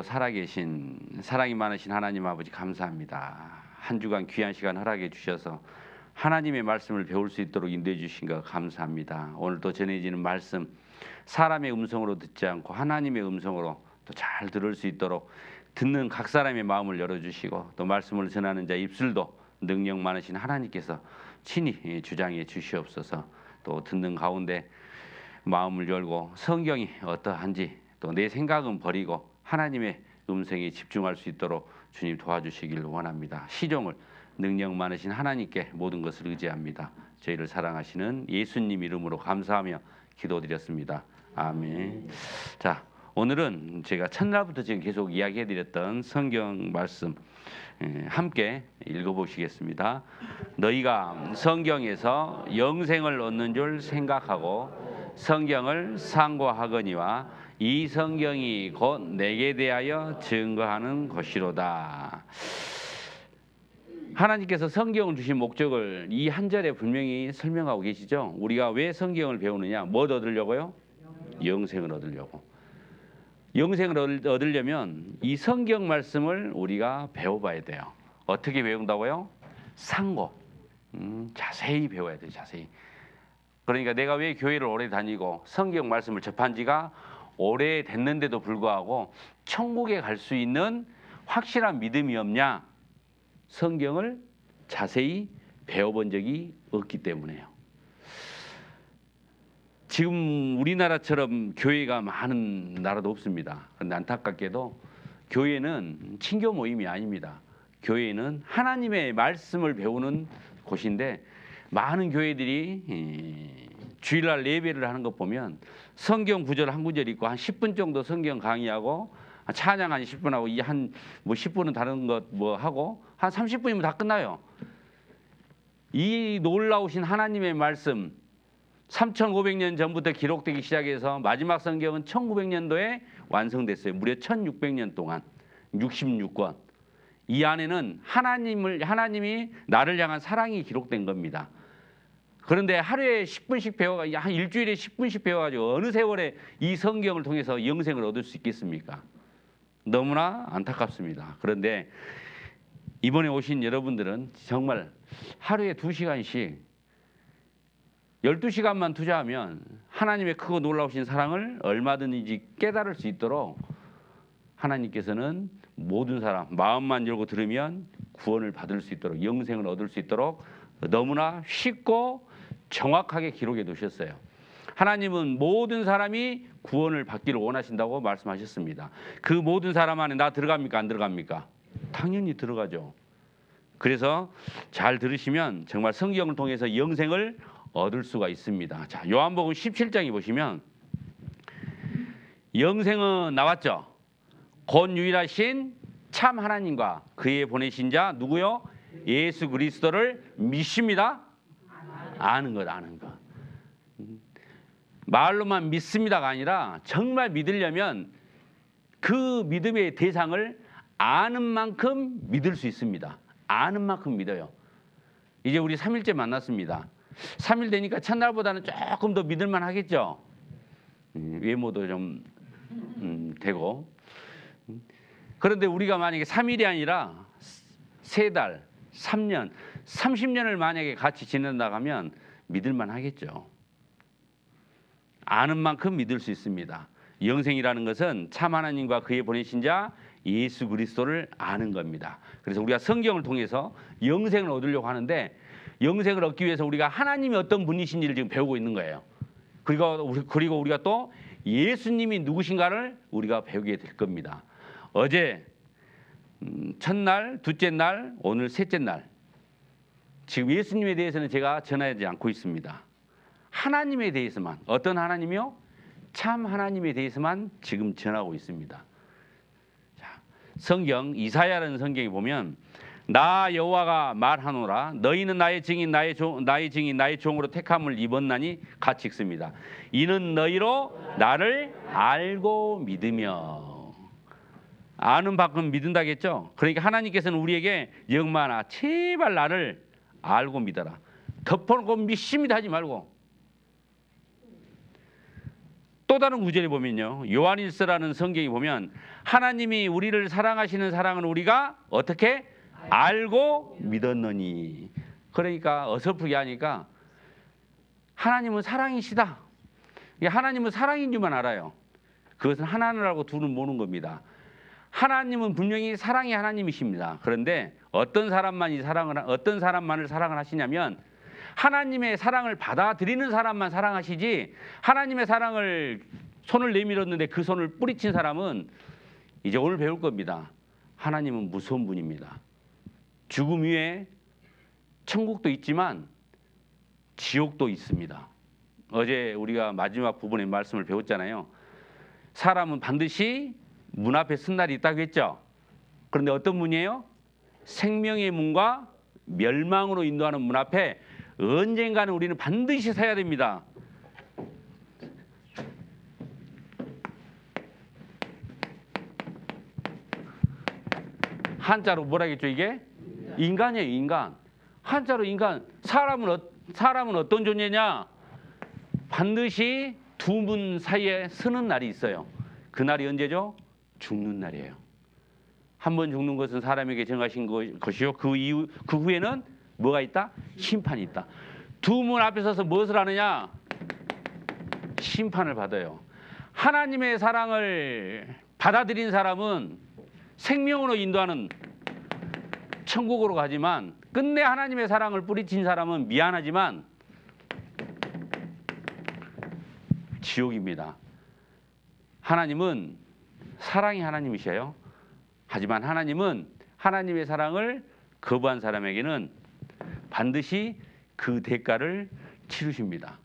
살아계신 사랑이 많으신 하나님 아버지 감사합니다. 한 주간 귀한 시간 허락해 주셔서 하나님의 말씀을 배울 수 있도록 인도해 주신 것 감사합니다. 오늘도 전해지는 말씀 사람의 음성으로 듣지 않고 하나님의 음성으로 또 잘 들을 수 있도록 듣는 각 사람의 마음을 열어주시고 또 말씀을 전하는 자 입술도 능력 많으신 하나님께서 친히 주장해 주시옵소서. 또 듣는 가운데 마음을 열고 성경이 어떠한지 또 내 생각은 버리고 하나님의 음성에 집중할 수 있도록 주님 도와주시길 원합니다. 시종을 능력 많으신 하나님께 모든 것을 의지합니다. 저희를 사랑하시는 예수님 이름으로 감사하며 기도드렸습니다. 아멘. 자, 오늘은 제가 첫날부터 지금 계속 이야기해드렸던 성경 말씀 함께 읽어보시겠습니다. 너희가 성경에서 영생을 얻는 줄 생각하고 성경을 상고하거니와 이 성경이 곧 내게 대하여 증거하는 것이로다. 하나님께서 성경을 주신 목적을 이 한 절에 분명히 설명하고 계시죠. 우리가 왜 성경을 배우느냐? 뭘 얻으려고요? 영생을 얻으려고. 영생을 얻으려면 이 성경 말씀을 우리가 배워봐야 돼요. 어떻게 배운다고요? 상고. 자세히 배워야 돼요. 자세히. 그러니까 내가 왜 교회를 오래 다니고 성경 말씀을 접한 지가 오래 됐는데도 불구하고 천국에 갈 수 있는 확실한 믿음이 없냐? 성경을 자세히 배워본 적이 없기 때문에요. 지금 우리나라처럼 교회가 많은 나라도 없습니다. 그런데 안타깝게도 교회는 친교 모임이 아닙니다. 교회는 하나님의 말씀을 배우는 곳인데 많은 교회들이 주일날 예배를 하는 것 보면 성경 구절 한 구절 있고 한 10분 정도 성경 강의하고 찬양 한 10분 하고 한 10분은 다른 것 뭐 하고 한 30분이면 다 끝나요. 이 놀라우신 하나님의 말씀 3,500년 전부터 기록되기 시작해서 마지막 성경은 1900년도에 완성됐어요. 무려 1600년 동안 66권. 이 안에는 하나님이 나를 향한 사랑이 기록된 겁니다. 그런데 하루에 10분씩 배워가 한 일주일에 10분씩 배워가지고 어느 세월에 이 성경을 통해서 영생을 얻을 수 있겠습니까? 너무나 안타깝습니다. 그런데 이번에 오신 여러분들은 정말 하루에 2시간씩 12시간만 투자하면 하나님의 크고 놀라우신 사랑을 얼마든지 깨달을 수 있도록 하나님께서는 모든 사람 마음만 열고 들으면 구원을 받을 수 있도록 영생을 얻을 수 있도록 너무나 쉽고 정확하게 기록해 두셨어요. 하나님은 모든 사람이 구원을 받기를 원하신다고 말씀하셨습니다. 그 모든 사람 안에 나 들어갑니까? 안 들어갑니까? 당연히 들어가죠. 그래서 잘 들으시면 정말 성경을 통해서 영생을 얻을 수가 있습니다. 자, 요한복음 17장에 보시면 영생은 나왔죠. 곧 유일하신 참 하나님과 그의 보내신 자 누구요? 예수 그리스도를 믿습니다. 아는 것. 말로만 믿습니다가 아니라 정말 믿으려면 그 믿음의 대상을 아는 만큼 믿을 수 있습니다. 아는 만큼 믿어요. 이제 우리 3일째 만났습니다. 3일 되니까 첫날보다는 조금 더 믿을만 하겠죠. 외모도 좀 되고. 그런데 우리가 만약에 3일이 아니라 3달, 3년, 30년을 만약에 같이 지낸다고 하면 믿을만 하겠죠. 아는 만큼 믿을 수 있습니다. 영생이라는 것은 참 하나님과 그의 보내신 자 예수 그리스도를 아는 겁니다. 그래서 우리가 성경을 통해서 영생을 얻으려고 하는데 영생을 얻기 위해서 우리가 하나님이 어떤 분이신지를 지금 배우고 있는 거예요. 그리고 우리가 또 예수님이 누구신가를 우리가 배우게 될 겁니다. 어제 첫날, 둘째 날, 오늘 셋째 날 지금 예수님에 대해서는 제가 전하지 않고 있습니다. 하나님에 대해서만 어떤 하나님이요? 참 하나님에 대해서만 지금 전하고 있습니다. 자, 성경 이사야라는 성경에 보면 나 여호와가 말하노라 너희는 나의 증인 나의 종으로 택함을 입었나니 같이 읽습니다. 이는 너희로 나를 알고 믿으며 아는 바끔 믿는다겠죠. 그러니까 하나님께서는 우리에게 영만아 제발 나를 알고 믿어라. 덮어놓고 믿습니다 하지 말고 또 다른 구절에 보면요, 요한일서라는 성경에 보면 하나님이 우리를 사랑하시는 사랑은 우리가 어떻게 알고 믿었느니. 그러니까 어설프게 하니까 하나님은 사랑이시다. 하나님은 사랑인 줄만 알아요. 그것은 하나님이라고 둘은 모르는 겁니다. 하나님은 분명히 사랑의 하나님이십니다. 그런데 어떤 사람만을 사랑을 하시냐면 하나님의 사랑을 받아들이는 사람만 사랑하시지, 하나님의 사랑을 손을 내밀었는데 그 손을 뿌리친 사람은 이제 오늘 배울 겁니다. 하나님은 무서운 분입니다. 죽음 위에 천국도 있지만 지옥도 있습니다. 어제 우리가 마지막 부분의 말씀을 배웠잖아요. 사람은 반드시 문 앞에 선 날이 있다고 했죠. 그런데 어떤 문이에요? 생명의 문과 멸망으로 인도하는 문 앞에 언젠가는 우리는 반드시 서야 됩니다. 한자로 뭐라 했죠 이게? 인간이에요, 인간. 한자로 인간. 사람은 어떤 존재냐? 반드시 두 문 사이에 서는 날이 있어요. 그 날이 언제죠? 죽는 날이에요. 한 번 죽는 것은 사람에게 정하신 것이요. 그 후에는 뭐가 있다? 심판이 있다. 두 문 앞에 서서 무엇을 하느냐? 심판을 받아요. 하나님의 사랑을 받아들인 사람은 생명으로 인도하는 천국으로 가지만, 끝내 하나님의 사랑을 뿌리친 사람은 미안하지만 지옥입니다. 하나님은 사랑의 하나님이셔요. 하지만 하나님은 하나님의 사랑을 거부한 사람에게는 반드시 그 대가를 치르십니다.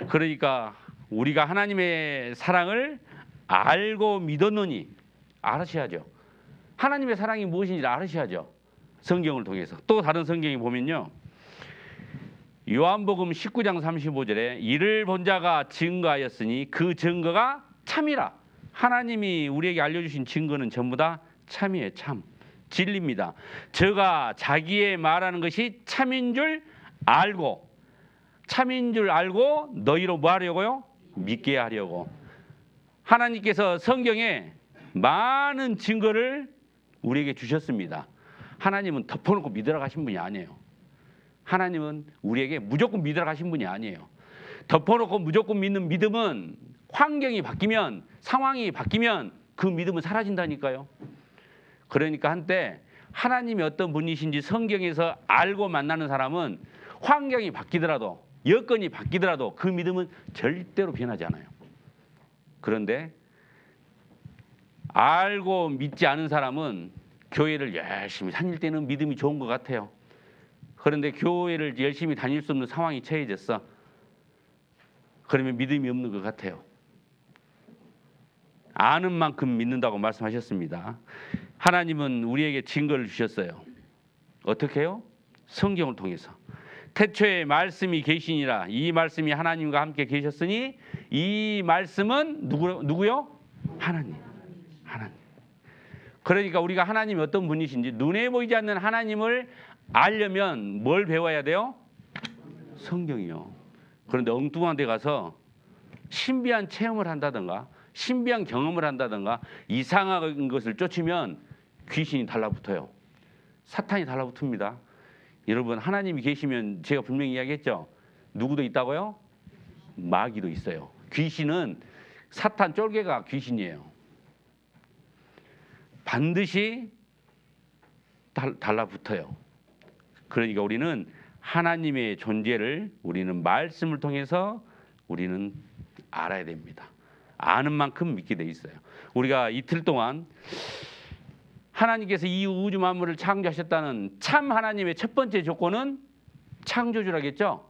그러니까 우리가 하나님의 사랑을 알고 믿었느니, 알으셔야죠. 하나님의 사랑이 무엇인지 알으셔야죠. 성경을 통해서. 또 다른 성경에 보면요, 요한복음 19장 35절에 이를 본 자가 증거하였으니 그 증거가 참이라. 하나님이 우리에게 알려주신 증거는 전부 다 참이에요. 참, 진리입니다. 저가 자기의 말하는 것이 참인 줄 알고, 참인 줄 알고 너희로 뭐 하려고요? 믿게 하려고. 하나님께서 성경에 많은 증거를 우리에게 주셨습니다. 하나님은 덮어놓고 믿으라 하신 분이 아니에요. 하나님은 우리에게 무조건 믿으라 하신 분이 아니에요. 덮어놓고 무조건 믿는 믿음은 환경이 바뀌면, 상황이 바뀌면 그 믿음은 사라진다니까요. 그러니까 한때 하나님이 어떤 분이신지 성경에서 알고 만나는 사람은 환경이 바뀌더라도, 여건이 바뀌더라도 그 믿음은 절대로 변하지 않아요. 그런데 알고 믿지 않은 사람은 교회를 열심히 다닐 때는 믿음이 좋은 것 같아요. 그런데 교회를 열심히 다닐 수 없는 상황이 처해졌어. 그러면 믿음이 없는 것 같아요. 아는 만큼 믿는다고 말씀하셨습니다. 하나님은 우리에게 증거를 주셨어요. 어떻게 해요? 성경을 통해서. 태초에 말씀이 계시니라. 이 말씀이 하나님과 함께 계셨으니 이 말씀은 누구요? 하나님. 하나님. 그러니까 우리가 하나님이 어떤 분이신지, 눈에 보이지 않는 하나님을 알려면 뭘 배워야 돼요? 성경이요. 그런데 엉뚱한 데 가서 신비한 체험을 한다든가 신비한 경험을 한다든가 이상한 것을 쫓으면 귀신이 달라붙어요. 사탄이 달라붙습니다. 여러분, 하나님이 계시면 제가 분명히 이야기했죠. 누구도 있다고요? 마귀도 있어요. 귀신은 사탄 쫄개가 귀신이에요. 반드시 달라붙어요. 그러니까 우리는 하나님의 존재를 우리는 말씀을 통해서 우리는 알아야 됩니다. 아는 만큼 믿게 돼 있어요. 우리가 이틀 동안 하나님께서 이 우주 만물을 창조하셨다는 참 하나님의 첫 번째 조건은 창조주라겠죠.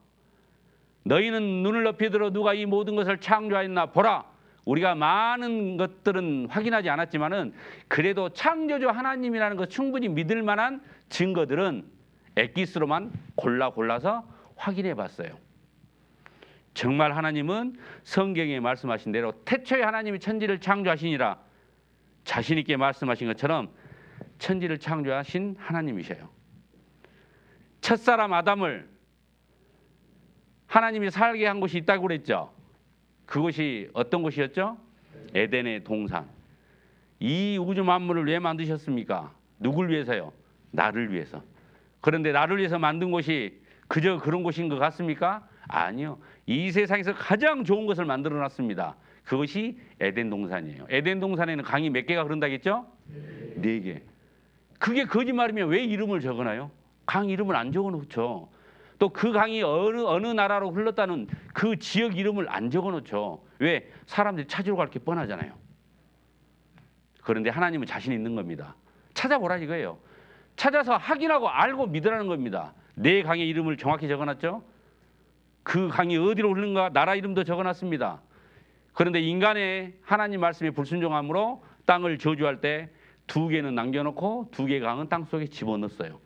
너희는 눈을 높이 들어 누가 이 모든 것을 창조하였나 보라. 우리가 많은 것들은 확인하지 않았지만은 그래도 창조주 하나님이라는 것 충분히 믿을 만한 증거들은 엑기스로만 골라서 확인해 봤어요. 정말 하나님은 성경에 말씀하신 대로 태초에 하나님이 천지를 창조하시니라 자신 있게 말씀하신 것처럼 천지를 창조하신 하나님이셔요. 첫사람 아담을 하나님이 살게 한 곳이 있다고 그랬죠. 그곳이 어떤 곳이었죠? 에덴의 동산. 이 우주 만물을 왜 만드셨습니까? 누굴 위해서요? 나를 위해서. 그런데 나를 위해서 만든 곳이 그저 그런 곳인 것 같습니까? 아니요. 이 세상에서 가장 좋은 것을 만들어 놨습니다. 그것이 에덴 동산이에요. 에덴 동산에는 강이 몇 개가 흐른다겠죠? 네 개. 그게 거짓말이면 왜 이름을 적어놔요? 강 이름을 안 적어놓죠. 또 그 강이 어느 나라로 흘렀다는 그 지역 이름을 안 적어놓죠. 왜? 사람들이 찾으러 갈 게 뻔하잖아요. 그런데 하나님은 자신 있는 겁니다. 찾아보라 이거예요. 찾아서 확인하고 알고 믿으라는 겁니다. 내 강의 이름을 정확히 적어놨죠. 그 강이 어디로 흐르는가 나라 이름도 적어놨습니다. 그런데 인간의 하나님 말씀에 불순종함으로 땅을 저주할 때 2개는 남겨놓고 2개 강은 땅속에 집어넣었어요.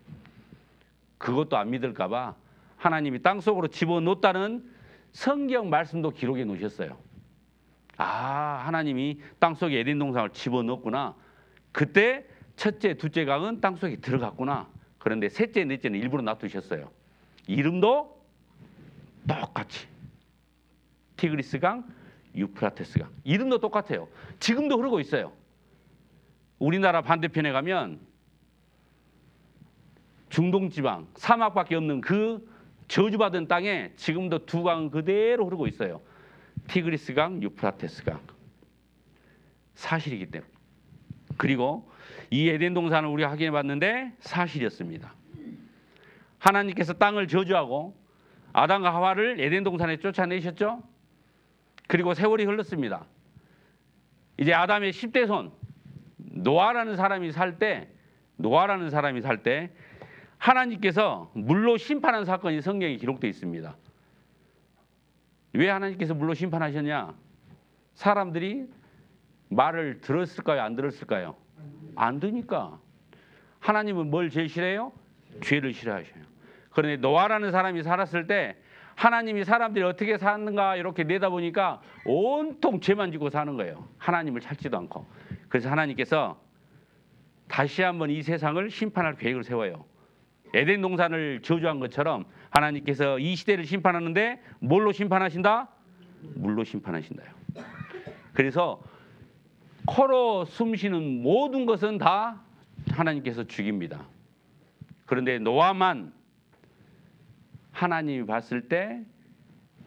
그것도 안 믿을까 봐 하나님이 땅속으로 집어넣었다는 성경 말씀도 기록해 놓으셨어요. 아, 하나님이 땅속에 에덴 동산을 집어넣었구나. 그때 첫째, 둘째 강은 땅속에 들어갔구나. 그런데 셋째, 넷째는 일부러 놔두셨어요. 이름도 똑같이 티그리스 강, 유프라테스 강. 이름도 똑같아요. 지금도 흐르고 있어요. 우리나라 반대편에 가면 중동지방, 사막밖에 없는 그 저주받은 땅에 지금도 2 강은 그대로 흐르고 있어요. 티그리스 강, 유프라테스 강. 사실이기 때문에. 그리고 이 에덴 동산을 우리가 확인해 봤는데 사실이었습니다. 하나님께서 땅을 저주하고 아담과 하와를 에덴 동산에 쫓아내셨죠. 그리고 세월이 흘렀습니다. 이제 아담의 10대 손 노아라는 사람이 살 때 하나님께서 물로 심판한 사건이 성경에 기록되어 있습니다. 왜 하나님께서 물로 심판하셨냐? 사람들이 말을 들었을까요? 안 들었을까요? 안 듣니까. 하나님은 뭘 제일 싫어해요? 죄를 싫어하셔요. 그런데 노아라는 사람이 살았을 때 하나님이 사람들이 어떻게 사는가 이렇게 내다보니까 온통 죄만 지고 사는 거예요. 하나님을 찾지도 않고. 그래서 하나님께서 다시 한번 이 세상을 심판할 계획을 세워요. 에덴 동산을 저주한 것처럼 하나님께서 이 시대를 심판하는데 뭘로 심판하신다? 물로 심판하신다요. 그래서 코로 숨쉬는 모든 것은 다 하나님께서 죽입니다. 그런데 노아만 하나님이 봤을 때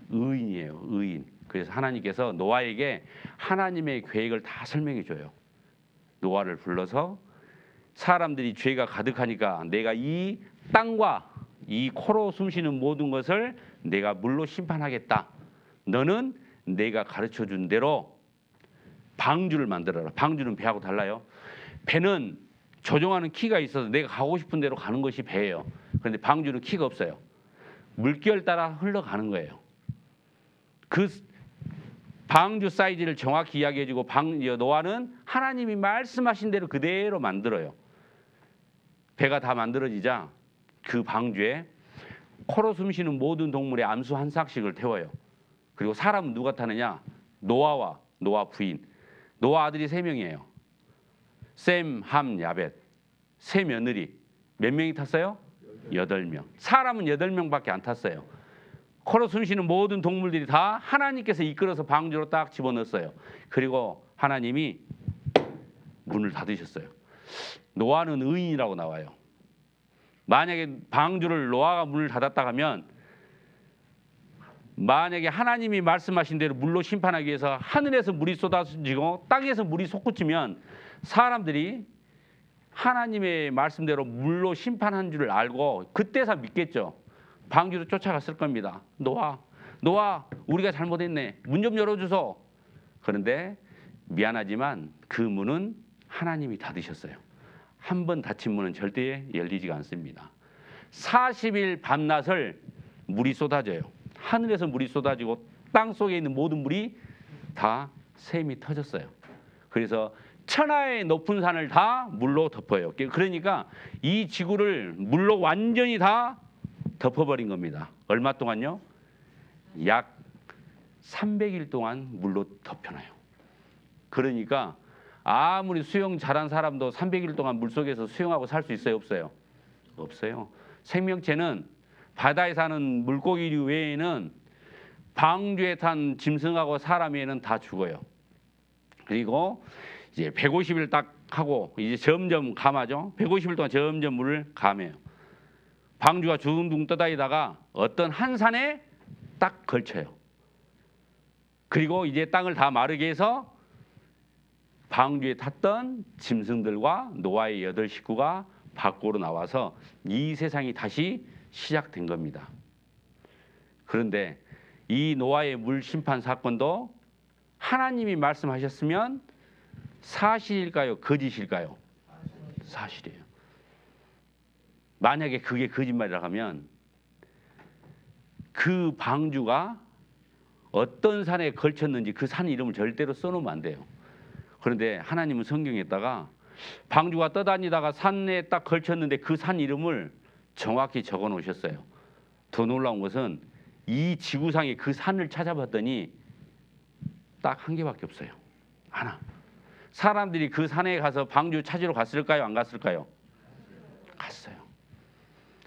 의인이에요. 의인. 그래서 하나님께서 노아에게 하나님의 계획을 다 설명해 줘요. 노아를 불러서 사람들이 죄가 가득하니까 내가 이 땅과 이 코로 숨쉬는 모든 것을 내가 물로 심판하겠다. 너는 내가 가르쳐 준 대로 방주를 만들어라. 방주는 배하고 달라요. 배는 조종하는 키가 있어서 내가 가고 싶은 대로 가는 것이 배예요. 그런데 방주는 키가 없어요. 물결 따라 흘러가는 거예요. 그 방주 사이즈를 정확히 이야기해주고 노아는 하나님이 말씀하신 대로 그대로 만들어요. 배가 다 만들어지자 그 방주에 코로 숨쉬는 모든 동물의 암수 한 싹씩을 태워요. 그리고 사람은 누가 타느냐? 노아와 노아 부인. 노아 아들이 3명이에요. 셈, 함, 야벳. 3며느리. 몇 명이 탔어요? 8명. 사람은 8명밖에 안 탔어요. 코로 숨쉬는 모든 동물들이 다 하나님께서 이끌어서 방주로 딱 집어넣었어요. 그리고 하나님이 문을 닫으셨어요. 노아는 의인이라고 나와요. 만약에 방주를 노아가 문을 닫았다 하면 만약에 하나님이 말씀하신 대로 물로 심판하기 위해서 하늘에서 물이 쏟아지고 땅에서 물이 솟구치면 사람들이 하나님의 말씀대로 물로 심판한 줄 알고 그때서 믿겠죠. 방주로 쫓아갔을 겁니다. 노아 우리가 잘못했네. 문 좀 열어주소. 그런데 미안하지만 그 문은 하나님이 닫으셨어요. 한 번 닫힌 문은 절대 열리지가 않습니다. 40일 밤낮을 물이 쏟아져요. 하늘에서 물이 쏟아지고 땅속에 있는 모든 물이 다 샘이 터졌어요. 그래서 천하의 높은 산을 다 물로 덮어요. 그러니까 이 지구를 물로 완전히 다 덮어버린 겁니다. 얼마 동안요? 약 300일 동안 물로 덮여놔요. 그러니까 아무리 수영 잘한 사람도 300일 동안 물속에서 수영하고 살 수 있어요? 없어요? 없어요. 생명체는 바다에 사는 물고기류 외에는 방주에 탄 짐승하고 사람 외에는 다 죽어요. 그리고 이제 150일 딱 하고 이제 점점 감하죠. 150일 동안 점점 물을 감해요. 방주가 둥둥 떠다니다가 어떤 한 산에 딱 걸쳐요. 그리고 이제 땅을 다 마르게 해서 방주에 탔던 짐승들과 노아의 8 식구가 밖으로 나와서 이 세상이 다시 시작된 겁니다. 그런데 이 노아의 물 심판 사건도 하나님이 말씀하셨으면 사실일까요? 거짓일까요? 사실이에요. 만약에 그게 거짓말이라고 하면 그 방주가 어떤 산에 걸쳤는지 그 산 이름을 절대로 써놓으면 안 돼요. 그런데 하나님은 성경에다가 방주가 떠다니다가 산에 딱 걸쳤는데 그 산 이름을 정확히 적어 놓으셨어요. 더 놀라운 것은 이 지구상에 그 산을 찾아봤더니 딱 한 개밖에 없어요. 하나. 사람들이 그 산에 가서 방주 찾으러 갔을까요? 안 갔을까요? 갔어요.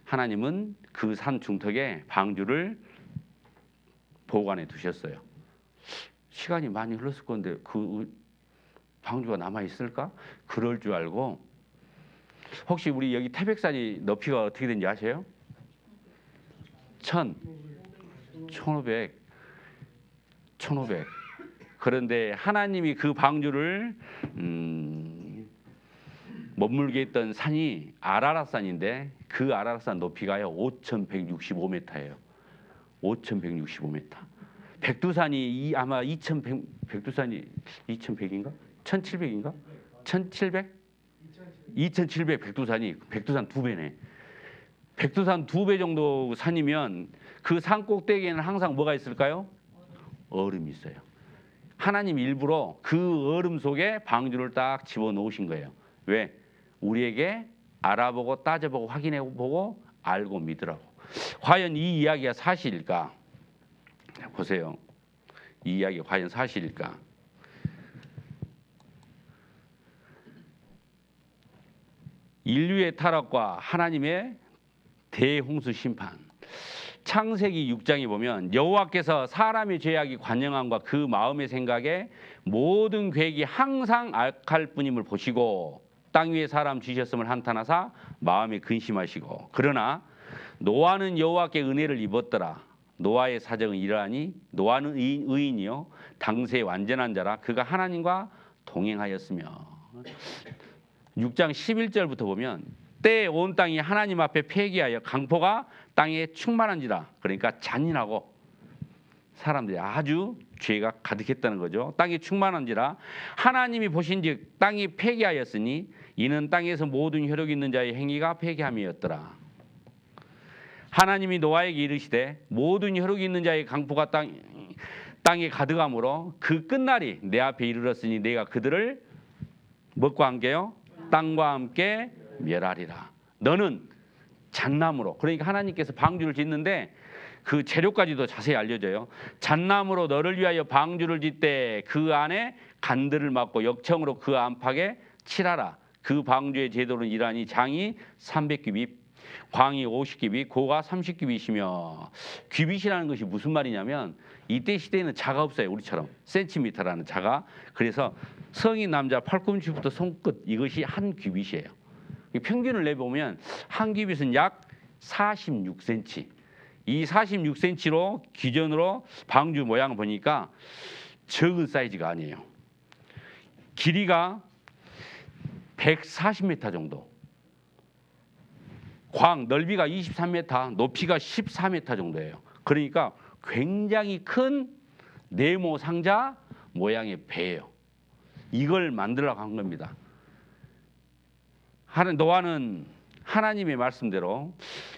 하나님은 그 산 중턱에 방주를 보관해 두셨어요. 시간이 많이 흘렀을 건데 그 방주가 남아 있을까? 그럴 줄 알고. 혹시 우리 여기 태백산이 높이가 어떻게 되는지 아세요? 1500. 그런데 하나님이 그 방주를 머물게 했던 산이 아라랏산인데 그 아라랏산 높이가요 5165m예요. 5165m. 백두산이 아마 2100, 백두산이 2100인가? 1700인가? 1700? 2700 백두산 2배네. 백두산 2배 정도 산이면 그 산 꼭대기에는 항상 뭐가 있을까요? 얼음이 있어요. 하나님 일부러 그 얼음 속에 방주를 딱 집어넣으신 거예요. 왜? 우리에게 알아보고 따져보고 확인해보고 알고 믿으라고. 과연 이 이야기가 사실일까? 보세요. 이 이야기가 과연 사실일까? 인류의 타락과 하나님의 대홍수 심판. 창세기 6장에 보면 여호와께서 사람의 죄악이 관영함과 그 마음의 생각에 모든 계획이 항상 악할 뿐임을 보시고 땅 위에 사람 주셨음을 한탄하사 마음에 근심하시고 그러나 노아는 여호와께 은혜를 입었더라. 노아의 사정은 이러하니 노아는 의인이요 당시의 완전한 자라 그가 하나님과 동행하였으며 6장 11절부터 보면 때에 온 땅이 하나님 앞에 폐기하여 강포가 땅에 충만한지라. 그러니까 잔인하고 사람들이 아주 죄가 가득했다는 거죠. 땅이 충만한지라 하나님이 보신즉 땅이 폐기하였으니 이는 땅에서 모든 혈육 있는 자의 행위가 폐기함이었더라. 하나님이 노아에게 이르시되 모든 혈육 있는 자의 강포가 땅에 가득함으로 그 끝날이 내 앞에 이르렀으니 내가 그들을 무엇과 함께요? 땅과 함께 멸하리라. 너는 잣나무로. 그러니까 하나님께서 방주를 짓는데 그 재료까지도 자세히 알려져요. 잣나무로 너를 위하여 방주를 짓되 그 안에 간들을 막고 역청으로 그 안팎에 칠하라. 그 방주의 제도는 이러하니 장이 300규빗, 광이 50규빗, 고가 30규빗이며 규빗이라는 것이 무슨 말이냐면 이때 시대에는 자가 없어요. 우리처럼 센티미터라는 자가. 그래서 성인 남자 팔꿈치부터 손끝 이것이 한 규빗이에요. 평균을 내보면 한 규빗은 약 46cm. 이 46cm로 기준으로 방주 모양을 보니까 적은 사이즈가 아니에요. 길이가 140m 정도. 광 넓이가 23m, 높이가 14m 정도예요. 그러니까 굉장히 큰 네모 상자 모양의 배예요. 이걸 만들려고 한 겁니다. 노아는 하나님의 말씀대로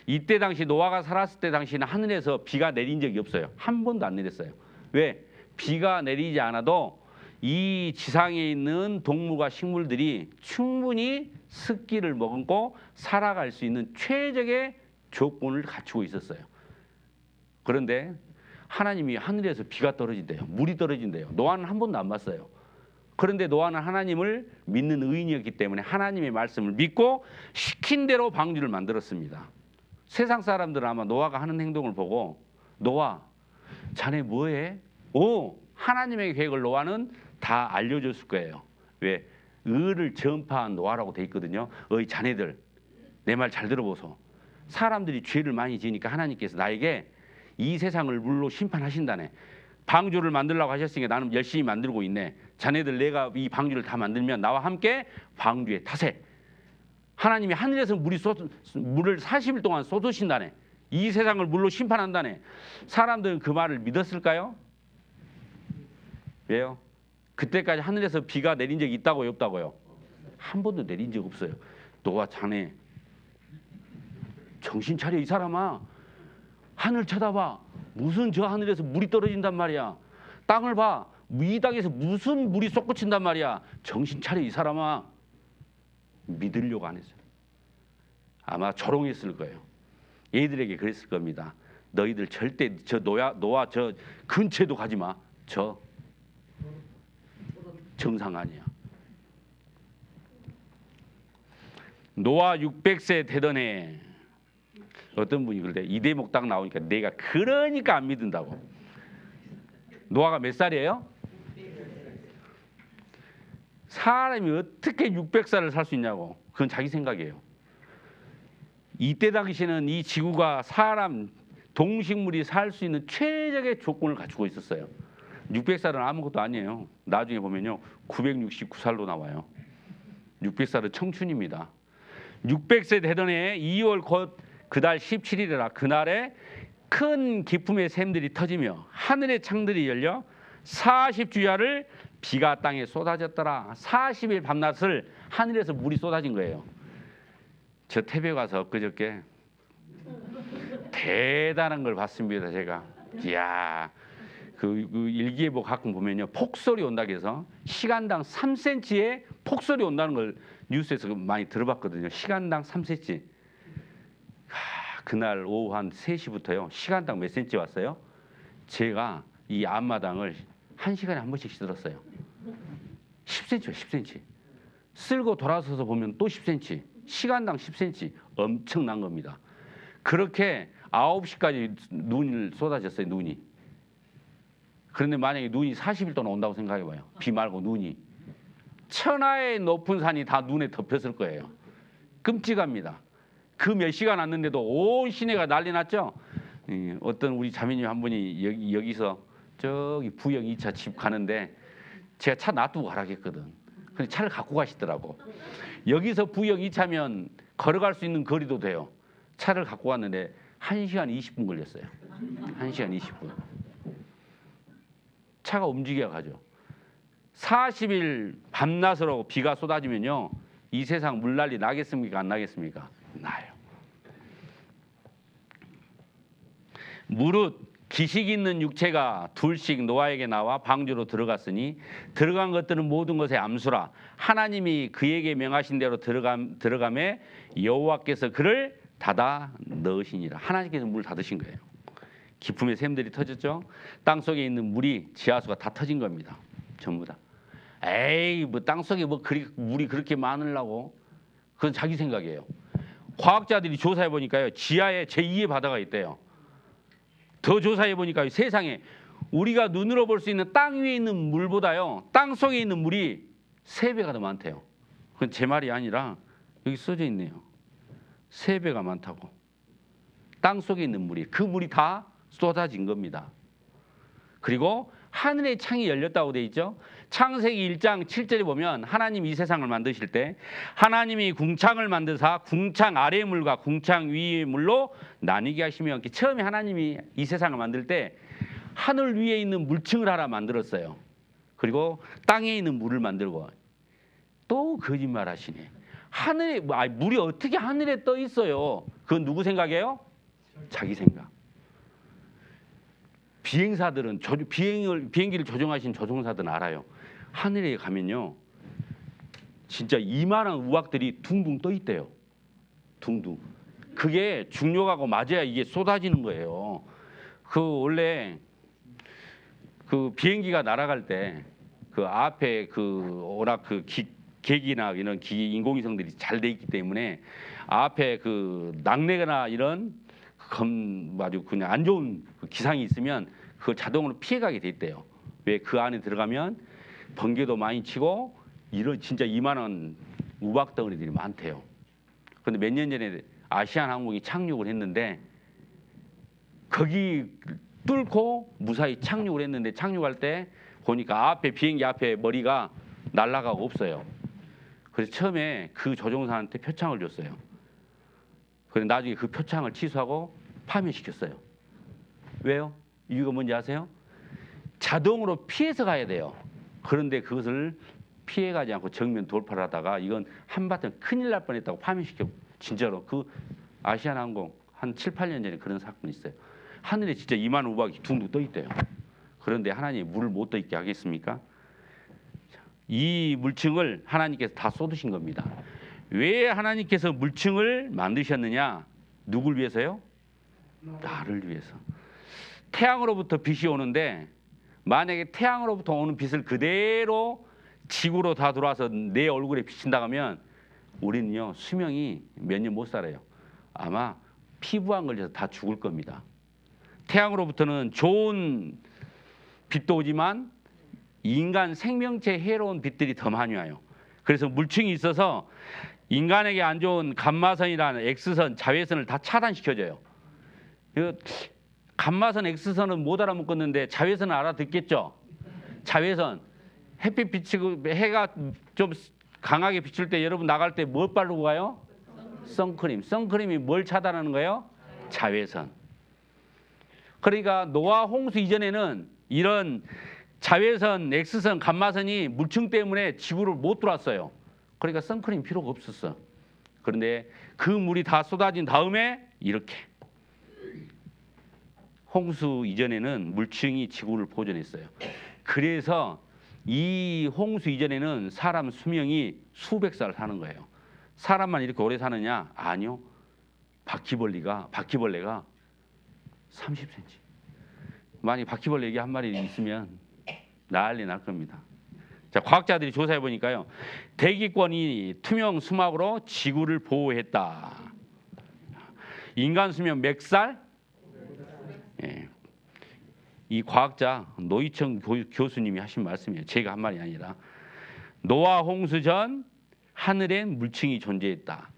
이때 당시 노아가 살았을 때 당시는 하늘에서 비가 내린 적이 없어요. 한 번도 안 내렸어요. 왜? 비가 내리지 않아도 이 지상에 있는 동물과 식물들이 충분히 습기를 머금고 살아갈 수 있는 최적의 조건을 갖추고 있었어요. 그런데 하나님이 하늘에서 비가 떨어진대요. 물이 떨어진대요. 노아는 한 번도 안 봤어요. 그런데 노아는 하나님을 믿는 의인이었기 때문에 하나님의 말씀을 믿고 시킨 대로 방주를 만들었습니다. 세상 사람들은 아마 노아가 하는 행동을 보고 노아, 자네 뭐해? 하나님의 계획을 노아는 다 알려줬을 거예요. 왜? 의를 전파한 노아라고 돼 있거든요. 자네들 내 말 잘 들어보소. 사람들이 죄를 많이 지으니까 하나님께서 나에게 이 세상을 물로 심판하신다네. 방주를 만들려고 하셨으니까 나는 열심히 만들고 있네. 자네들 내가 이 방주를 다 만들면 나와 함께 방주에 타세. 하나님이 하늘에서 물을 40일 동안 쏟으신다네. 이 세상을 물로 심판한다네. 사람들은 그 말을 믿었을까요? 왜요? 그때까지 하늘에서 비가 내린 적이 있다고요, 없다고요? 한 번도 내린 적 없어요. 노아 자네 정신 차려 이 사람아. 하늘 쳐다봐. 무슨 저 하늘에서 물이 떨어진단 말이야. 땅을 봐. 이 땅에서 무슨 물이 솟구친단 말이야. 정신 차려 이 사람아. 믿으려고 안 했어요. 아마 조롱했을 거예요. 얘들에게 그랬을 겁니다. 너희들 절대 저 노아 저 근처에도 가지 마. 저 정상 아니야. 노아 600세 되던 해 어떤 분이 그러대. 이 대목 딱 나오니까 내가 그러니까 안 믿는다고. 노아가 몇 살이에요? 사람이 어떻게 600살을 살 수 있냐고. 그건 자기 생각이에요. 이때 당시에는 이 지구가 사람, 동식물이 살 수 있는 최적의 조건을 갖추고 있었어요. 600살은 아무것도 아니에요. 나중에 보면요 969살로 나와요. 600살은 청춘입니다. 600세 되던 해 2월 곧 그달 17일이라 그날에 큰 기쁨의 샘들이 터지며 하늘의 창들이 열려 40주야를 비가 땅에 쏟아졌더라. 40일 밤낮을 하늘에서 물이 쏟아진 거예요. 저 태백 가서 엊그저께 대단한 걸 봤습니다. 제가 이야 그 일기예보 가끔 보면요 폭설이 온다고 해서 시간당 3cm의 폭설이 온다는 걸 뉴스에서 많이 들어봤거든요. 시간당 3cm. 그날 오후 한 3시부터요 시간당 몇 cm 왔어요? 제가 이 앞마당을 1시간에 한 번씩 쓸었어요. 10cm요 10cm. 쓸고 돌아서서 보면 또 10cm. 시간당 10cm. 엄청난 겁니다. 그렇게 9시까지 눈이 쏟아졌어요. 눈이. 그런데 만약에 눈이 40일 동안 온다고 생각해봐요. 비 말고 눈이. 천하의 높은 산이 다 눈에 덮였을 거예요. 끔찍합니다. 그 몇 시간 왔는데도 온 시내가 난리 났죠. 어떤 우리 자매님 한 분이 여기서 저기 부영 2차 집 가는데 제가 차 놔두고 가라고 했거든. 근데 차를 갖고 가시더라고. 여기서 부영 2차면 걸어갈 수 있는 거리도 돼요. 차를 갖고 왔는데 1시간 20분 걸렸어요. 1시간 20분. 차가 움직여 가죠. 40일 밤낮으로 비가 쏟아지면요. 이 세상 물난리 나겠습니까? 안 나겠습니까? 나요. 무릇 기식 있는 육체가 둘씩 노아에게 나와 방주로 들어갔으니 들어간 것들은 모든 것의 암수라. 하나님이 그에게 명하신 대로 들어감에 여호와께서 그를 닫아 넣으시니라. 하나님께서 물을 닫으신 거예요. 기품의 샘들이 터졌죠. 땅속에 있는 물이 지하수가 다 터진 겁니다. 전부 다. 에이 뭐 땅속에 뭐 물이 그렇게 많으려고. 그건 자기 생각이에요. 과학자들이 조사해 보니까요. 지하에 제2의 바다가 있대요. 더 조사해 보니까 세상에 우리가 눈으로 볼 수 있는 땅 위에 있는 물보다요. 땅 속에 있는 물이 3배가 더 많대요. 그건 제 말이 아니라 여기 써져 있네요. 3배가 많다고. 땅 속에 있는 물이. 그 물이 다 쏟아진 겁니다. 그리고 하늘의 창이 열렸다고 돼 있죠. 창세기 1장 7절에 보면 하나님 이 세상을 만드실 때 하나님이 궁창을 만드사 궁창 아래의 물과 궁창 위의 물로 나뉘게 하시며 처음에 하나님이 이 세상을 만들 때 하늘 위에 있는 물층을 하나 만들었어요. 그리고 땅에 있는 물을 만들고 또 거짓말 하시네. 하늘에 물이 어떻게 하늘에 떠 있어요? 그건 누구 생각이에요? 자기 생각. 비행사들은 비행기를 조종하신 조종사들은 알아요. 하늘에 가면요, 진짜 이만한 우박들이 둥둥 떠 있대요. 둥둥. 그게 중력하고 맞아야 이게 쏟아지는 거예요. 그 원래 그 비행기가 날아갈 때 그 앞에 그 워낙 그 계기나 이런 기기 인공위성들이 잘 돼 있기 때문에 앞에 그 낙뢰나 이런 아주 그냥 안 좋은 기상이 있으면 그걸 자동으로 피해가게 돼 있대요. 왜? 그 안에 들어가면 번개도 많이 치고 이런 진짜 이만한 우박 덩어리들이 많대요. 그런데 몇 년 전에 아시아나항공이 착륙을 했는데 거기 뚫고 무사히 착륙을 했는데 착륙할 때 보니까 앞에 비행기 앞에 머리가 날아가고 없어요. 그래서 처음에 그 조종사한테 표창을 줬어요. 그래서 나중에 그 표창을 취소하고 파면시켰어요. 왜요? 이유가 뭔지 아세요? 자동으로 피해서 가야 돼요. 그런데 그것을 피해가지 않고 정면 돌파를 하다가 이건 한바탕 큰일 날 뻔했다고 파면시켜. 진짜로 그 아시아나항공 한 7, 8년 전에 그런 사건이 있어요. 하늘에 진짜 이만 우박이 둥둥 떠 있대요. 그런데 하나님이 물을 못 떠 있게 하겠습니까? 이 물층을 하나님께서 다 쏟으신 겁니다. 왜 하나님께서 물층을 만드셨느냐? 누굴 위해서요? 나를 위해서. 태양으로부터 빛이 오는데 만약에 태양으로부터 오는 빛을 그대로 지구로 다 들어와서 내 얼굴에 비친다 하면 우리는요 수명이 몇 년 못 살아요. 아마 피부암 걸려서 다 죽을 겁니다. 태양으로부터는 좋은 빛도 오지만 인간 생명체에 해로운 빛들이 더 많이 와요. 그래서 물층이 있어서 인간에게 안 좋은 감마선이라는 X선, 자외선을 다 차단시켜줘요. 감마선, X선은 못 알아먹겠는데 자외선은 알아듣겠죠? 자외선, 햇빛 비치고 해가 좀 강하게 비출 때 여러분 나갈 때 뭘 바르고 가요? 선크림. 선크림이 뭘 차단하는 거예요? 자외선. 그러니까 노아 홍수 이전에는 이런 자외선, X선, 감마선이 물층 때문에 지구를 못 들어왔어요. 그러니까 선크림 필요가 없었어. 그런데 그 물이 다 쏟아진 다음에 이렇게 홍수 이전에는 물층이 지구를 보존했어요. 그래서 이 홍수 이전에는 사람 수명이 수백 살 사는 거예요. 사람만 이렇게 오래 사느냐? 아니요. 바퀴벌레가 30cm. 만약 바퀴벌레 여기 한 마리 있으면 난리 날 겁니다. 자, 과학자들이 조사해 보니까요. 대기권이 투명 수막으로 지구를 보호했다. 인간 수명 몇 살? 예. 이 과학자 노희청 교수님이 하신 말씀이에요. 제가 한 말이 아니라. 노아 홍수 전 하늘엔 물층이 존재했다.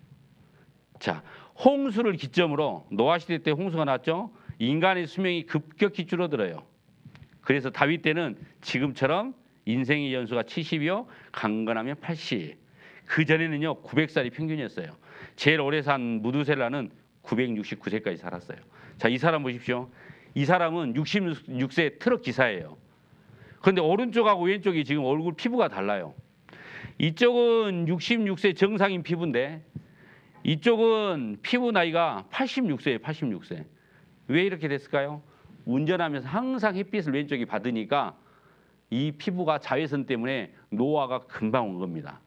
자, 홍수를 기점으로 노아 시대 때 홍수가 났죠. 인간의 수명이 급격히 줄어들어요. 그래서 다윗 때는 지금처럼 인생의 연수가 70이요, 강건하면 80. 그 전에는요 900살이 평균이었어요. 제일 오래 산 무두셀라는 969세까지 살았어요. 자, 이 사람 보십시오. 이 사람은 66세 트럭 기사예요. 그런데 오른쪽하고 왼쪽이 지금 얼굴 피부가 달라요. 이쪽은 66세 정상인 피부인데 이쪽은 피부 나이가 86세예요. 86세. 왜 이렇게 됐을까요? 운전하면서 항상 햇빛을 왼쪽이 받으니까 이 피부가 자외선 때문에 노화가 금방 온 겁니다.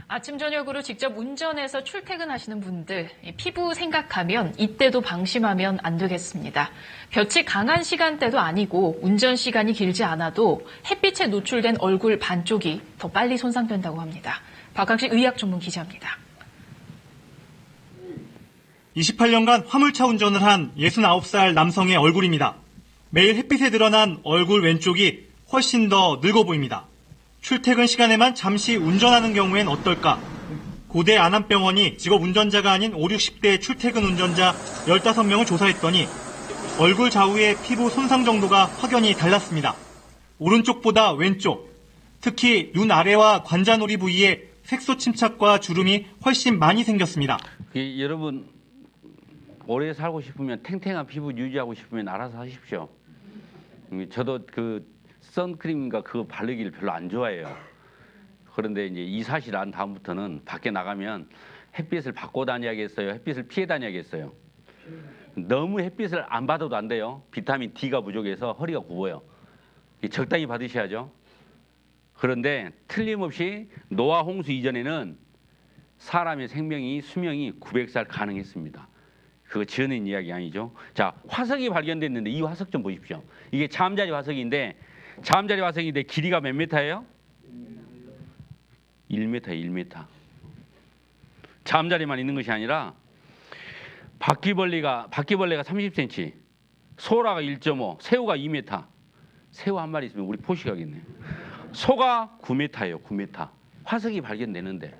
아침 저녁으로 직접 운전해서 출퇴근하시는 분들, 피부 생각하면 이때도 방심하면 안 되겠습니다. 볕이 강한 시간대도 아니고 운전 시간이 길지 않아도 햇빛에 노출된 얼굴 반쪽이 더 빨리 손상된다고 합니다. 박학식 의학 전문 기자입니다. 28년간 화물차 운전을 한 69살 남성의 얼굴입니다. 매일 햇빛에 드러난 얼굴 왼쪽이 훨씬 더 늙어 보입니다. 출퇴근 시간에만 잠시 운전하는 경우엔 어떨까? 고대 안암병원이 직업 운전자가 아닌 5, 60대 출퇴근 운전자 15명을 조사했더니 얼굴 좌우의 피부 손상 정도가 확연히 달랐습니다. 오른쪽보다 왼쪽, 특히 눈 아래와 관자놀이 부위에 색소 침착과 주름이 훨씬 많이 생겼습니다. 여러분 오래 살고 싶으면 탱탱한 피부 유지하고 싶으면 알아서 하십시오. 저도 그 선크림인가 그거 바르기를 별로 안 좋아해요. 그런데 이제 이 사실 안 다음부터는 밖에 나가면 햇빛을 받고 다녀야겠어요. 햇빛을 피해 다녀야겠어요. 너무 햇빛을 안 받아도 안 돼요. 비타민 D가 부족해서 허리가 굽어요. 적당히 받으셔야죠. 그런데 틀림없이 노아 홍수 이전에는 사람의 수명이 900살 가능했습니다. 그거 지어낸 이야기 아니죠. 자, 화석이 발견됐는데 이 화석 좀 보십시오. 이게 잠자리 화석인데 길이가 몇 미터예요? 1m. 잠자리만 있는 것이 아니라 바퀴벌레가 30cm, 소라가 1.5, 새우가 2m. 새우 한 마리 있으면 우리 포식하겠네. 소가 9m예요. 9m. 화석이 발견되는데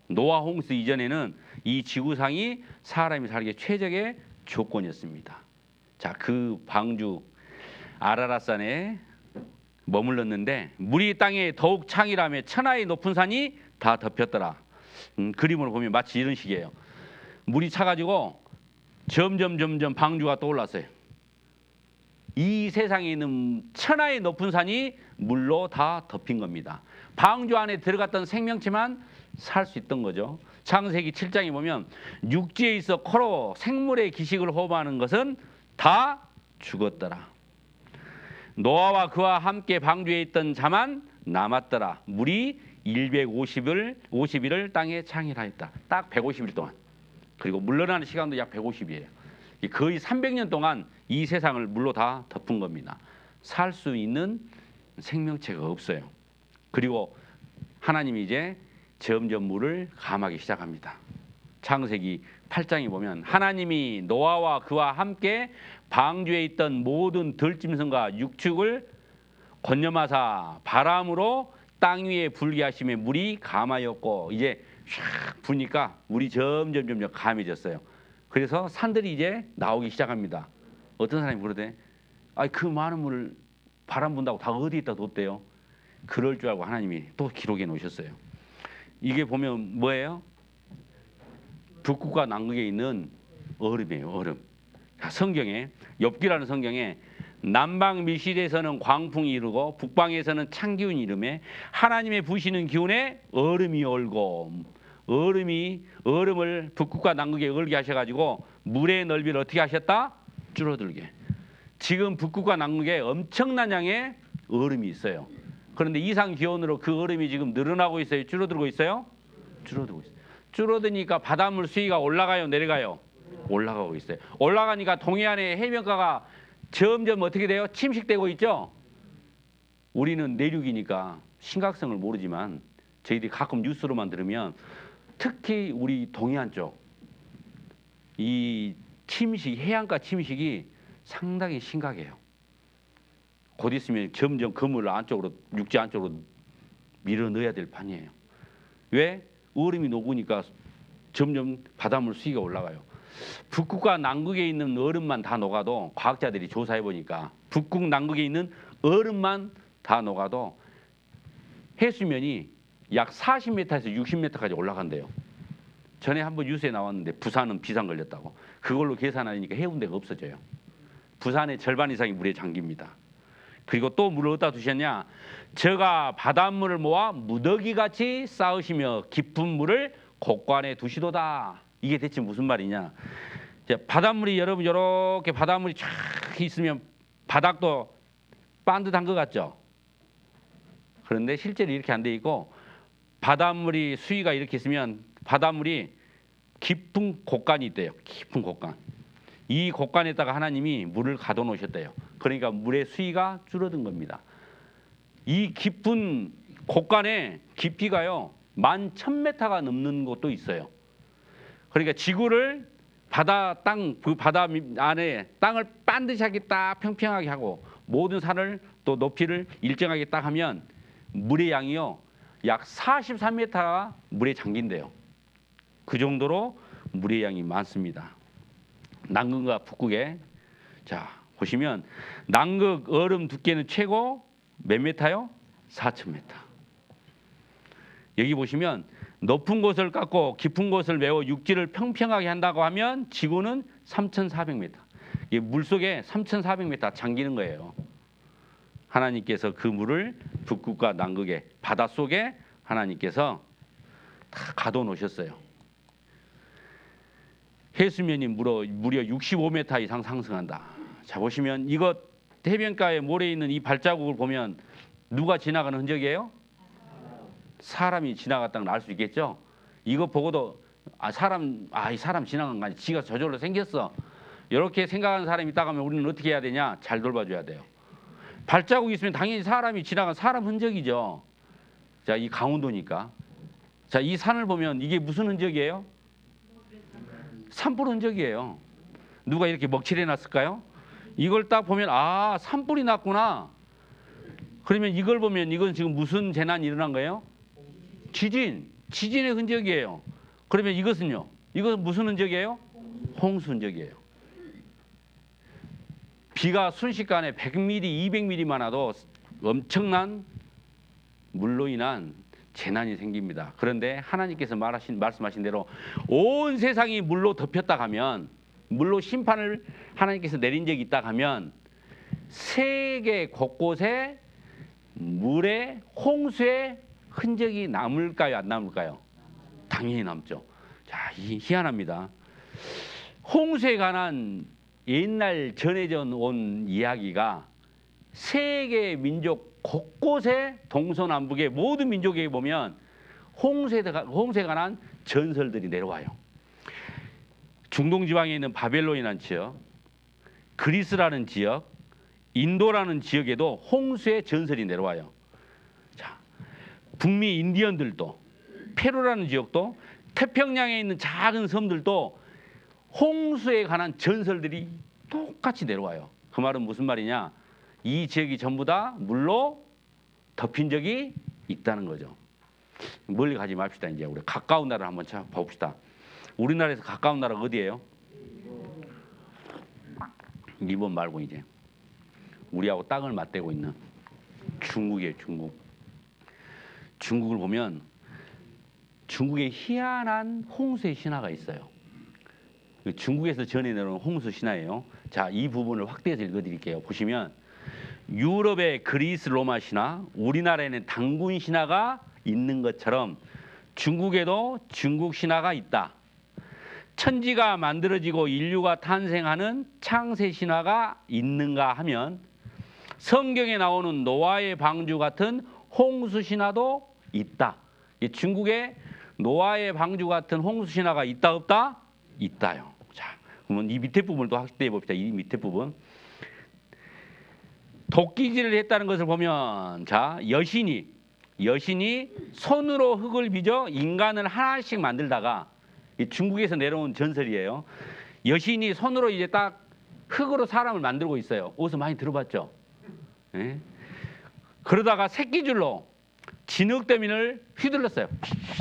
노아 홍수 이전에는 이 지구상이 사람이 살기에 최적의 조건이었습니다. 자, 그 방주 아라랏산에 머물렀는데 물이 땅에 더욱 창이라며 천하의 높은 산이 다 덮였더라. 그림으로 보면 마치 이런 식이에요. 물이 차가지고 점점 방주가 떠올랐어요. 이 세상에 있는 천하의 높은 산이 물로 다 덮인 겁니다. 방주 안에 들어갔던 생명체만 살 수 있던 거죠. 창세기 7장에 보면 육지에 있어 코로 생물의 기식을 호흡하는 것은 다 죽었더라. 노아와 그와 함께 방주에 있던 자만 남았더라. 물이 150일을 땅에 창일하였다. 딱 150일 동안. 그리고 물러나는 시간도 약 150이에요. 거의 300년 동안 이 세상을 물로 다 덮은 겁니다. 살 수 있는 생명체가 없어요. 그리고 하나님이 이제 점점 물을 감하기 시작합니다. 창세기 8장에 보면 하나님이 노아와 그와 함께 방주에 있던 모든 들짐승과 육축을 권념하사 바람으로 땅 위에 불게 하심에 물이 감하였고, 이제 샥 부니까 물이 점점 감해졌어요. 그래서 산들이 이제 나오기 시작합니다. 어떤 사람이 그러대? 그 많은 물을 바람 분다고 다 어디에다 뒀대요? 그럴 줄 알고 하나님이 또 기록해 놓으셨어요. 이게 보면 뭐예요? 북극과 남극에 있는 얼음이에요. 얼음. 성경에, 욥기라는 성경에 남방 미실에서는 광풍이 이르고 북방에서는 찬기운이 이르매 하나님의 부시는 기운에 얼음이 얼고, 얼음을 북극과 남극에 얼게 하셔가지고 물의 넓이를 어떻게 하셨다? 줄어들게. 지금 북극과 남극에 엄청난 양의 얼음이 있어요. 그런데 이상 기온으로 그 얼음이 지금 늘어나고 있어요? 줄어들고 있어요? 줄어들고 있어요. 줄어드니까 바닷물 수위가 올라가요? 내려가요? 올라가고 있어요. 올라가니까 동해안의 해변가가 점점 어떻게 돼요? 침식되고 있죠? 우리는 내륙이니까 심각성을 모르지만 저희들이 가끔 뉴스로만 들으면 특히 우리 동해안 쪽 이 침식, 해안가 침식이 상당히 심각해요. 곧 있으면 점점 그물을 안쪽으로, 육지 안쪽으로 밀어 넣어야 될 판이에요. 왜? 얼음이 녹으니까 점점 바닷물 수위가 올라가요. 북극과 남극에 있는 얼음만 다 녹아도, 과학자들이 조사해 보니까 북극 남극에 있는 얼음만 다 녹아도 해수면이 약 40m에서 60m까지 올라간대요. 전에 한번 뉴스에 나왔는데 부산은 비상 걸렸다고. 그걸로 계산하니까 해운대가 없어져요. 부산의 절반 이상이 물에 잠깁니다. 그리고 또 물을 어디다 두셨냐? 저가 바닷물을 모아 무더기같이 쌓으시며 깊은 물을 곳간에 두시도다. 이게 대체 무슨 말이냐? 바닷물이, 여러분 이렇게 바닷물이 쫙 있으면 바닥도 반듯한 것 같죠? 그런데 실제로 이렇게 안 돼 있고, 바닷물이 수위가 이렇게 있으면 바닷물이 깊은 곳간이 있대요. 깊은 곳간. 이 곳간에다가 하나님이 물을 가둬 놓으셨대요. 그러니까 물의 수위가 줄어든 겁니다. 이 깊은 곳간의 깊이가요 11,000m가 넘는 곳도 있어요. 그러니까 지구를 그 바다 안에 땅을 반듯하게 딱 평평하게 하고 모든 산을 또 높이를 일정하게 딱 하면 물의 양이요 약 43m가 물에 잠긴대요. 그 정도로 물의 양이 많습니다. 남극과 북극에, 자 보시면 남극 얼음 두께는 최고 몇 메타요? 4,000m. 여기 보시면 높은 곳을 깎고 깊은 곳을 메워 육지를 평평하게 한다고 하면 지구는 3,400m. 이 물속에 3,400m 잠기는 거예요. 하나님께서 그 물을 북극과 남극의 바닷속에 하나님께서 다 가둬 놓으셨어요. 해수면이 무려 65m 이상 상승한다. 자 보시면 이것 해변가에 모래 있는 이 발자국을 보면 누가 지나가는 흔적이에요? 사람이 지나갔다는 걸 알 수 있겠죠? 이거 보고도 이 사람 지나간 거 아니, 지가 저절로 생겼어. 이렇게 생각하는 사람이 있다고 하면 우리는 어떻게 해야 되냐? 잘 돌봐줘야 돼요. 발자국이 있으면 당연히 사람이 지나간 사람 흔적이죠. 자, 이 강원도니까. 자, 이 산을 보면 이게 무슨 흔적이에요? 산불 흔적이에요. 누가 이렇게 먹칠해 놨을까요? 이걸 딱 보면 아, 산불이 났구나. 그러면 이걸 보면 이건 지금 무슨 재난이 일어난 거예요? 지진의 흔적이에요. 그러면 이것은요? 이것은 무슨 흔적이에요? 홍수 흔적이에요. 비가 순식간에 100mm, 200mm만 와도 엄청난 물로 인한 재난이 생깁니다. 그런데 하나님께서 말씀하신 대로 온 세상이 물로 덮였다 하면, 물로 심판을 하나님께서 내린 적이 있다 하면 세계 곳곳에 물의 홍수의 흔적이 남을까요, 안 남을까요? 당연히 남죠. 자, 희한합니다. 홍수에 관한 옛날 전해져 온 이야기가 세계 민족 곳곳에 동서남북의 모든 민족에게 보면 홍수에 관한 전설들이 내려와요. 중동 지방에 있는 바벨론이라는 지역, 그리스라는 지역, 인도라는 지역에도 홍수의 전설이 내려와요. 자, 북미 인디언들도, 페루라는 지역도, 태평양에 있는 작은 섬들도 홍수에 관한 전설들이 똑같이 내려와요. 그 말은 무슨 말이냐? 이 지역이 전부 다 물로 덮인 적이 있다는 거죠. 멀리 가지 맙시다. 이제 우리 가까운 나라를 한번 봅시다. 우리나라에서 가까운 나라가 어디예요? 일본 말고 이제 우리하고 땅을 맞대고 있는 중국이에요. 중국을 보면 중국에 희한한 홍수의 신화가 있어요. 중국에서 전해 내려온 홍수 신화예요. 자, 이 부분을 확대해서 읽어드릴게요. 보시면 유럽의 그리스 로마 신화, 우리나라에는 당군 신화가 있는 것처럼 중국에도 중국 신화가 있다. 천지가 만들어지고 인류가 탄생하는 창세 신화가 있는가 하면 성경에 나오는 노아의 방주 같은 홍수 신화도 있다. 중국에 노아의 방주 같은 홍수 신화가 있다 없다? 있다요. 자, 그러면 이 밑에 부분을 또 확대해 봅시다. 이 밑에 부분. 도끼질을 했다는 것을 보면, 자, 여신이 손으로 흙을 빚어 인간을 하나씩 만들다가, 이 중국에서 내려온 전설이에요. 여신이 손으로 이제 딱 흙으로 사람을 만들고 있어요. 어디서 많이 들어봤죠? 예? 그러다가 새끼줄로 진흙더미를 휘둘렀어요.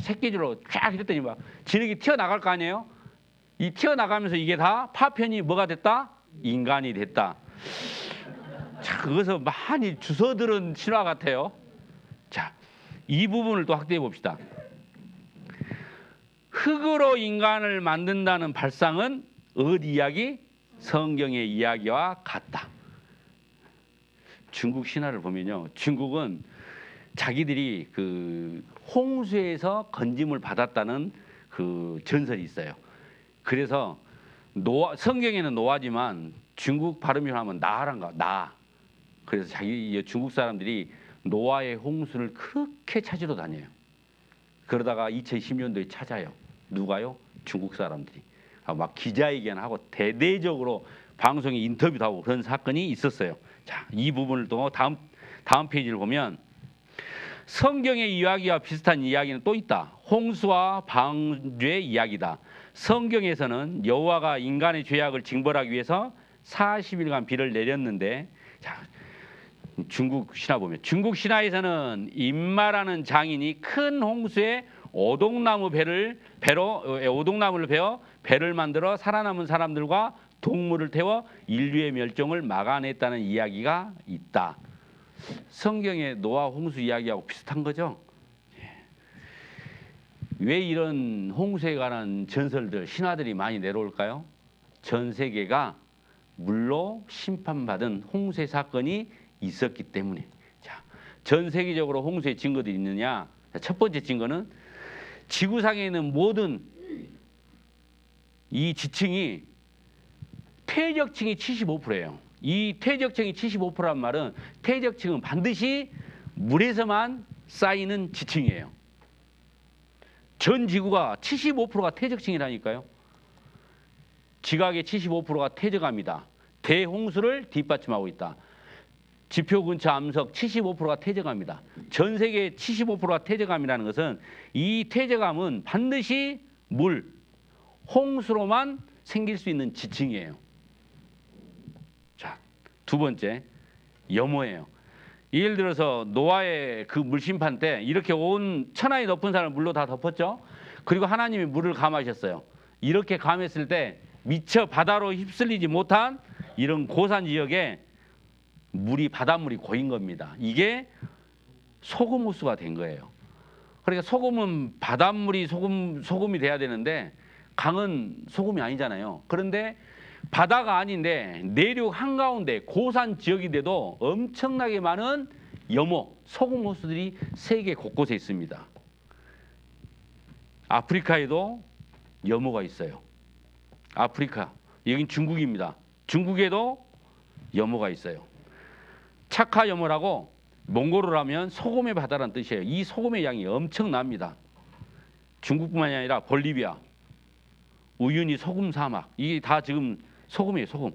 새끼줄로 쫙 휘둘렀더니 막 진흙이 튀어나갈 거 아니에요? 이 튀어나가면서 이게 다 파편이 뭐가 됐다? 인간이 됐다. 자, 그것을 많이 주워들은 신화 같아요. 자, 이 부분을 또 확대해 봅시다. 흙으로 인간을 만든다는 발상은 어디 이야기? 성경의 이야기와 같다. 중국 신화를 보면요, 중국은 자기들이 그 홍수에서 건짐을 받았다는 그 전설이 있어요. 그래서 성경에는 노아지만 중국 발음으로 하면 나란가, 나. 그래서 중국 사람들이 노아의 홍수를 그렇게 찾으러 다녀요. 그러다가 2010년도에 찾아요. 누가요? 중국 사람들이. 막 기자회견하고 대대적으로 방송에 인터뷰도 하고 그런 사건이 있었어요. 자, 이 부분을 또 다음 페이지를 보면 성경의 이야기와 비슷한 이야기는 또 있다. 홍수와 방주의 이야기다. 성경에서는 여호와가 인간의 죄악을 징벌하기 위해서 40일간 비를 내렸는데, 자, 중국 신화 보면 중국 신화에서는 임마라는 장인이 큰 홍수에 오동나무를 베어 배를 만들어 살아남은 사람들과 동물을 태워 인류의 멸종을 막아냈다는 이야기가 있다. 성경의 노아 홍수 이야기하고 비슷한 거죠. 왜 이런 홍수에 관한 전설들, 신화들이 많이 내려올까요? 전 세계가 물로 심판받은 홍수의 사건이 있었기 때문에. 자, 전 세계적으로 홍수의 증거들이 있느냐? 첫 번째 증거는 지구상에 있는 모든 이 지층이 퇴적층이 75%예요. 이 퇴적층이 75%란 말은 퇴적층은 반드시 물에서만 쌓이는 지층이에요. 전 지구가 75%가 퇴적층이라니까요. 지각의 75%가 퇴적합니다. 대홍수를 뒷받침하고 있다. 지표 근처 암석 75%가 퇴적합니다. 전 세계 75%가 퇴적함이라는 것은 이 퇴적함은 반드시 물, 홍수로만 생길 수 있는 지층이에요. 자, 두 번째, 염호예요. 예를 들어서 노아의 그 물심판 때 이렇게 온 천하의 높은 산을 물로 다 덮었죠. 그리고 하나님이 물을 감하셨어요. 이렇게 감했을 때 미처 바다로 휩쓸리지 못한 이런 고산 지역에 바닷물이 고인 겁니다. 이게 소금 호수가 된 거예요. 그러니까 소금은 바닷물이 소금이 돼야 되는데 강은 소금이 아니잖아요. 그런데 바다가 아닌데 내륙 한가운데 고산 지역인데도 엄청나게 많은 염호, 소금 호수들이 세계 곳곳에 있습니다. 아프리카에도 염호가 있어요. 아프리카, 여긴 중국입니다. 중국에도 염호가 있어요. 차카 염호라고 몽골어로 하면 소금의 바다라는 뜻이에요. 이 소금의 양이 엄청납니다. 중국뿐만이 아니라 볼리비아, 우유니 소금 사막, 이게 다 지금 소금이에요. 소금.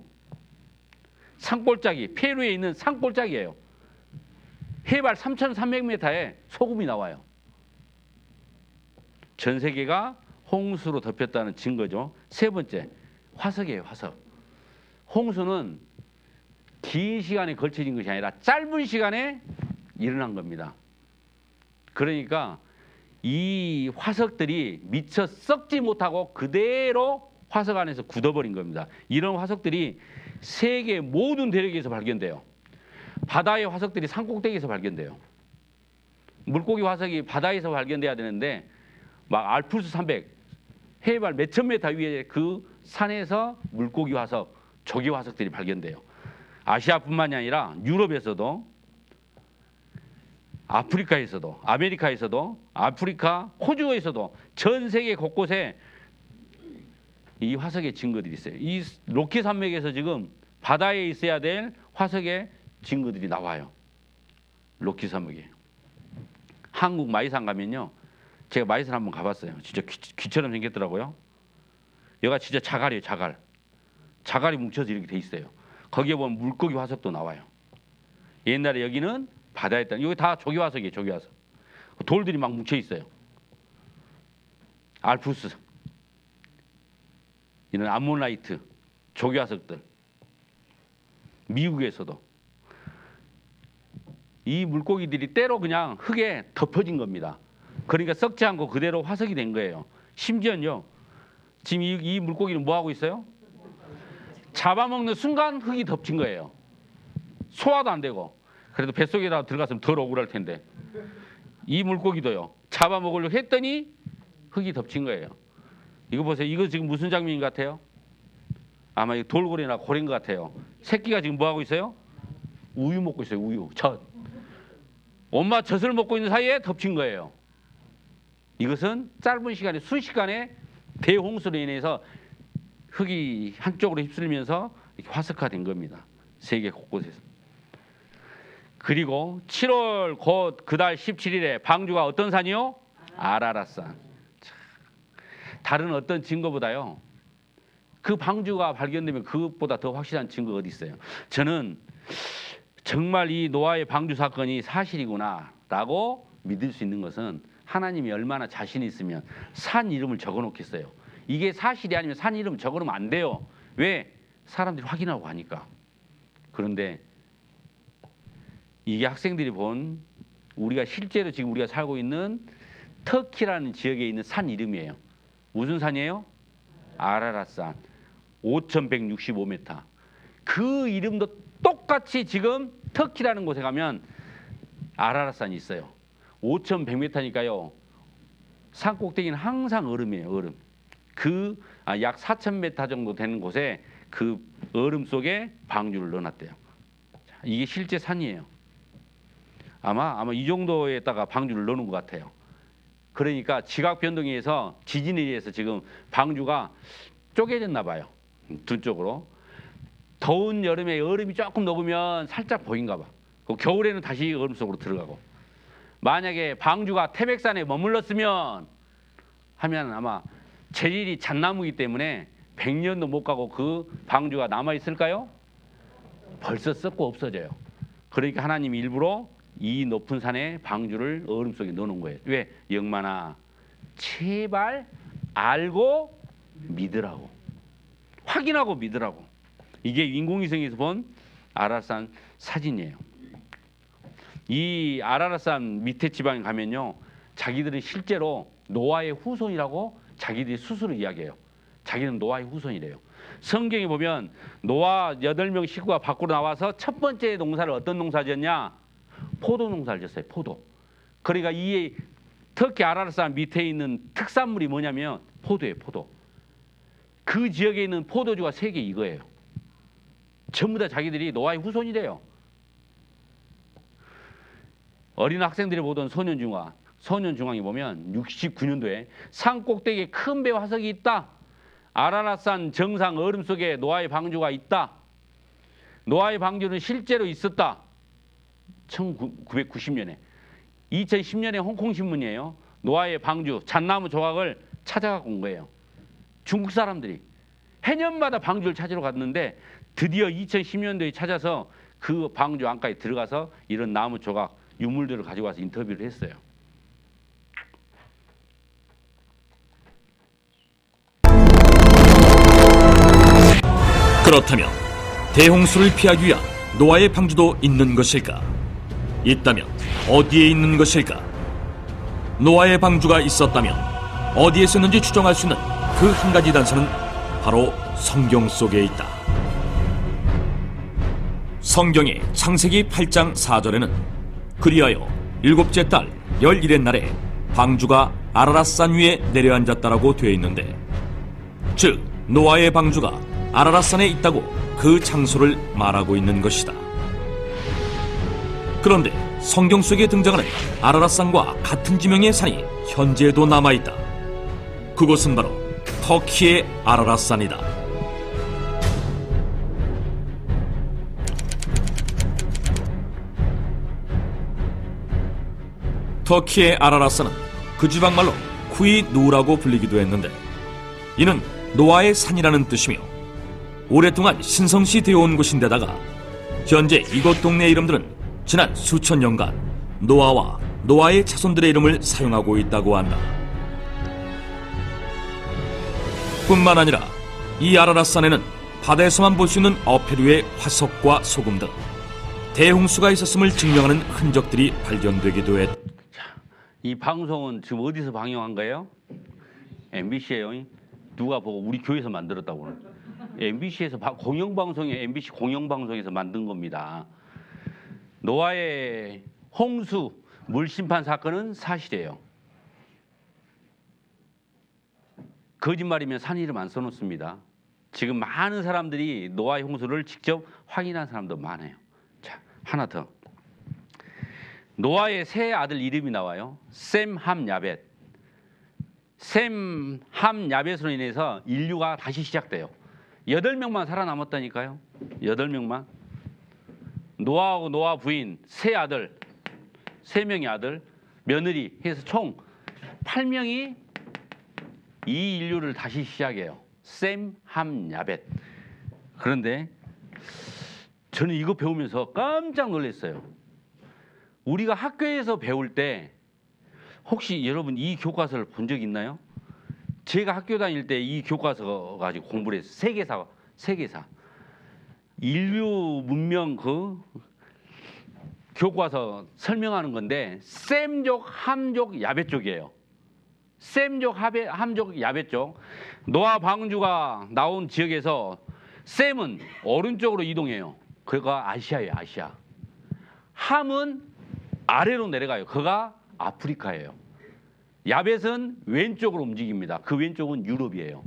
산골짜기, 페루에 있는 산골짜기예요. 해발 3,300m에 소금이 나와요. 전 세계가 홍수로 덮였다는 증거죠. 세 번째, 화석이에요. 화석. 홍수는 긴 시간에 걸쳐진 것이 아니라 짧은 시간에 일어난 겁니다. 그러니까 이 화석들이 미처 썩지 못하고 그대로 화석 안에서 굳어버린 겁니다. 이런 화석들이 세계 모든 대륙에서 발견돼요. 바다의 화석들이 산꼭대기에서 발견돼요. 물고기 화석이 바다에서 발견돼야 되는데 막 알프스 산맥 해발 몇천 메타 위에 그 산에서 물고기 화석, 조개 화석들이 발견돼요. 아시아뿐만이 아니라 유럽에서도, 아프리카에서도, 아메리카에서도, 아프리카, 호주에서도 전 세계 곳곳에 이 화석의 증거들이 있어요. 이 로키 산맥에서 지금 바다에 있어야 될 화석의 증거들이 나와요. 로키 산맥에. 한국 마이산 가면요, 제가 마이산 한번 가봤어요. 진짜 귀처럼 생겼더라고요. 여기가 진짜 자갈이에요. 자갈이 뭉쳐서 이렇게 돼 있어요. 거기에 보면 물고기 화석도 나와요. 옛날에 여기는 바다였다. 여기 다 조개 화석이에요. 조개 화석. 돌들이 막 뭉쳐 있어요. 알프스, 이런 암모나이트, 조개 화석들. 미국에서도 이 물고기들이 때로 그냥 흙에 덮여진 겁니다. 그러니까 썩지 않고 그대로 화석이 된 거예요. 심지어는요, 지금 이 물고기는 뭐 하고 있어요? 잡아먹는 순간 흙이 덮친 거예요. 소화도 안 되고. 그래도 뱃속에다 들어갔으면 덜 억울할 텐데. 이 물고기도요, 잡아먹으려고 했더니 흙이 덮친 거예요. 이거 보세요. 이거 지금 무슨 장면인 것 같아요? 아마 이거 돌고래나 고래인 것 같아요. 새끼가 지금 뭐 하고 있어요? 우유 먹고 있어요. 우유, 젖. 엄마 젖을 먹고 있는 사이에 덮친 거예요. 이것은 짧은 시간에, 순식간에 대홍수로 인해서 흙이 한쪽으로 휩쓸리면서 이렇게 화석화된 겁니다. 세계 곳곳에서. 그리고 7월 곧 그달 17일에 방주가 어떤 산이요? 아라랏산. 다른 어떤 증거보다요, 그 방주가 발견되면 그것보다 더 확실한 증거가 어디 있어요? 저는 정말 이 노아의 방주 사건이 사실이구나라고 믿을 수 있는 것은 하나님이 얼마나 자신 있으면 산 이름을 적어 놓겠어요. 이게 사실이 아니면 산 이름 적어 놓으면 안 돼요. 왜? 사람들이 확인하고 하니까. 그런데 이게 학생들이 본 우리가 실제로 지금 우리가 살고 있는 터키라는 지역에 있는 산 이름이에요. 무슨 산이에요? 아라랏산. 5,165m. 그 이름도 똑같이 지금 터키라는 곳에 가면 아라랏산이 있어요. 5,100m니까요. 산 꼭대기는 항상 얼음이에요. 얼음. 약 4,000m 정도 되는 곳에 그 얼음 속에 방주를 넣어놨대요. 이게 실제 산이에요. 아마 이 정도에다가 방주를 넣는 것 같아요. 그러니까 지각 변동에 의해서, 지진에 의해서 지금 방주가 쪼개졌나 봐요. 두 쪽으로. 더운 여름에 얼음이 조금 녹으면 살짝 보인가 봐. 겨울에는 다시 얼음 속으로 들어가고. 만약에 방주가 태백산에 머물렀으면 하면 아마 재질이 잣나무이기 때문에 100년도 못 가고 그 방주가 남아있을까요? 벌써 썩고 없어져요. 그러니까 하나님이 일부러 이 높은 산에 방주를 얼음 속에 넣어놓은 거예요. 왜? 영만아, 제발 알고 믿으라고. 확인하고 믿으라고. 이게 인공위성에서 본 아라산 사진이에요. 이 아라산 밑에 지방에 가면요, 자기들은 실제로 노아의 후손이라고 자기들이 스스로 이야기해요. 자기는 노아의 후손이래요. 성경에 보면 노아 8명 식구가 밖으로 나와서 첫 번째 농사를 어떤 농사 지었냐? 포도 농사를 지었어요. 포도. 그러니까 이 터키 아라산 밑에 있는 특산물이 뭐냐면 포도예요. 포도. 그 지역에 있는 포도주가 세계 이거예요. 전부 다 자기들이 노아의 후손이래요. 어린 학생들이 보던 소년중앙에 보면 69년도에 산 꼭대기에 큰 배 화석이 있다. 아라라산 정상 얼음 속에 노아의 방주가 있다. 노아의 방주는 실제로 있었다. 1990년에. 2010년에 홍콩신문이에요. 노아의 방주, 잣나무 조각을 찾아갖고 온 거예요. 중국 사람들이. 해년마다 방주를 찾으러 갔는데 드디어 2010년도에 찾아서 그 방주 안까지 들어가서 이런 나무 조각, 유물들을 가지고 와서 인터뷰를 했어요. 그렇다면 대홍수를 피하기 위한 노아의 방주도 있는 것일까? 있다면 어디에 있는 것일까? 노아의 방주가 있었다면 어디에 있었는지 추정할 수 있는 그 한 가지 단서는 바로 성경 속에 있다. 성경의 창세기 8장 4절에는 그리하여 7째 달 11의 날에 방주가 아라랏산 위에 내려앉았다라고 되어 있는데, 즉 노아의 방주가 아라랏산에 있다고 그 장소를 말하고 있는 것이다. 그런데 성경 속에 등장하는 아라랏산과 같은 지명의 산이 현재도 남아있다. 그곳은 바로 터키의 아라랏산이다. 터키의 아라랏산은 그 지방말로 쿠이누라고 불리기도 했는데, 이는 노아의 산이라는 뜻이며 오랫동안 신성시 되어온 곳인데다가 현재 이곳 동네 이름들은 지난 수천 년간 노아와 노아의 자손들의 이름을 사용하고 있다고 한다. 뿐만 아니라 이 아라랏산에는 바다에서만 볼 수 있는 어패류의 화석과 소금 등 대홍수가 있었음을 증명하는 흔적들이 발견되기도 했다. 이 방송은 지금 어디서 방영한 거예요? MBC예요. 누가 보고 우리 교회에서 만들었다고 그러는. MBC에서 공영방송에 MBC 공영방송에서 만든 겁니다. 노아의 홍수 물심판 사건은 사실이에요. 거짓말이면 산 이름 안 써놓습니다. 지금 많은 사람들이 노아의 홍수를 직접 확인한 사람도 많아요. 자, 하나 더. 노아의 세 아들 이름이 나와요. 셈, 함, 야벳. 셈, 함, 야벳으로 인해서 인류가 다시 시작돼요. 8명만 살아남았다니까요. 8명만. 노아하고 노아 부인 세 아들, 3명의 아들, 며느리 해서 총 8명이 이 인류를 다시 시작해요. 셈, 함, 야벳. 그런데 저는 이거 배우면서 깜짝 놀랐어요. 우리가 학교에서 배울 때 혹시 여러분 이 교과서를 본 적 있나요? 제가 학교 다닐 때 이 교과서 가지고 공부를 했어요. 세계사. 인류 문명 그 교과서 설명하는 건데 셈족, 함족, 야벳족이에요. 셈족, 함족, 야벳족. 노아 방주가 나온 지역에서 셈은 오른쪽으로 이동해요. 그가 아시아예요. 아시아. 함은 아래로 내려가요. 그가 아프리카예요. 야벳은 왼쪽으로 움직입니다. 그 왼쪽은 유럽이에요.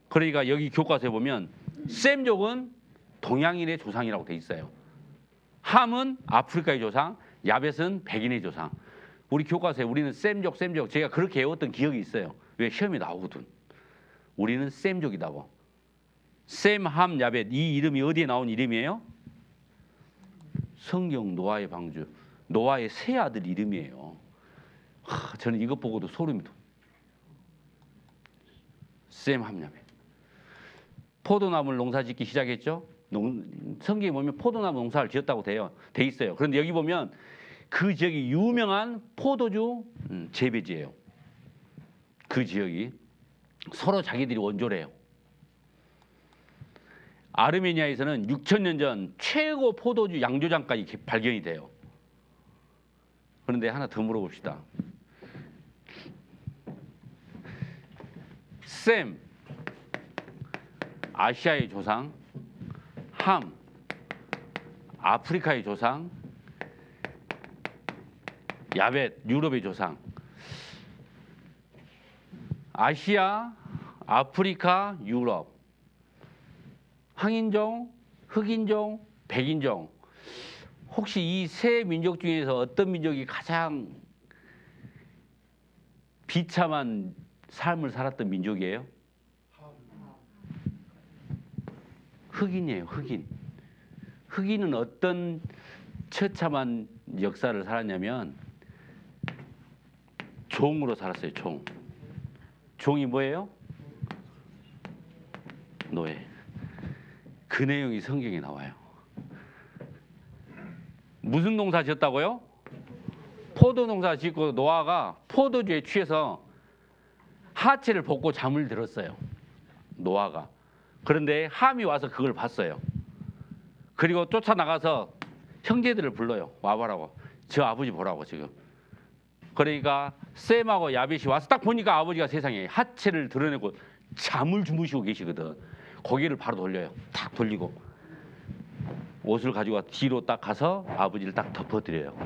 그러니까 여기 교과서에 보면 셈족은 동양인의 조상이라고 돼 있어요. 함은 아프리카의 조상, 야벳은 백인의 조상. 우리 교과서에 우리는 셈족 제가 그렇게 외웠던 기억이 있어요. 왜 시험에 나오거든. 우리는 셈족이다고. 셈, 함, 야벳 이 이름이 어디에 나온 이름이에요? 성경 노아의 방주. 노아의 세 아들 이름이에요. 저는 이것 보고도 소름이 돋아요. 셈, 함, 야벳. 포도나무를 농사짓기 시작했죠. 성경에 보면 포도나무 농사를 지었다고 돼 있어요. 그런데 여기 보면 그 지역이 유명한 포도주 재배지예요. 그 지역이. 서로 자기들이 원조래요. 아르메니아에서는 6,000년 전 최고 포도주 양조장까지 발견이 돼요. 그런데 하나 더 물어봅시다. 셈, 아시아의 조상, 함, 아프리카의 조상, 야벳, 유럽의 조상. 아시아, 아프리카, 유럽. 황인종, 흑인종, 백인종. 혹시 이 세 민족 중에서 어떤 민족이 가장 비참한 삶을 살았던 민족이에요? 흑인이에요, 흑인. 흑인은 어떤 처참한 역사를 살았냐면 종으로 살았어요, 종. 종이 뭐예요? 노예. 그 내용이 성경에 나와요. 무슨 농사 지었다고요? 포도 농사 짓고 노아가 포도주에 취해서 하체를 벗고 잠을 들었어요. 노아가. 그런데 함이 와서 그걸 봤어요. 그리고 쫓아나가서 형제들을 불러요. 와보라고. 저 아버지 보라고 지금. 그러니까 셈하고 야벳이 와서 딱 보니까 아버지가 세상에 하체를 드러내고 잠을 주무시고 계시거든. 고개를 바로 돌려요. 딱 돌리고 옷을 가지고 뒤로 딱 가서 아버지를 딱 덮어드려요.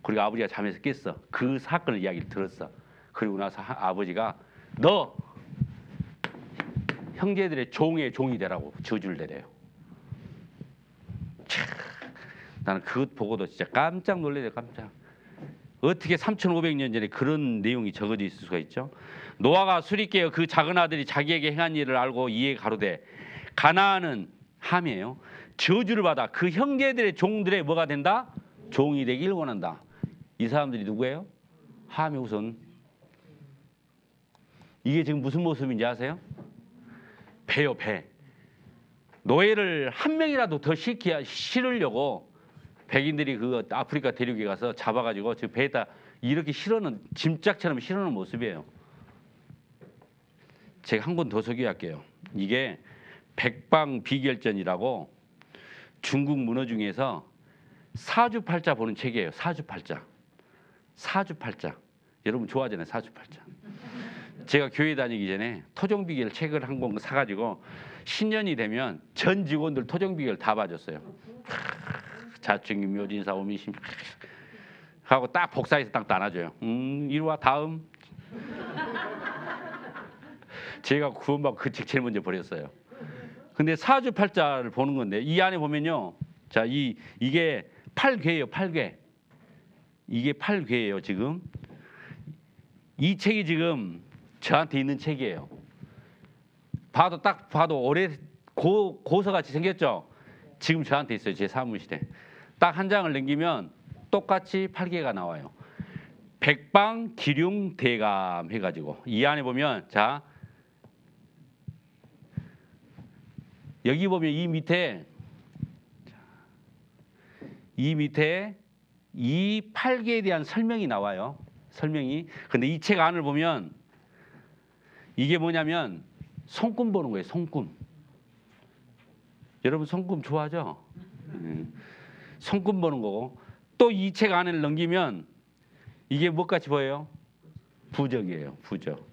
그리고 아버지가 잠에서 깼어. 그 사건을 이야기를 들었어. 그리고 나서 아버지가 너 형제들의 종의 종이 되라고 저주를 내려요. 나는 그것 보고도 진짜 깜짝 놀래요. 깜짝. 어떻게 3,500년 전에 그런 내용이 적어져 있을 수가 있죠? 노아가 술이 깨어 그 작은 아들이 자기에게 행한 일을 알고 이에 가로되 가나안은 함이에요. 저주를 받아 그 형제들의 종들의 뭐가 된다? 종이 되길 원한다. 이 사람들이 누구예요? 함이 우선. 이게 지금 무슨 모습인지 아세요? 배요, 배. 노예를 한 명이라도 더 실으려고 백인들이 그 아프리카 대륙에 가서 잡아가지고 저 배에다 이렇게 실어놓은 짐짝처럼 실어놓은 모습이에요. 제가 한 권 더 소개할게요. 이게 백방비결전이라고 중국 문어 중에서 사주팔자 보는 책이에요. 사주팔자. 사주팔자. 여러분 좋아하잖아요. 사주팔자. 제가 교회 다니기 전에 토종비결 책을 한 권 사가지고 신년이 되면 전 직원들 토종비결 다 봐줬어요. 자충이 묘진사 오미심 하고 딱 복사해서 딱 나눠줘요. 이리 와 다음. 제가 구원받고 그 책 제일 먼저 버렸어요. 근데 사주팔자를 보는 건데 이 안에 보면요. 자, 이게 8괴예요. 8괴. 이게 8괴예요. 지금 이 책이 지금 저한테 있는 책이에요. 딱 봐도 오래 고서같이 생겼죠. 지금 저한테 있어요. 제 사무실에. 딱 한 장을 넘기면 똑같이 8개가 나와요. 백방 기륭 대감 해가지고 이 안에 보면 자 여기 보면 이 밑에 이 8개에 대한 설명이 나와요. 설명이. 근데 이 책 안을 보면 이게 뭐냐면 손금 보는 거예요. 손금. 여러분 손금 좋아하죠? 손금 보는 거고 또 이 책 안을 넘기면 이게 뭐같이 보여요? 부적이에요. 부적.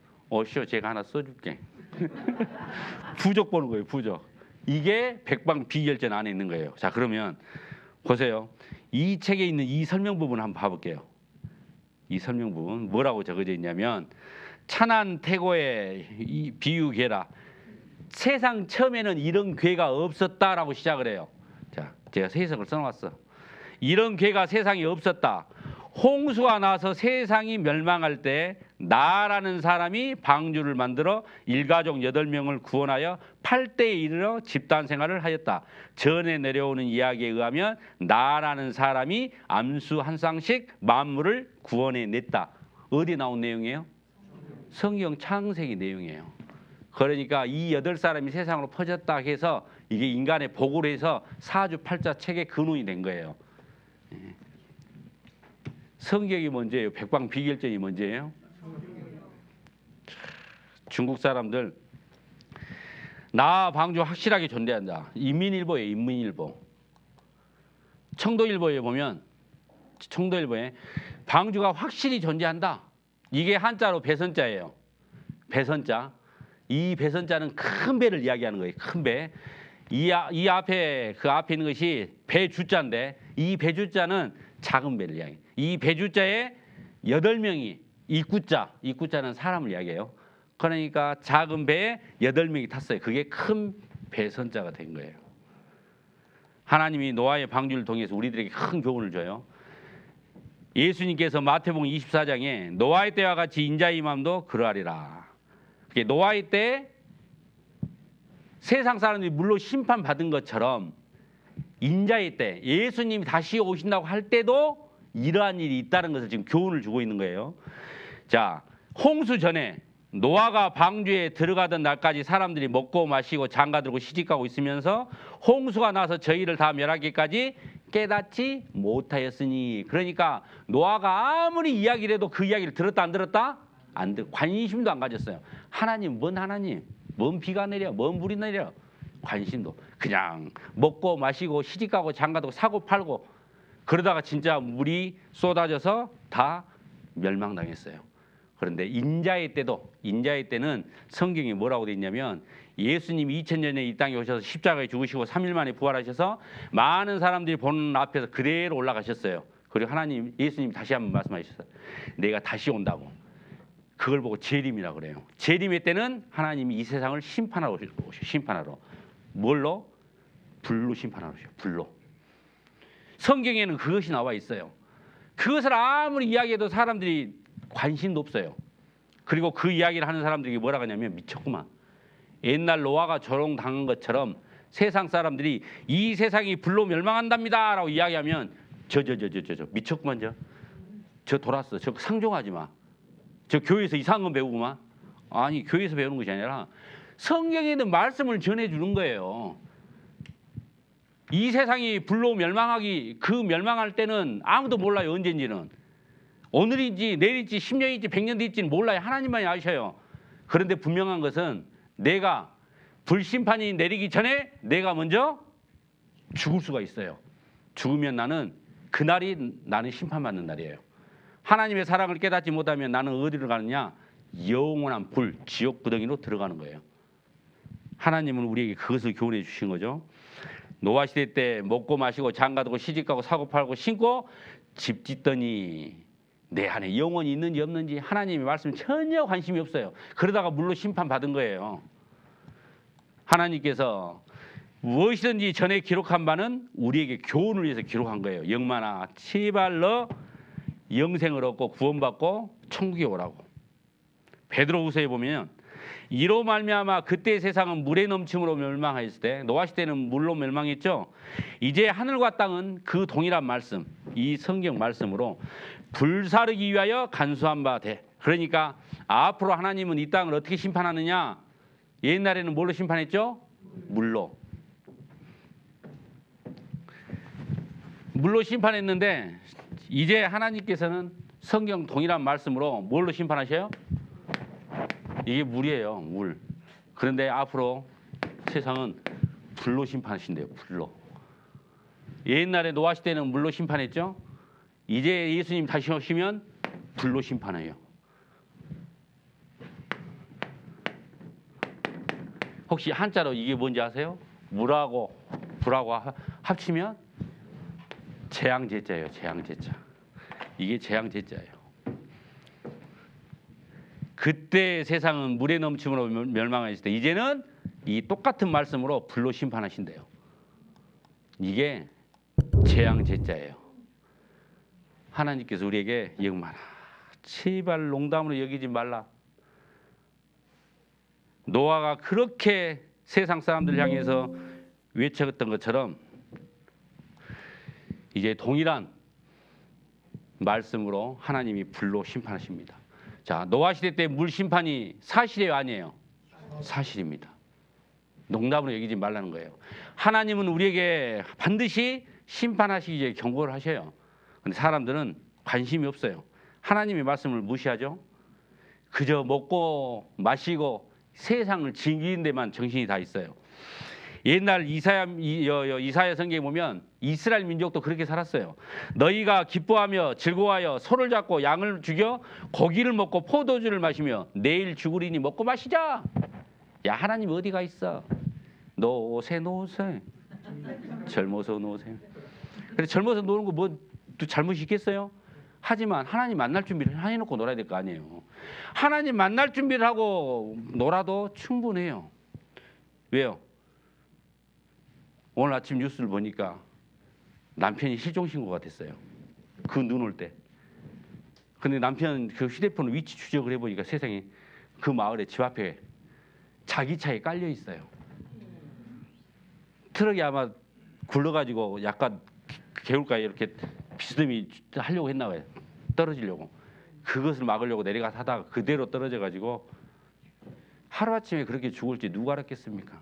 쇼 제가 하나 써줄게. 부적 보는 거예요. 부적. 이게 백방비결전 안에 있는 거예요. 자 그러면 보세요. 이 책에 있는 이 설명 부분 한번 봐볼게요. 이 설명 부분 뭐라고 적어져 있냐면 찬한 태고의 이 비유괴라. 세상 처음에는 이런 괴가 없었다라고 시작을 해요. 자, 제가 해석을 써놨어. 이런 괴가 세상에 없었다. 홍수가 나서 세상이 멸망할 때 나라는 사람이 방주를 만들어 일가족 8명을 구원하여 8대에 이르러 집단 생활을 하였다. 전에 내려오는 이야기에 의하면 나라는 사람이 암수 한 쌍씩 만물을 구원해냈다. 어디 나온 내용이에요? 성경 창세기 내용이에요. 그러니까 이 8사람이 세상으로 퍼졌다 해서 이게 인간의 복으로 해서 사주팔자 책의 근원이 된 거예요. 성경이 먼저예요? 백방비결전이 먼저예요? 중국 사람들 나 방주 확실하게 존대한다. 인민일보에 인민일보. 청도일보에 보면 청도일보에 방주가 확실히 존재한다. 이게 한자로 배선자예요. 배선자. 이 배선자는 큰 배를 이야기하는 거예요. 큰 배. 이 앞에 그 앞에 있는 것이 배주자인데 이 배주자는 작은 배를 이야기해요. 이 배주자에 8명이 입구자는 사람을 이야기해요. 그러니까 작은 배에 8명이 탔어요. 그게 큰 배선자가 된 거예요. 하나님이 노아의 방주를 통해서 우리들에게 큰 교훈을 줘요. 예수님께서 마태복음 24장에 노아의 때와 같이 인자의 임함도 그러하리라. 노아의 때 세상 사람들이 물로 심판받은 것처럼 인자의 때 예수님이 다시 오신다고 할 때도 이러한 일이 있다는 것을 지금 교훈을 주고 있는 거예요. 자, 홍수 전에 노아가 방주에 들어가던 날까지 사람들이 먹고 마시고 장가들고 시집가고 있으면서 홍수가 나서 저희를 다 멸하기까지 깨닫지 못하였으니, 그러니까 노아가 아무리 이야기를 해도 그 이야기를 들었다 안 들었다? 안 듣고 관심도 안 가졌어요. 하나님, 뭔 비가 내려, 뭔 물이 내려, 관심도 그냥 먹고 마시고 시집가고 장가도 사고 팔고 그러다가 진짜 물이 쏟아져서 다 멸망당했어요. 그런데 인자의 때는 성경이 뭐라고 돼 있냐면 예수님이 2000년에 이 땅에 오셔서 십자가에 죽으시고 3일 만에 부활하셔서 많은 사람들이 보는 앞에서 그대로 올라가셨어요. 그리고 예수님이 다시 한번 말씀하셨어요. 내가 다시 온다고. 그걸 보고 재림이라고 그래요. 재림의 때는 하나님이 이 세상을 심판하러 오셔. 심판하러. 뭘로? 불로 심판하러 오셔. 불로. 성경에는 그것이 나와 있어요. 그것을 아무리 이야기해도 사람들이 관심도 없어요. 그리고 그 이야기를 하는 사람들이 뭐라고 하냐면 미쳤구만. 옛날 노아가 조롱당한 것처럼 세상 사람들이 이 세상이 불로 멸망한답니다 라고 이야기하면 저 미쳤구만. 저 돌았어. 저 상종하지 마. 저 교회에서 이상한 건 배우구만. 아니, 교회에서 배우는 것이 아니라 성경에 있는 말씀을 전해주는 거예요. 이 세상이 불로 멸망할 때는 아무도 몰라요. 언젠지는. 오늘인지 내일인지 10년인지 100년 뒤인지는 몰라요. 하나님만이 아셔요. 그런데 분명한 것은 내가 불심판이 내리기 전에 내가 먼저 죽을 수가 있어요. 죽으면 그날이 나는 심판받는 날이에요. 하나님의 사랑을 깨닫지 못하면 나는 어디로 가느냐? 영원한 불, 지옥 구덩이로 들어가는 거예요. 하나님은 우리에게 그것을 교훈해 주신 거죠. 노아 시대 때 먹고 마시고 장가두고 시집가고 사고 팔고 신고 집 짓더니 내 안에 영혼이 있는지 없는지 하나님의 말씀 전혀 관심이 없어요. 그러다가 물로 심판받은 거예요. 하나님께서 무엇이든지 전에 기록한 바는 우리에게 교훈을 위해서 기록한 거예요. 영만아, 제발 너 영생을 얻고 구원받고 천국에 오라고. 베드로후서에 보면 이로 말미암아 그때 세상은 물의 넘침으로 멸망하였을 때, 노아 시대는 물로 멸망했죠. 이제 하늘과 땅은 그 동일한 말씀, 이 성경 말씀으로 불사르기 위하여 간수한 바 돼. 그러니까 앞으로 하나님은 이 땅을 어떻게 심판하느냐? 옛날에는 뭘로 심판했죠? 물로 심판했는데 이제 하나님께서는 성경 동일한 말씀으로 뭘로 심판하셔요? 이게 물이에요. 물. 그런데 앞으로 세상은 불로 심판하신대요. 불로. 옛날에 노아 시대는 물로 심판했죠. 이제 예수님 다시 오시면 불로 심판해요. 혹시 한자로 이게 뭔지 아세요? 물하고 불하고 합치면 재앙제자예요. 재앙제자. 이게 재앙제자예요. 그때 세상은 물에 넘침으로 멸망하실 때 이제는 이 똑같은 말씀으로 불로 심판하신대요. 이게 재앙제자예요. 하나님께서 우리에게 영마라, 제발 농담으로 여기지 말라. 노아가 그렇게 세상 사람들 향해서 외쳤던 것처럼 이제 동일한 말씀으로 하나님이 불로 심판하십니다. 자, 노아 시대 때 물 심판이 사실이에요, 아니에요? 사실입니다. 농담으로 여기지 말라는 거예요. 하나님은 우리에게 반드시 심판하시기 전에 경고를 하셔요. 근데 사람들은 관심이 없어요. 하나님의 말씀을 무시하죠. 그저 먹고 마시고 세상을 즐기는 데만 정신이 다 있어요. 옛날 이사야 성경에 보면 이스라엘 민족도 그렇게 살았어요. 너희가 기뻐하며 즐거워하여 소를 잡고 양을 죽여 고기를 먹고 포도주를 마시며 내일 죽으리니 먹고 마시자. 야, 하나님 어디 가 있어? 노세 젊어서 노세. 그래, 젊어서 노는 거 뭐 잘못이 있겠어요? 하지만 하나님 만날 준비를 해놓고 놀아야 될 거 아니에요. 하나님 만날 준비를 하고 놀아도 충분해요. 왜요? 오늘 아침 뉴스를 보니까 남편이 실종신고가 됐어요. 그 눈 올 때. 근데 남편 그 휴대폰 위치 추적을 해보니까 세상에 그 마을에 집 앞에 자기 차에 깔려 있어요. 트럭이 아마 굴러가지고 약간 개울가에 이렇게 비스듬히 하려고 했나 봐요. 떨어지려고. 그것을 막으려고 내려가서 하다가 그대로 떨어져가지고 하루아침에 그렇게 죽을지 누가 알았겠습니까?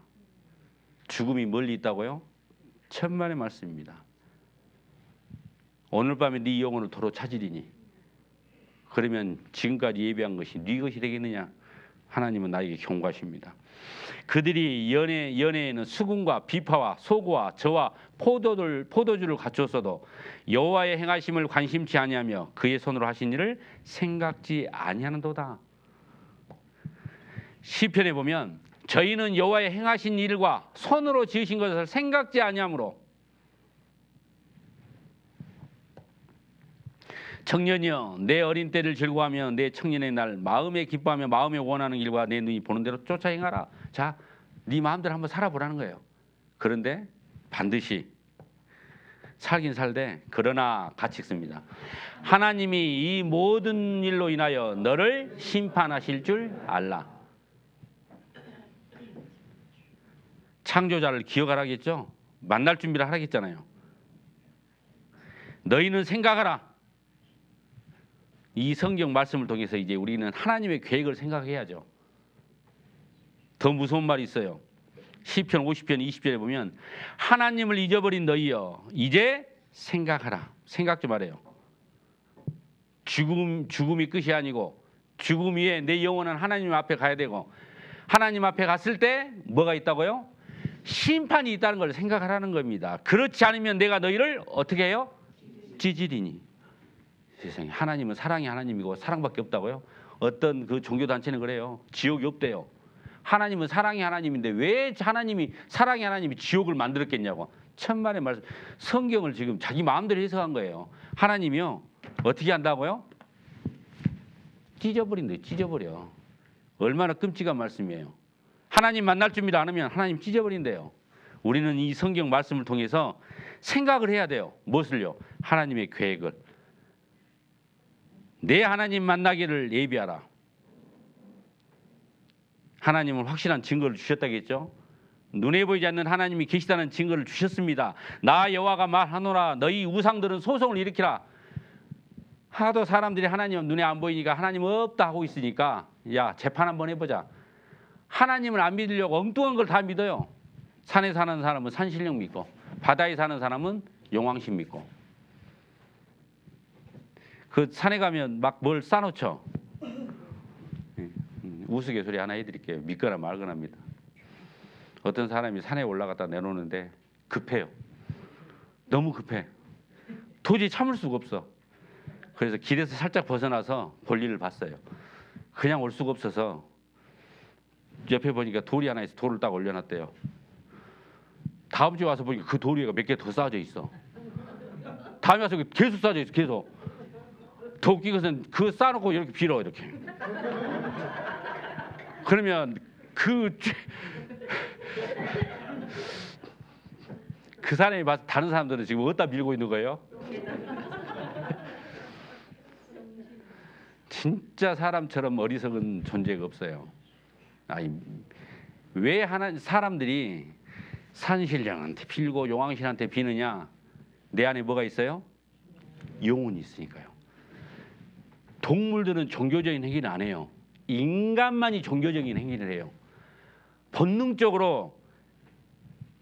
죽음이 멀리 있다고요? 천만의 말씀입니다. 오늘 밤에 네 영혼을 도로 찾으리니 그러면 지금까지 예배한 것이 네 것이 되겠느냐? 하나님은 나에게 경고하십니다. 그들이 연회에는 수금과 비파와 소고와 저와 포도주를 갖추었어도 여호와의 행하심을 관심치 아니하며 그의 손으로 하신 일을 생각지 아니하는도다. 시편에 보면 저희는 여호와의 행하신 일과 손으로 지으신 것을 생각지 아니하므로 청년이여 내 어린 때를 즐거워하며 내 청년의 날 마음에 기뻐하며 마음에 원하는 일과 내 눈이 보는 대로 쫓아 행하라. 자, 네 마음대로 한번 살아보라는 거예요. 그런데 반드시 살긴 살되 그러나 같이 읽습니다. 하나님이 이 모든 일로 인하여 너를 심판하실 줄 알라. 창조자를 기억하라겠죠. 만날 준비를 하라겠잖아요. 너희는 생각하라. 이 성경 말씀을 통해서 이제 우리는 하나님의 계획을 생각해야죠. 더 무서운 말이 있어요. 시편 50편 20절에 보면 하나님을 잊어버린 너희여 이제 생각하라. 생각 좀 하래요. 죽음이 끝이 아니고 죽음 위에 내 영혼은 하나님 앞에 가야 되고 하나님 앞에 갔을 때 뭐가 있다고요? 심판이 있다는 걸 생각하라는 겁니다. 그렇지 않으면 내가 너희를 어떻게 해요? 찌질이니. 세상에 하나님은 사랑이 하나님이고 사랑밖에 없다고요? 어떤 그 종교단체는 그래요. 지옥이 없대요. 하나님은 사랑이 하나님인데 왜 하나님이 사랑이 하나님이 지옥을 만들었겠냐고. 천만의 말씀. 성경을 지금 자기 마음대로 해석한 거예요. 하나님이요 어떻게 한다고요? 찢어버린대요. 찢어버려. 얼마나 끔찍한 말씀이에요. 하나님 만날 준비를 안 하면 하나님 찢어버린대요. 우리는 이 성경 말씀을 통해서 생각을 해야 돼요. 무엇을요? 하나님의 계획을. 내 하나님 만나기를 예비하라. 하나님은 확실한 증거를 주셨다겠죠. 눈에 보이지 않는 하나님이 계시다는 증거를 주셨습니다. 나 여호와가 말하노라 너희 우상들은 소송을 일으키라. 하도 사람들이 하나님 눈에 안 보이니까 하나님 없다 하고 있으니까 야 재판 한번 해보자. 하나님을 안 믿으려고 엉뚱한 걸 다 믿어요. 산에 사는 사람은 산신령 믿고 바다에 사는 사람은 용왕신 믿고 그 산에 가면 막 뭘 싸놓죠. 우스갯소리 하나 해드릴게요. 믿거나 말거나 합니다. 어떤 사람이 산에 올라갔다 내놓는데 급해요. 너무 급해. 도저히 참을 수가 없어. 그래서 길에서 살짝 벗어나서 볼일을 봤어요. 그냥 올 수가 없어서 옆에 보니까 돌이 하나 있어. 돌을 딱 올려놨대요. 다음 주에 와서 보니까 그 돌 위가 몇 개 더 쌓여져 있어. 다음에 와서 계속 쌓여져 있어. 계속. 더 웃긴 것은 그거 쌓아놓고 이렇게 빌어 이렇게. 그러면 그 사람이 봐서 다른 사람들은 지금 어디다 밀고 있는 거예요? 진짜 사람처럼 어리석은 존재가 없어요. 아니, 왜 사람들이 산신령한테 빌고 용왕신한테 비느냐? 내 안에 뭐가 있어요? 영혼이 있으니까요. 동물들은 종교적인 행위를 안 해요. 인간만이 종교적인 행위를 해요. 본능적으로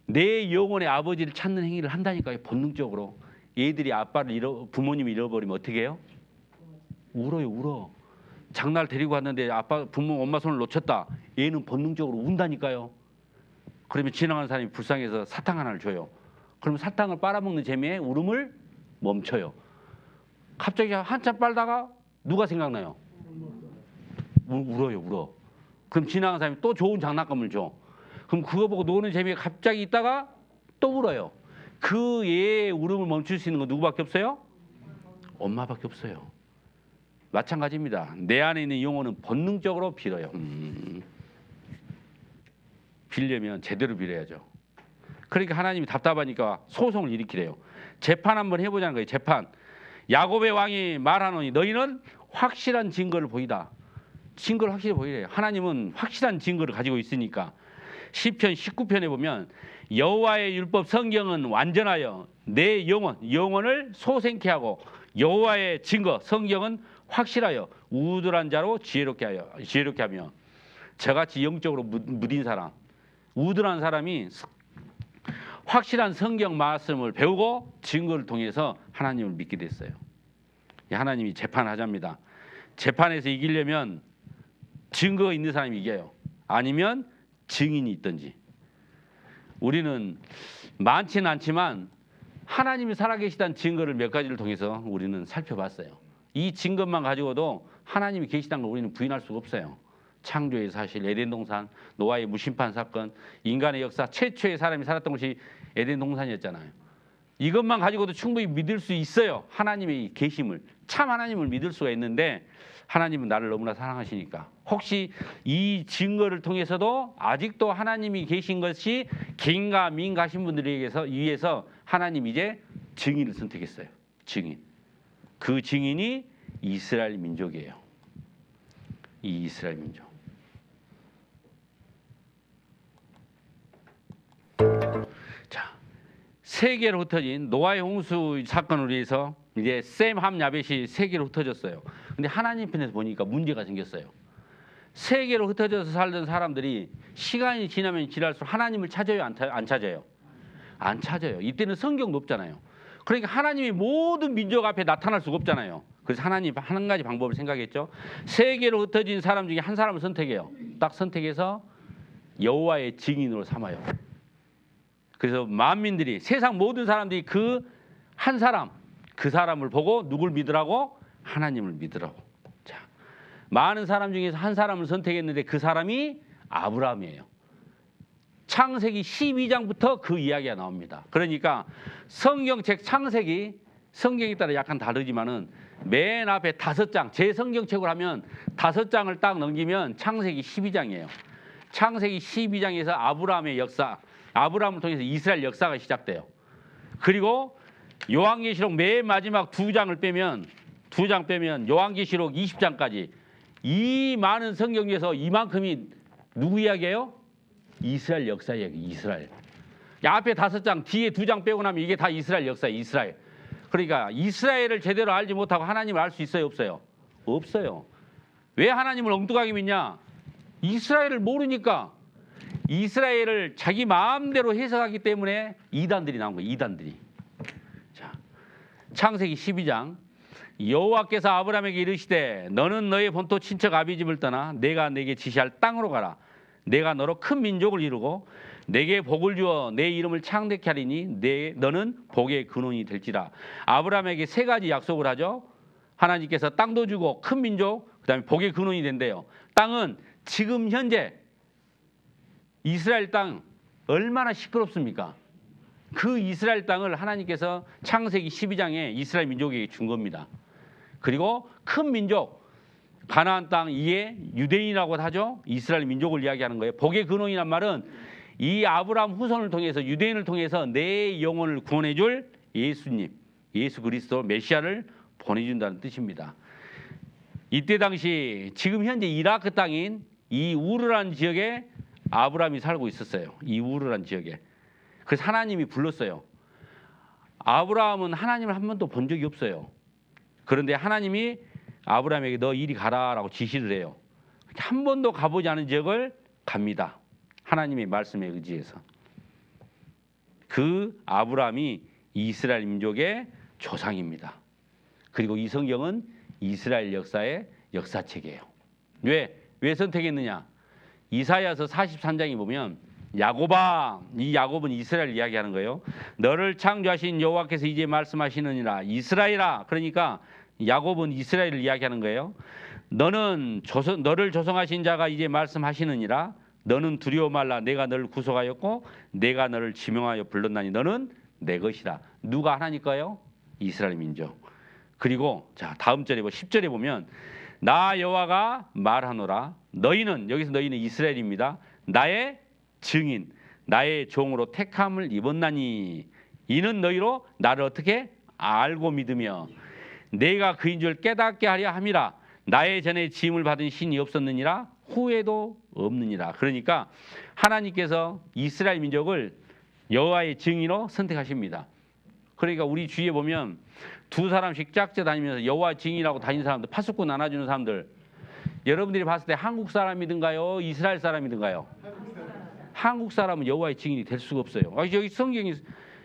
내 영혼의 아버지를 찾는 행위를 한다니까요. 본능적으로. 얘들이 부모님을 잃어버리면 어떻게 해요? 울어요. 울어. 장날 데리고 왔는데 아빠 부모 엄마 손을 놓쳤다. 얘는 본능적으로 운다니까요. 그러면 지나가는 사람이 불쌍해서 사탕 하나를 줘요. 그러면 사탕을 빨아먹는 재미에 울음을 멈춰요. 갑자기 한참 빨다가 누가 생각나요? 울어요, 울어. 그럼 지나가는 사람이 또 좋은 장난감을 줘. 그럼 그거 보고 노는 재미에 갑자기 있다가 또 울어요. 그 애의 울음을 멈출 수 있는 건 누구밖에 없어요? 엄마밖에 없어요. 마찬가지입니다. 내 안에 있는 영혼은 본능적으로 빌어요. 빌려면 제대로 빌어야죠. 그러니까 하나님이 답답하니까 소송을 일으키래요. 재판 한번 해보자는 거예요. 재판. 야곱의 왕이 말하노니 너희는 확실한 증거를 보이다. 증거를 확실히 보이래요. 하나님은 확실한 증거를 가지고 있으니까. 시편 19편에 보면 여호와의 율법 성경은 완전하여 내 영혼을 소생케 하고 여호와의 증거 성경은 확실하여 우둔한 자로 지혜롭게 하며 저같이 영적으로 무딘 사람, 우둔한 사람이 확실한 성경 말씀을 배우고 증거를 통해서 하나님을 믿게 됐어요. 하나님이 재판하자입니다. 재판에서 이기려면 증거가 있는 사람이 이겨요. 아니면 증인이 있든지. 우리는 많지는 않지만 하나님이 살아계시다는 증거를 몇 가지를 통해서 우리는 살펴봤어요. 이 증거만 가지고도 하나님이 계시다는 걸 우리는 부인할 수가 없어요. 창조의 사실, 에덴 동산, 노아의 무심판 사건, 인간의 역사, 최초의 사람이 살았던 곳이 에덴 동산이었잖아요. 이것만 가지고도 충분히 믿을 수 있어요. 하나님의 계심을, 참 하나님을 믿을 수가 있는데 하나님은 나를 너무나 사랑하시니까 혹시 이 증거를 통해서도 아직도 하나님이 계신 것이 긴가민가하신 분들에게 위해서 하나님이 이제 증인을 선택했어요. 증인. 그 증인이 이스라엘 민족이에요. 이 이스라엘 민족. 자, 세계로 흩어진 노아의 홍수 사건으로 인해서 이제 셈, 함, 야벳이 세계로 흩어졌어요. 근데 하나님 편에서 보니까 문제가 생겼어요. 세계로 흩어져서 살던 사람들이 시간이 지나면 지날수록 하나님을 찾아요, 안 찾아요? 안 찾아요. 이때는 성경도 없잖아요. 그러니까 하나님이 모든 민족 앞에 나타날 수가 없잖아요. 그래서 하나님 한 가지 방법을 생각했죠. 세계로 흩어진 사람 중에 한 사람을 선택해요. 딱 선택해서 여호와의 증인으로 삼아요. 그래서 만민들이, 세상 모든 사람들이 그 한 사람, 그 사람을 보고 누굴 믿으라고? 하나님을 믿으라고. 자, 많은 사람 중에서 한 사람을 선택했는데 그 사람이 아브라함이에요. 창세기 12장부터 그 이야기가 나옵니다. 그러니까 성경책 창세기, 성경에 따라 약간 다르지만은 맨 앞에 5장, 제 성경책을 하면 5장을 딱 넘기면 창세기 12장이에요. 창세기 12장에서 아브라함의 역사, 아브라함을 통해서 이스라엘 역사가 시작돼요. 그리고 요한계시록 맨 마지막 2장 빼면 요한계시록 20장까지 이 많은 성경 중에서 이만큼이 누구 이야기예요? 이스라엘 역사 이야기. 이스라엘. 앞에 5장, 뒤에 2장 빼고 나면 이게 다 이스라엘 역사예요. 이스라엘. 그러니까 이스라엘을 제대로 알지 못하고 하나님을 알 수 있어요, 없어요? 없어요. 왜 하나님을 엉뚱하게 믿냐? 이스라엘을 모르니까. 이스라엘을 자기 마음대로 해석하기 때문에 이단들이 나온 거예요. 이단들이. 자, 창세기 12장. 여호와께서 아브라함에게 이르시되 너는 너의 본토 친척 아비집을 떠나 내가 내게 지시할 땅으로 가라. 내가 너로 큰 민족을 이루고 내게 복을 주어 내 이름을 창대케 하리니 너는 복의 근원이 될지라. 아브라함에게 3가지 약속을 하죠. 하나님께서 땅도 주고 큰 민족, 그다음에 복의 근원이 된대요. 땅은 지금 현재 이스라엘 땅 얼마나 시끄럽습니까? 그 이스라엘 땅을 하나님께서 창세기 12장에 이스라엘 민족에게 준 겁니다. 그리고 큰 민족, 가나안 땅 이에 유대인이라고 하죠. 이스라엘 민족을 이야기하는 거예요. 복의 근원이란 말은 이 아브라함 후손을 통해서, 유대인을 통해서 내 영혼을 구원해 줄 예수님, 예수 그리스도 메시아를 보내준다는 뜻입니다. 이때 당시 지금 현재 이라크 땅인 이 우르란 지역에 아브라함이 살고 있었어요. 이 우르란 지역에. 그래서 하나님이 불렀어요. 아브라함은 하나님을 한 번도 본 적이 없어요. 그런데 하나님이 아브라함에게 너 이리 가라라고 지시를 해요. 한 번도 가보지 않은 지역을 갑니다. 하나님의 말씀에 의지해서. 그 아브라함이 이스라엘 민족의 조상입니다. 그리고 이 성경은 이스라엘 역사의 역사책이에요. 왜 선택했느냐? 이사야서 43장에 보면 야곱아, 이 야곱은 이스라엘 이야기하는 거예요. 너를 창조하신 여호와께서 이제 말씀하시느니라. 이스라엘아, 그러니까 야곱은 이스라엘을 이야기하는 거예요. 너를 조성하신 자가 이제 말씀하시느니라. 너는 두려워 말라. 내가 너를 구속하였고 내가 너를 지명하여 불렀나니 너는 내 것이라. 누가 하나니까요? 이스라엘 민족. 그리고 자 다음 절에 10절에 보면 나 여호와가 말하노라. 너희는, 여기서 너희는 이스라엘입니다. 나의 증인, 나의 종으로 택함을 입었나니 이는 너희로 나를 어떻게 알고 믿으며 내가 그인 줄 깨닫게 하려 함이라. 나의 전에 지음을 받은 신이 없었느니라 후에도 없느니라. 그러니까 하나님께서 이스라엘 민족을 여호와의 증인으로 선택하십니다. 그러니까 우리 주위에 보면 두 사람씩 짝져 다니면서 여호와 증인이라고 다니는 사람들, 파수꾼 나눠주는 사람들, 여러분들이 봤을 때 한국 사람이든가요? 이스라엘 사람이든가요? 한국 사람은 여호와의 증인이 될 수가 없어요. 여기 성경이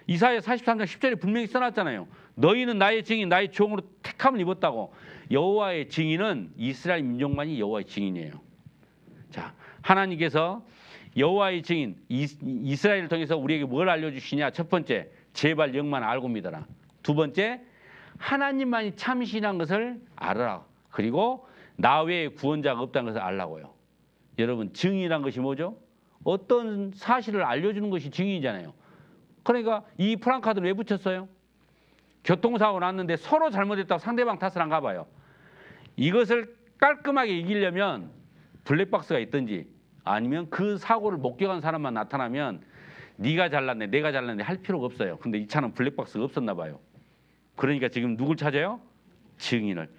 이사야 43장 10절에 분명히 써놨잖아요. 너희는 나의 증인, 나의 종으로 택함을 입었다고. 여호와의 증인은 이스라엘 민족만이 여호와의 증인이에요. 자, 하나님께서 여호와의 증인 이스라엘을 통해서 우리에게 뭘 알려주시냐? 첫 번째, 제발 영만 알고 믿어라. 두 번째, 하나님만이 참신한 것을 알아라. 그리고 나 외에 구원자가 없다는 것을 알라고요. 여러분, 증인이란 것이 뭐죠? 어떤 사실을 알려주는 것이 증인이잖아요. 그러니까 이 프랑카드를 왜 붙였어요? 교통사고 났는데 서로 잘못했다고 상대방 탓을 안 가봐요. 이것을 깔끔하게 이기려면 블랙박스가 있든지 아니면 그 사고를 목격한 사람만 나타나면 네가 잘났네, 내가 잘났네 할 필요가 없어요. 근데 이 차는 블랙박스가 없었나 봐요. 그러니까 지금 누굴 찾아요? 증인을.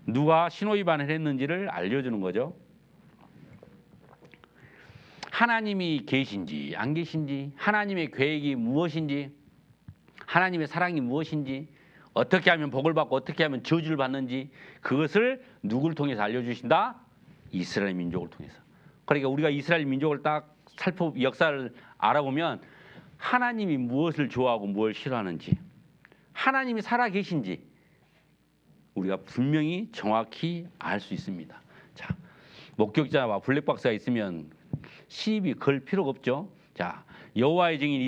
누가 신호위반을 했는지를 알려주는 거죠. 하나님이 계신지 안 계신지, 하나님의 계획이 무엇인지, 하나님의 사랑이 무엇인지, 어떻게 하면 복을 받고 어떻게 하면 저주를 받는지, 그것을 누구를 통해서 알려주신다? 이스라엘 민족을 통해서. 그러니까 우리가 이스라엘 민족을 딱 역사를 알아보면 하나님이 무엇을 좋아하고 뭘 싫어하는지, 하나님이 살아계신지 우리가 분명히 정확히 알 수 있습니다. 자, 목격자와 블랙박스가 있으면 시비 걸 필요가 없죠. 자, 여호와의 증인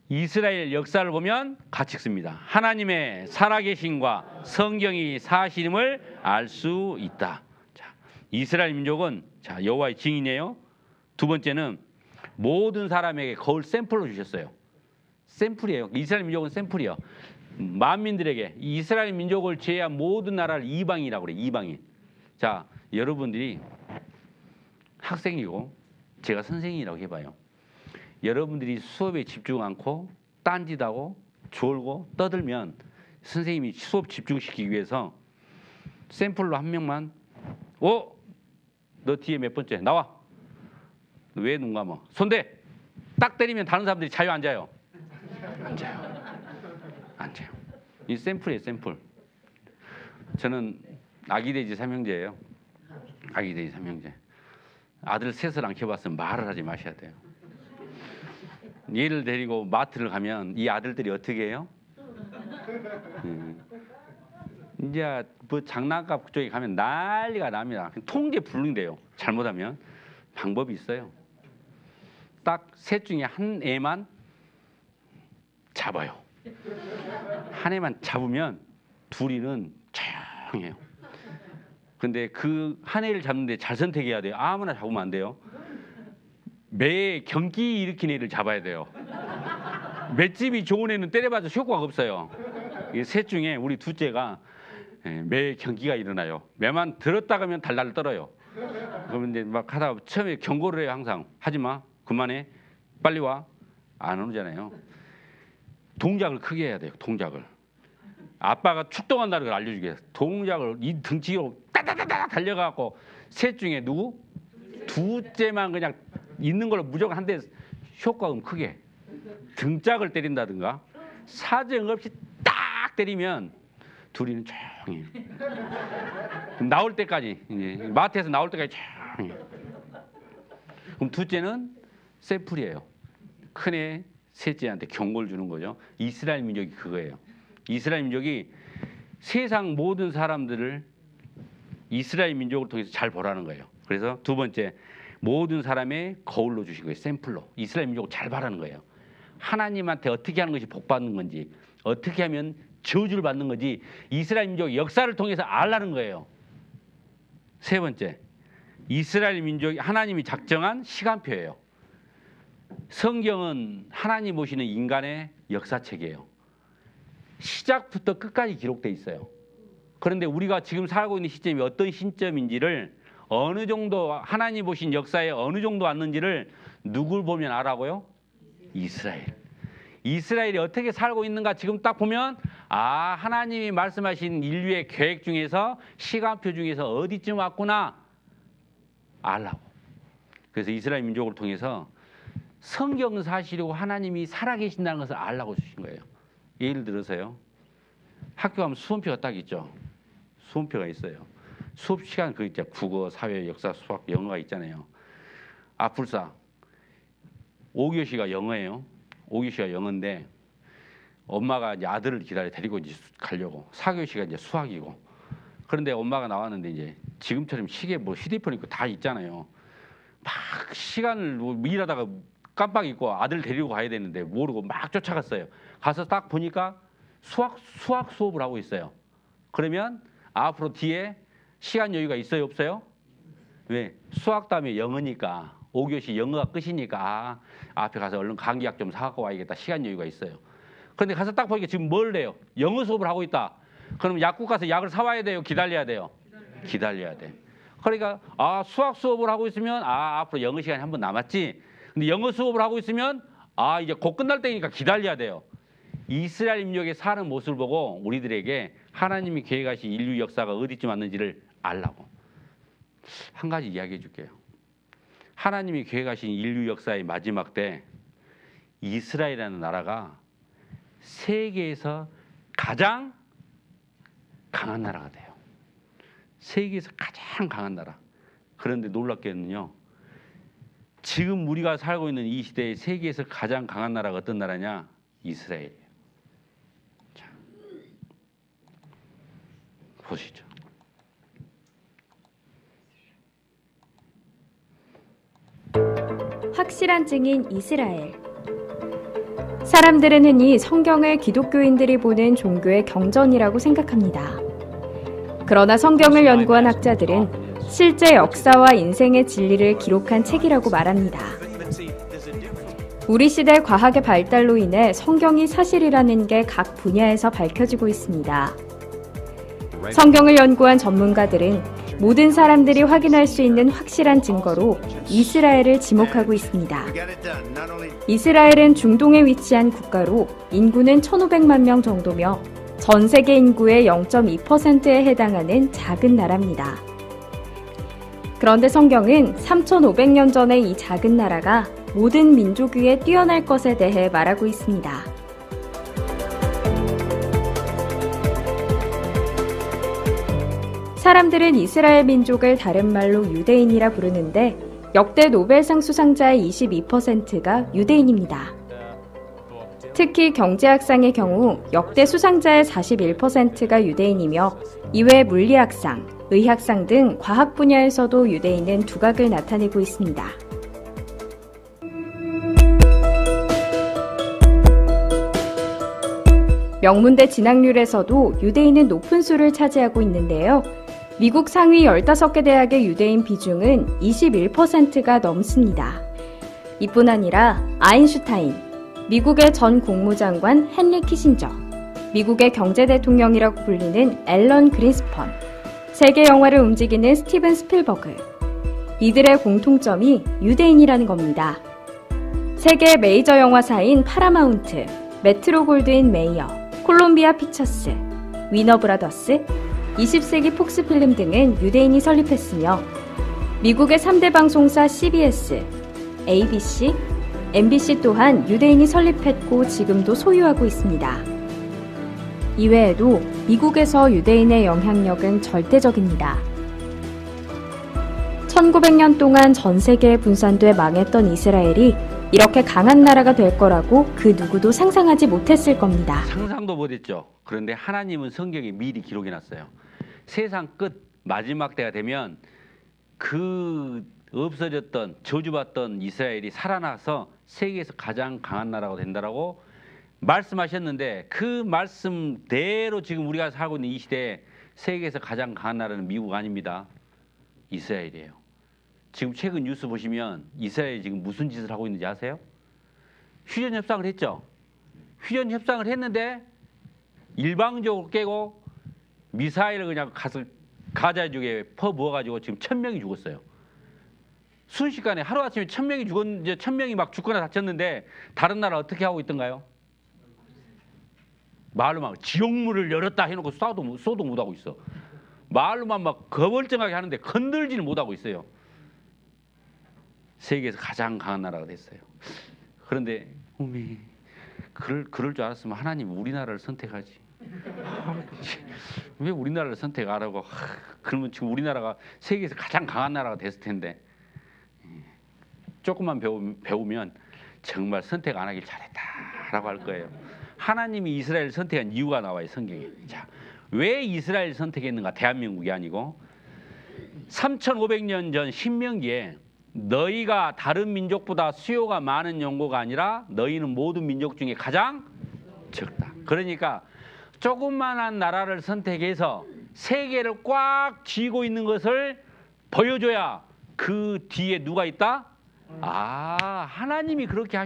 이스라엘 역사를 보면 같이 씁니다. 하나님의 살아계심과 성경이 사실임을 알 수 있다. 자, 이스라엘 민족은 자 여호와의 증인이에요. 두 번째는 모든 사람에게 거울 샘플로 주셨어요. 샘플이에요. 이스라엘 민족은 샘플이요. 만민들에게 이스라엘 민족을 제외한 모든 나라를 이방이라고 그래요. 이방인. 자, 여러분들이 학생이고 제가 선생님이라고 해봐요. 여러분들이 수업에 집중 않고 딴짓하고 졸고 떠들면 선생님이 수업 집중시키기 위해서 샘플로 한 명만 너 뒤에 몇 번째 나와. 왜 눈 감아? 손대. 딱 때리면 다른 사람들이 자유 앉아요. 앉아요. 이 샘플이에요. 샘플. 저는 아기돼지 삼형제예요. 아기돼지 삼형제. 아들 셋을 안 키워봤으면 말을 하지 마셔야 돼요. 얘를 데리고 마트를 가면 이 아들들이 어떻게 해요? 이제 뭐 장난감 쪽에 가면 난리가 납니다. 통제 불능돼요. 잘못하면 방법이 있어요. 딱 셋 중에 한 애만 잡아요. 한 애만 잡으면 둘이는 조용해요. 근데 그 한 애를 잡는데 잘 선택해야 돼요. 아무나 잡으면 안 돼요. 매에 경기 일으킨 애를 잡아야 돼요. 맷집이 좋은 애는 때려봐도 효과가 없어요. 이 셋 중에 우리 둘째가 매에 경기가 일어나요. 매만 들었다 가면 달달 떨어요. 그러면 이제 막 하다가 처음에 경고를 해요. 항상 하지 마, 그만해, 빨리 와. 안 오잖아요. 동작을 크게 해야 돼요. 동작을. 아빠가 출동한다는 걸 알려주게 해요. 동작을 이 등치로 따다다다 달려가고 셋 중에 누구? 둘째만 그냥 있는 걸로 무조건 한 대 효과음 크게 등짝을 때린다든가 사정없이 딱 때리면 둘이는 조용해요. 나올 때까지 이제 마트에서 나올 때까지 조용해요. 그럼 둘째는 샘플이에요. 큰애 셋째한테 경고를 주는 거죠. 이스라엘 민족이 그거예요. 이스라엘 민족이 세상 모든 사람들을 이스라엘 민족을 통해서 잘 보라는 거예요. 그래서 두 번째, 모든 사람의 거울로 주신 거예요. 샘플로. 이스라엘 민족을 잘 봐라는 거예요. 하나님한테 어떻게 하는 것이 복 받는 건지, 어떻게 하면 저주를 받는 건지 이스라엘 민족의 역사를 통해서 알라는 거예요. 세 번째, 이스라엘 민족이 하나님이 작정한 시간표예요. 성경은 하나님 보시는 인간의 역사책이에요. 시작부터 끝까지 기록되어 있어요. 그런데 우리가 지금 살고 있는 시점이 어떤 시점인지를, 어느 정도 하나님 보신 역사에 어느 정도 왔는지를 누굴 보면 알아고요? 이스라엘. 이스라엘이 어떻게 살고 있는가 지금 딱 보면, 아, 하나님이 말씀하신 인류의 계획 중에서, 시간표 중에서 어디쯤 왔구나 알라고. 그래서 이스라엘 민족을 통해서 성경 사실이고 하나님이 살아계신다는 것을 알라고 주신 거예요. 예를 들어서요, 학교 가면 수험표가 딱 있죠. 수험표가 있어요. 수업 시간 그 있죠. 국어, 사회, 역사, 수학, 영어가 있잖아요. 앞불사 5교시가 영어예요. 5교시가 영어인데 엄마가 이제 아들을 데리고 이제 가려고, 4교시가 이제 수학이고. 그런데 엄마가 나왔는데 이제 지금처럼 시계 뭐 휴대폰 있고 다 있잖아요. 막 시간을 일하다가 깜빡 잊고 아들 데리고 가야 되는데 모르고 막 쫓아갔어요. 가서 딱 보니까 수학 수업을 하고 있어요. 그러면 앞으로 뒤에 시간 여유가 있어요, 없어요? 왜? 수학 다음에 영어니까, 5교시 영어가 끝이니까 앞에 가서 얼른 강의약 좀 사갖고 와야겠다. 시간 여유가 있어요. 그런데 가서 딱 보니까 지금 뭘 해요? 영어 수업을 하고 있다. 그럼 약국 가서 약을 사와야 돼요? 기다려야 돼요? 기다려야 돼. 그러니까 수학 수업을 하고 있으면 앞으로 영어 시간이 한 번 남았지. 근데 영어 수업을 하고 있으면 이제 곧 끝날 때니까 기다려야 돼요. 이스라엘 민족의 사는 모습을 보고 우리들에게 하나님이 계획하신 인류 역사가 어디쯤 왔는지를 알라고. 한 가지 이야기해 줄게요. 하나님이 계획하신 인류 역사의 마지막 때 이스라엘이라는 나라가 세계에서 가장 강한 나라가 돼요. 세계에서 가장 강한 나라. 그런데 놀랍게는요, 지금 우리가 살고 있는 이 시대에 세계에서 가장 강한 나라가 어떤 나라냐? 이스라엘이에요. 자, 보시죠. 확실한 증인 이스라엘. 사람들은 흔히 성경을 기독교인들이 보는 종교의 경전이라고 생각합니다. 그러나 성경을 연구한 학자들은 실제 역사와 인생의 진리를 기록한 책이라고 말합니다. 우리 시대 과학의 발달로 인해 성경이 사실이라는 게 각 분야에서 밝혀지고 있습니다. 성경을 연구한 전문가들은 모든 사람들이 확인할 수 있는 확실한 증거로 이스라엘을 지목하고 있습니다. 이스라엘은 중동에 위치한 국가로 인구는 1,500만 명 정도며 전 세계 인구의 0.2%에 해당하는 작은 나라입니다. 그런데 성경은 3,500년 전에 이 작은 나라가 모든 민족 위에 뛰어날 것에 대해 말하고 있습니다. 사람들은 이스라엘 민족을 다른 말로 유대인이라 부르는데 역대 노벨상 수상자의 22%가 유대인입니다. 특히 경제학상의 경우 역대 수상자의 41%가 유대인이며 이외 물리학상, 의학상 등 과학 분야에서도 유대인은 두각을 나타내고 있습니다. 명문대 진학률에서도 유대인은 높은 수를 차지하고 있는데요. 미국 상위 15개 대학의 유대인 비중은 21%가 넘습니다. 이뿐 아니라 아인슈타인, 미국의 전 국무장관 헨리 키신저, 미국의 경제대통령이라고 불리는 앨런 그린스펀, 세계 영화를 움직이는 스티븐 스필버그, 이들의 공통점이 유대인이라는 겁니다. 세계 메이저 영화사인 파라마운트, 메트로 골드윈 메이어, 콜롬비아 피처스, 위너 브라더스, 20세기 폭스필름 등은 유대인이 설립했으며 미국의 3대 방송사 CBS, ABC, MBC 또한 유대인이 설립했고 지금도 소유하고 있습니다. 이외에도 미국에서 유대인의 영향력은 절대적입니다. 1900년 동안 전 세계에 분산돼 망했던 이스라엘이 이렇게 강한 나라가 될 거라고 그 누구도 상상하지 못했을 겁니다. 상상도 못했죠. 그런데 하나님은 성경에 미리 기록해놨어요. 세상 끝 마지막 때가 되면 그 없어졌던 저주받던 이스라엘이 살아나서 세계에서 가장 강한 나라가 된다라고 말씀하셨는데 그 말씀대로 지금 우리가 살고 있는 이 시대에 세계에서 가장 강한 나라는 미국 아닙니다. 이스라엘이에요. 지금 최근 뉴스 보시면 이스라엘이 지금 무슨 짓을 하고 있는지 아세요? 휴전 협상을 했죠. 휴전 협상을 했는데 일방적으로 깨고 미사일을 그냥 가자 지역에 퍼부어가지고 지금 1000명이 죽었어요. 순식간에 하루아침에 1000명이 죽었는데 1000명이 막 죽거나 다쳤는데 다른 나라 어떻게 하고 있던가요? 말로 막 지옥문을 열었다 해놓고 쏘도 못하고 있어. 말로만 막 거벌쩡하게 하는데 건들지는 못하고 있어요. 세계에서 가장 강한 나라가 됐어요. 그런데 그럴 줄 알았으면 하나님 우리나라를 선택하지. 왜 우리나라를 선택하라고? 그러면 지금 우리나라가 세계에서 가장 강한 나라가 됐을 텐데. 조금만 배우면 정말 선택 안 하길 잘했다라고 할 거예요. 하나님이 이스라엘을 선택한 이유가 나와요, 성경에. 자, 왜 이스라엘을 선택했는가? 대한민국이 아니고 3500년 전 신명기에 너희가 다른 민족보다 수요가 많은 연고가 아니라 너희는 모든 민족 중에 가장 적다. 그러니까 조그만한 나라를 선택해서 세계를 꽉 쥐고 있는 것을 보여줘야 그 뒤에 누가 있다? 아, 하나님이 그렇게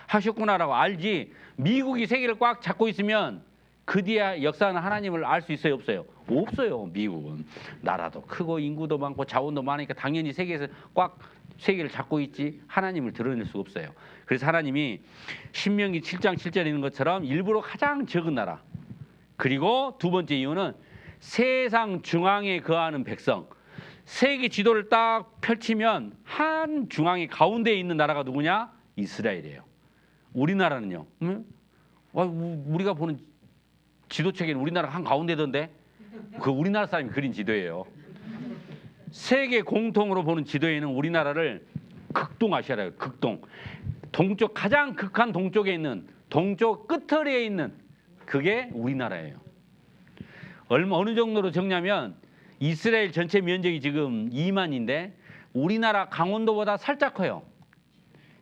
하셨구나라고 알지. 미국이 세계를 꽉 잡고 있으면 그 뒤에 역사하는 하나님을 알 수 있어요, 없어요? 없어요. 미국은 나라도 크고 인구도 많고 자원도 많으니까 당연히 세계에서 꽉 세계를 잡고 있지 하나님을 드러낼 수가 없어요. 그래서 하나님이 신명기 7장 7절에 있는 것처럼 일부러 가장 적은 나라, 그리고 두 번째 이유는 세상 중앙에 거하는 백성. 세계 지도를 딱 펼치면 한 중앙에 가운데에 있는 나라가 누구냐? 이스라엘이에요. 우리나라는요? 우리가 보는 지도책에는 우리나라가 한 가운데던데 그 우리나라 사람이 그린 지도예요. 세계 공통으로 보는 지도에는 우리나라를 극동아시아라고 해요. 극동. 동쪽 가장 극한 동쪽에 있는 동쪽 끝터리에 있는 그게 우리나라예요. 어느 정도로 적냐면 이스라엘 전체 면적이 지금 2만인데 우리나라 강원도보다 살짝 커요.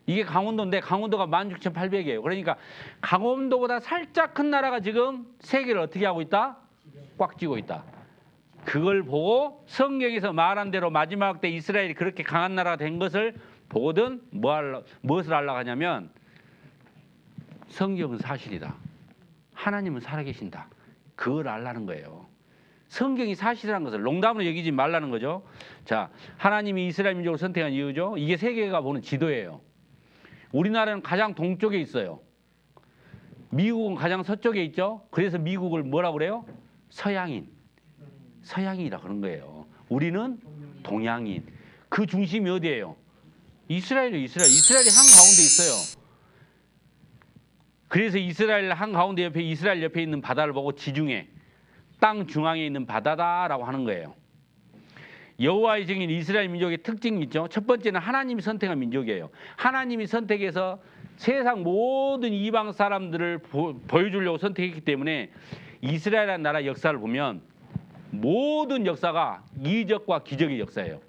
이게 강원도인데 강원도가 16,800이에요. 그러니까 강원도보다 살짝 큰 나라가 지금 세계를 어떻게 하고 있다? 꽉 쥐고 있다. 그걸 보고 성경에서 말한 대로 마지막 때 이스라엘이 그렇게 강한 나라가 된 것을 보거든 무엇을 하려고 하냐면 성경은 사실이다. 하나님은 살아계신다. 그걸 알라는 거예요. 성경이 사실이라는 것을 농담으로 여기지 말라는 거죠. 자, 하나님이 이스라엘 민족을 선택한 이유죠. 이게 세계가 보는 지도예요. 우리나라는 가장 동쪽에 있어요. 미국은 가장 서쪽에 있죠. 그래서 미국을 뭐라고 그래요? 서양인이라 그런 거예요. 우리는 동양인. 그 중심이 어디예요? 이스라엘이 한가운데 있어요. 그래서 이스라엘 한가운데 옆에 이스라엘 옆에 있는 바다를 보고 지중해 땅 중앙에 있는 바다다라고 하는 거예요. 여호와의 증인 이스라엘 민족의 특징이 있죠. 첫 번째는 하나님이 선택한 민족이에요. 하나님이 선택해서 세상 모든 이방 사람들을 보여주려고 선택했기 때문에 이스라엘이라는 나라 역사를 보면 모든 역사가 이적과 기적의 역사예요.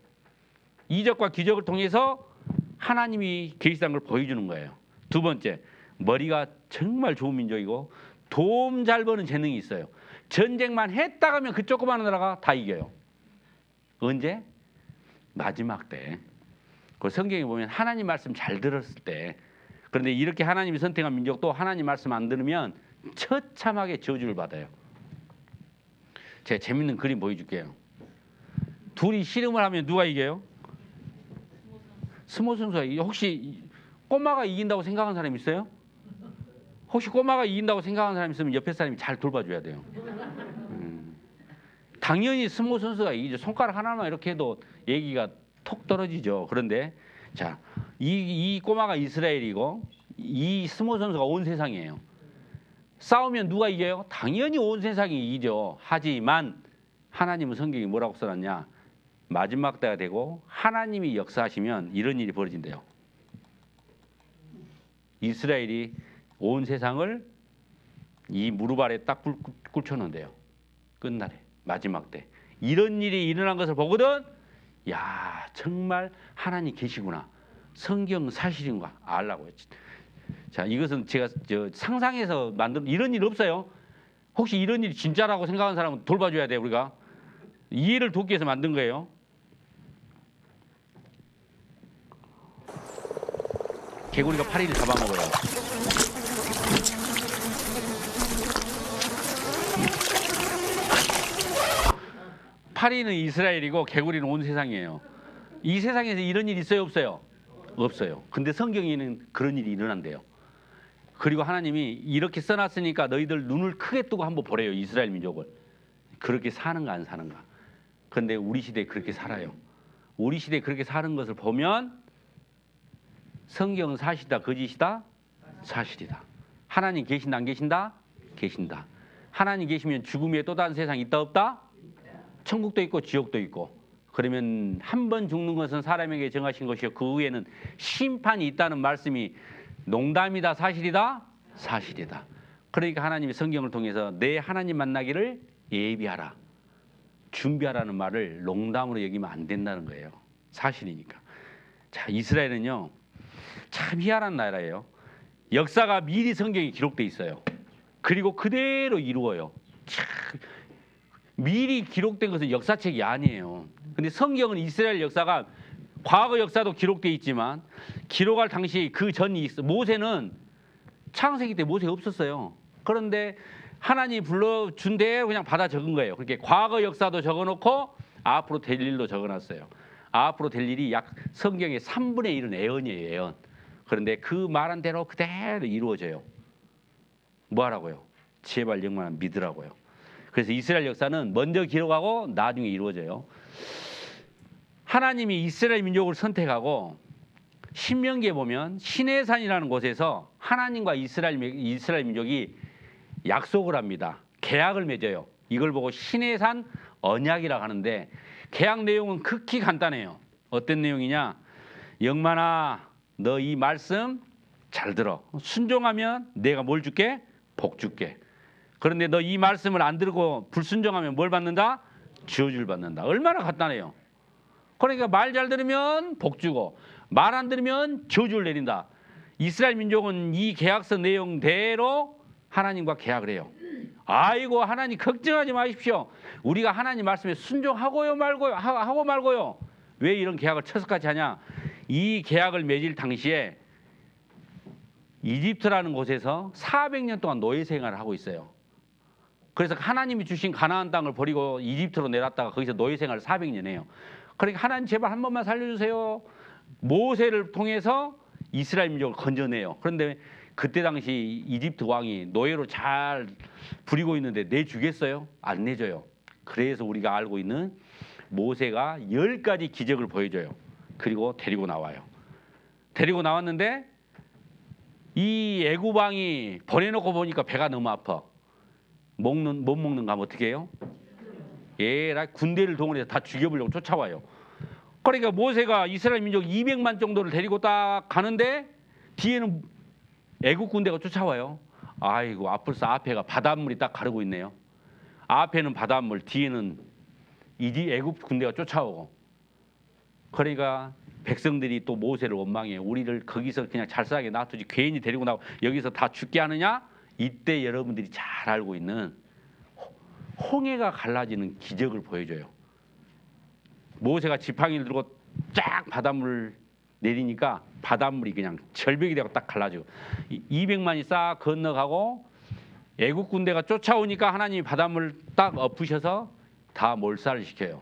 이적과 기적을 통해서 하나님이 계시한 걸 보여주는 거예요. 두 번째, 머리가 정말 좋은 민족이고 돈 잘 버는 재능이 있어요. 전쟁만 했다 가면 그 조그마한 나라가 다 이겨요. 언제? 마지막 때. 그 성경에 보면 하나님 말씀 잘 들었을 때. 그런데 이렇게 하나님이 선택한 민족도 하나님 말씀 안 들으면 처참하게 저주를 받아요. 제가 재밌는 그림 보여줄게요. 둘이 씨름을 하면 누가 이겨요? 스모 선수가 혹시 꼬마가 이긴다고 생각하는 사람 있어요? 혹시 꼬마가 이긴다고 생각하는 사람 있으면 옆에 사람이 잘 돌봐줘야 돼요. 당연히 스모 선수가 이기죠. 손가락 하나만 이렇게 해도 얘기가 톡 떨어지죠. 그런데 자, 이 꼬마가 이스라엘이고 이 스모 선수가 온 세상이에요. 싸우면 누가 이겨요? 당연히 온 세상이 이기죠. 하지만 하나님은 성경에 뭐라고 써놨냐? 마지막 때가 되고 하나님이 역사하시면 이런 일이 벌어진대요. 이스라엘이 온 세상을 이 무릎 아래 딱 꿇혀놓는데요. 끝날에 마지막 때 이런 일이 일어난 것을 보거든 야 정말 하나님 계시구나. 성경 사실인가 알라고 했지. 자 이것은 제가 상상해서 만든 이런 일 없어요. 혹시 이런 일이 진짜라고 생각하는 사람은 돌봐줘야 돼요. 우리가 이해를 돕기 위해서 만든 거예요. 개구리가 파리를 잡아먹어요. 파리는 이스라엘이고 개구리는 온 세상이에요. 이 세상에서 이런 일 있어요 없어요? 없어요. 근데 성경에는 그런 일이 일어난대요. 그리고 하나님이 이렇게 써놨으니까 너희들 눈을 크게 뜨고 한번 보래요. 이스라엘 민족을. 그렇게 사는가 안 사는가. 그런데 우리 시대에 그렇게 살아요. 우리 시대에 그렇게 사는 것을 보면 성경은 사실이다 거짓이다? 사실이다. 하나님 계신다 안 계신다? 계신다. 하나님 계시면 죽음에 또 다른 세상이 있다 없다? 천국도 있고 지옥도 있고. 그러면 한 번 죽는 것은 사람에게 정하신 것이요 그 후에는 심판이 있다는 말씀이 농담이다 사실이다? 사실이다. 그러니까 하나님이 성경을 통해서 내 하나님 만나기를 예비하라. 준비하라는 말을 농담으로 여기면 안 된다는 거예요. 사실이니까. 자, 이스라엘은요. 참 희한한 나라예요. 역사가 미리 성경에 기록돼 있어요. 그리고 그대로 이루어요. 참 미리 기록된 것은 역사책이 아니에요. 근데 성경은 이스라엘 역사가 과거 역사도 기록돼 있지만 기록할 당시 그 전이 있어. 모세는 창세기 때 모세 없었어요. 그런데 하나님이 불러준 대로 그냥 받아 적은 거예요. 그렇게 과거 역사도 적어놓고 앞으로 될 일도 적어놨어요. 앞으로 될 일이 약 성경의 3분의 1은 예언이에요. 예언. 그런데 그 말한 대로 그대로 이루어져요. 뭐 하라고요? 제발 영만 믿으라고요. 그래서 이스라엘 역사는 먼저 기록하고 나중에 이루어져요. 하나님이 이스라엘 민족을 선택하고 신명기에 보면 시내산이라는 곳에서 하나님과 이스라엘 민족이 약속을 합니다. 계약을 맺어요. 이걸 보고 시내산 언약이라고 하는데 계약 내용은 극히 간단해요. 어떤 내용이냐? 영만아 너 이 말씀 잘 들어. 순종하면 내가 뭘 줄게? 복 줄게. 그런데 너 이 말씀을 안 들고 불순종하면 뭘 받는다? 저주를 받는다. 얼마나 간단해요. 그러니까 말 잘 들으면 복 주고 말 안 들으면 저주를 내린다. 이스라엘 민족은 이 계약서 내용대로 하나님과 계약을 해요. 아이고 하나님 걱정하지 마십시오. 우리가 하나님 말씀에 순종하고요 말고요 하고 말고요. 왜 이런 계약을 철석같이 하냐? 이 계약을 맺을 당시에 이집트라는 곳에서 400년 동안 노예 생활을 하고 있어요. 그래서 하나님이 주신 가나안 땅을 버리고 이집트로 내렸다가 거기서 노예 생활을 400년 해요. 그러니까 하나님 제발 한 번만 살려주세요. 모세를 통해서 이스라엘 민족을 건져내요. 그런데 그때 당시 이집트 왕이 노예로 잘 부리고 있는데 내주겠어요? 안 내줘요. 그래서 우리가 알고 있는 모세가 10가지 기적을 보여줘요. 그리고 데리고 나와요. 데리고 나왔는데 이 애굽 왕이 보내놓고 보니까 배가 너무 아파. 못 먹는가 하면 어떻게 해요? 얘라 군대를 동원해서 다 죽여보려고 쫓아와요. 그러니까 모세가 이스라엘 민족 200만 정도를 데리고 딱 가는데 뒤에는 애국 군대가 쫓아와요. 아이고 벌써 앞에가 바닷물이 딱 가르고 있네요. 앞에는 바닷물, 뒤에는 애국 군대가 쫓아오고. 그러니까 백성들이 또 모세를 원망해요. 우리를 거기서 그냥 잘싸게 놔두지 괜히 데리고 나고 여기서 다 죽게 하느냐? 이때 여러분들이 잘 알고 있는 홍해가 갈라지는 기적을 보여줘요. 모세가 지팡이를 들고 쫙 바닷물을 내리니까 바닷물이 그냥 절벽이 되고 딱 갈라지고 200만이 싹 건너가고 애국 군대가 쫓아오니까 하나님이 바닷물을 딱 엎으셔서 다 몰살을 시켜요.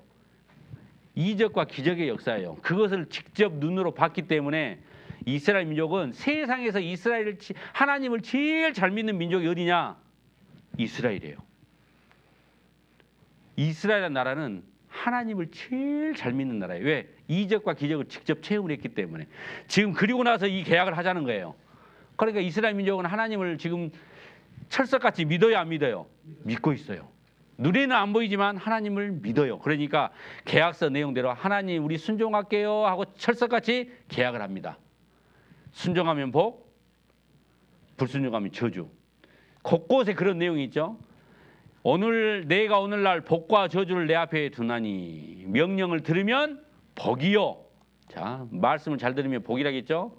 이적과 기적의 역사예요. 그것을 직접 눈으로 봤기 때문에 이스라엘 민족은 세상에서 하나님을 제일 잘 믿는 민족이 어디냐? 이스라엘이에요. 이스라엘 나라는 하나님을 제일 잘 믿는 나라예요. 왜? 이적과 기적을 직접 체험을 했기 때문에. 지금 그리고 나서 이 계약을 하자는 거예요. 그러니까 이스라엘 민족은 하나님을 지금 철석같이 믿어요 안 믿어요? 믿고 있어요. 눈에는 안 보이지만 하나님을 믿어요. 그러니까 계약서 내용대로 하나님 우리 순종할게요 하고 철석같이 계약을 합니다. 순종하면 복, 불순종하면 저주. 곳곳에 그런 내용이 있죠. 내가 오늘날 복과 저주를 내 앞에 두나니 명령을 들으면 복이요. 자, 말씀을 잘 들으면 복이라겠죠.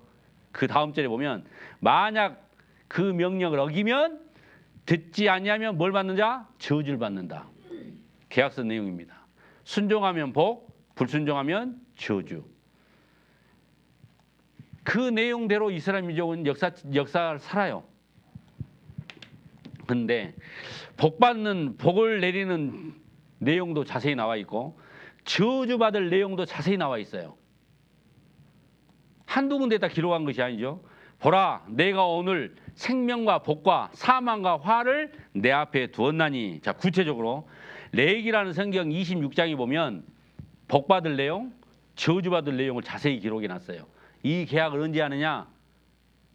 그 다음 절에 보면 만약 그 명령을 어기면 듣지 아니하면 뭘 받는자? 저주를 받는다. 계약서 내용입니다. 순종하면 복, 불순종하면 저주. 그 내용대로 이스라엘 민족은 역사를 살아요. 근데 복을 내리는 내용도 자세히 나와 있고 저주받을 내용도 자세히 나와 있어요. 한두 군데다 기록한 것이 아니죠. 보라, 내가 오늘 생명과 복과 사망과 화를 내 앞에 두었나니. 자, 구체적으로 레위기라는 성경 26장에 보면 복받을 내용, 저주받을 내용을 자세히 기록해 놨어요. 이 계약을 언제 하느냐?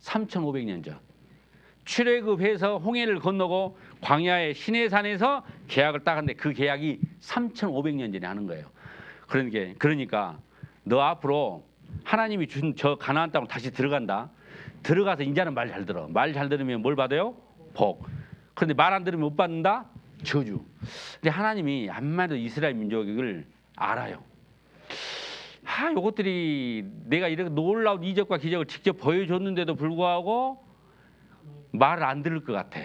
3500년 전. 출애굽해서 홍해를 건너고 광야의 시내산에서 계약을 딱 하는데 그 계약이 3500년 전에 하는 거예요. 그러니까 너 앞으로 하나님이 준 저 가나안 땅으로 다시 들어간다. 들어가서 이제는 말 잘 들어. 말 잘 들으면 뭘 받아요? 복. 그런데 말 안 들으면 못 받는다? 저주. 근데 하나님이 암만도 이스라엘 민족을 알아요. 요것들이 내가 이렇게 놀라운 이적과 기적을 직접 보여줬는데도 불구하고 말을 안 들을 것 같아.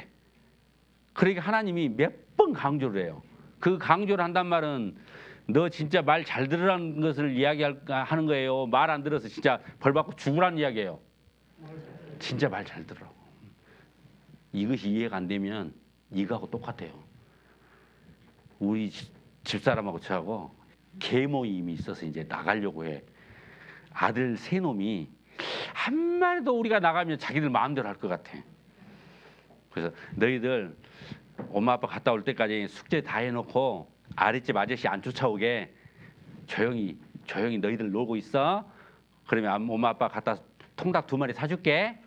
그러니까 하나님이 몇 번 강조를 해요. 그 강조를 한단 말은 너 진짜 말 잘 들으라는 것을 이야기하는 거예요. 말 안 들어서 진짜 벌 받고 죽으라는 이야기예요. 진짜 말 잘 들어. 이것이 이해가 안 되면 이거하고 똑같아요. 우리 집사람하고 저하고 계모임이 있어서 이제 나가려고 해. 아들 세 놈이 한마디도 우리가 나가면 자기들 마음대로 할 것 같아. 그래서 너희들 엄마 아빠 갔다 올 때까지 숙제 다 해놓고 아랫집 아저씨 안 쫓아오게 조용히 너희들 놀고 있어. 그러면 엄마 아빠 갔다 통닭 2마리 사줄게.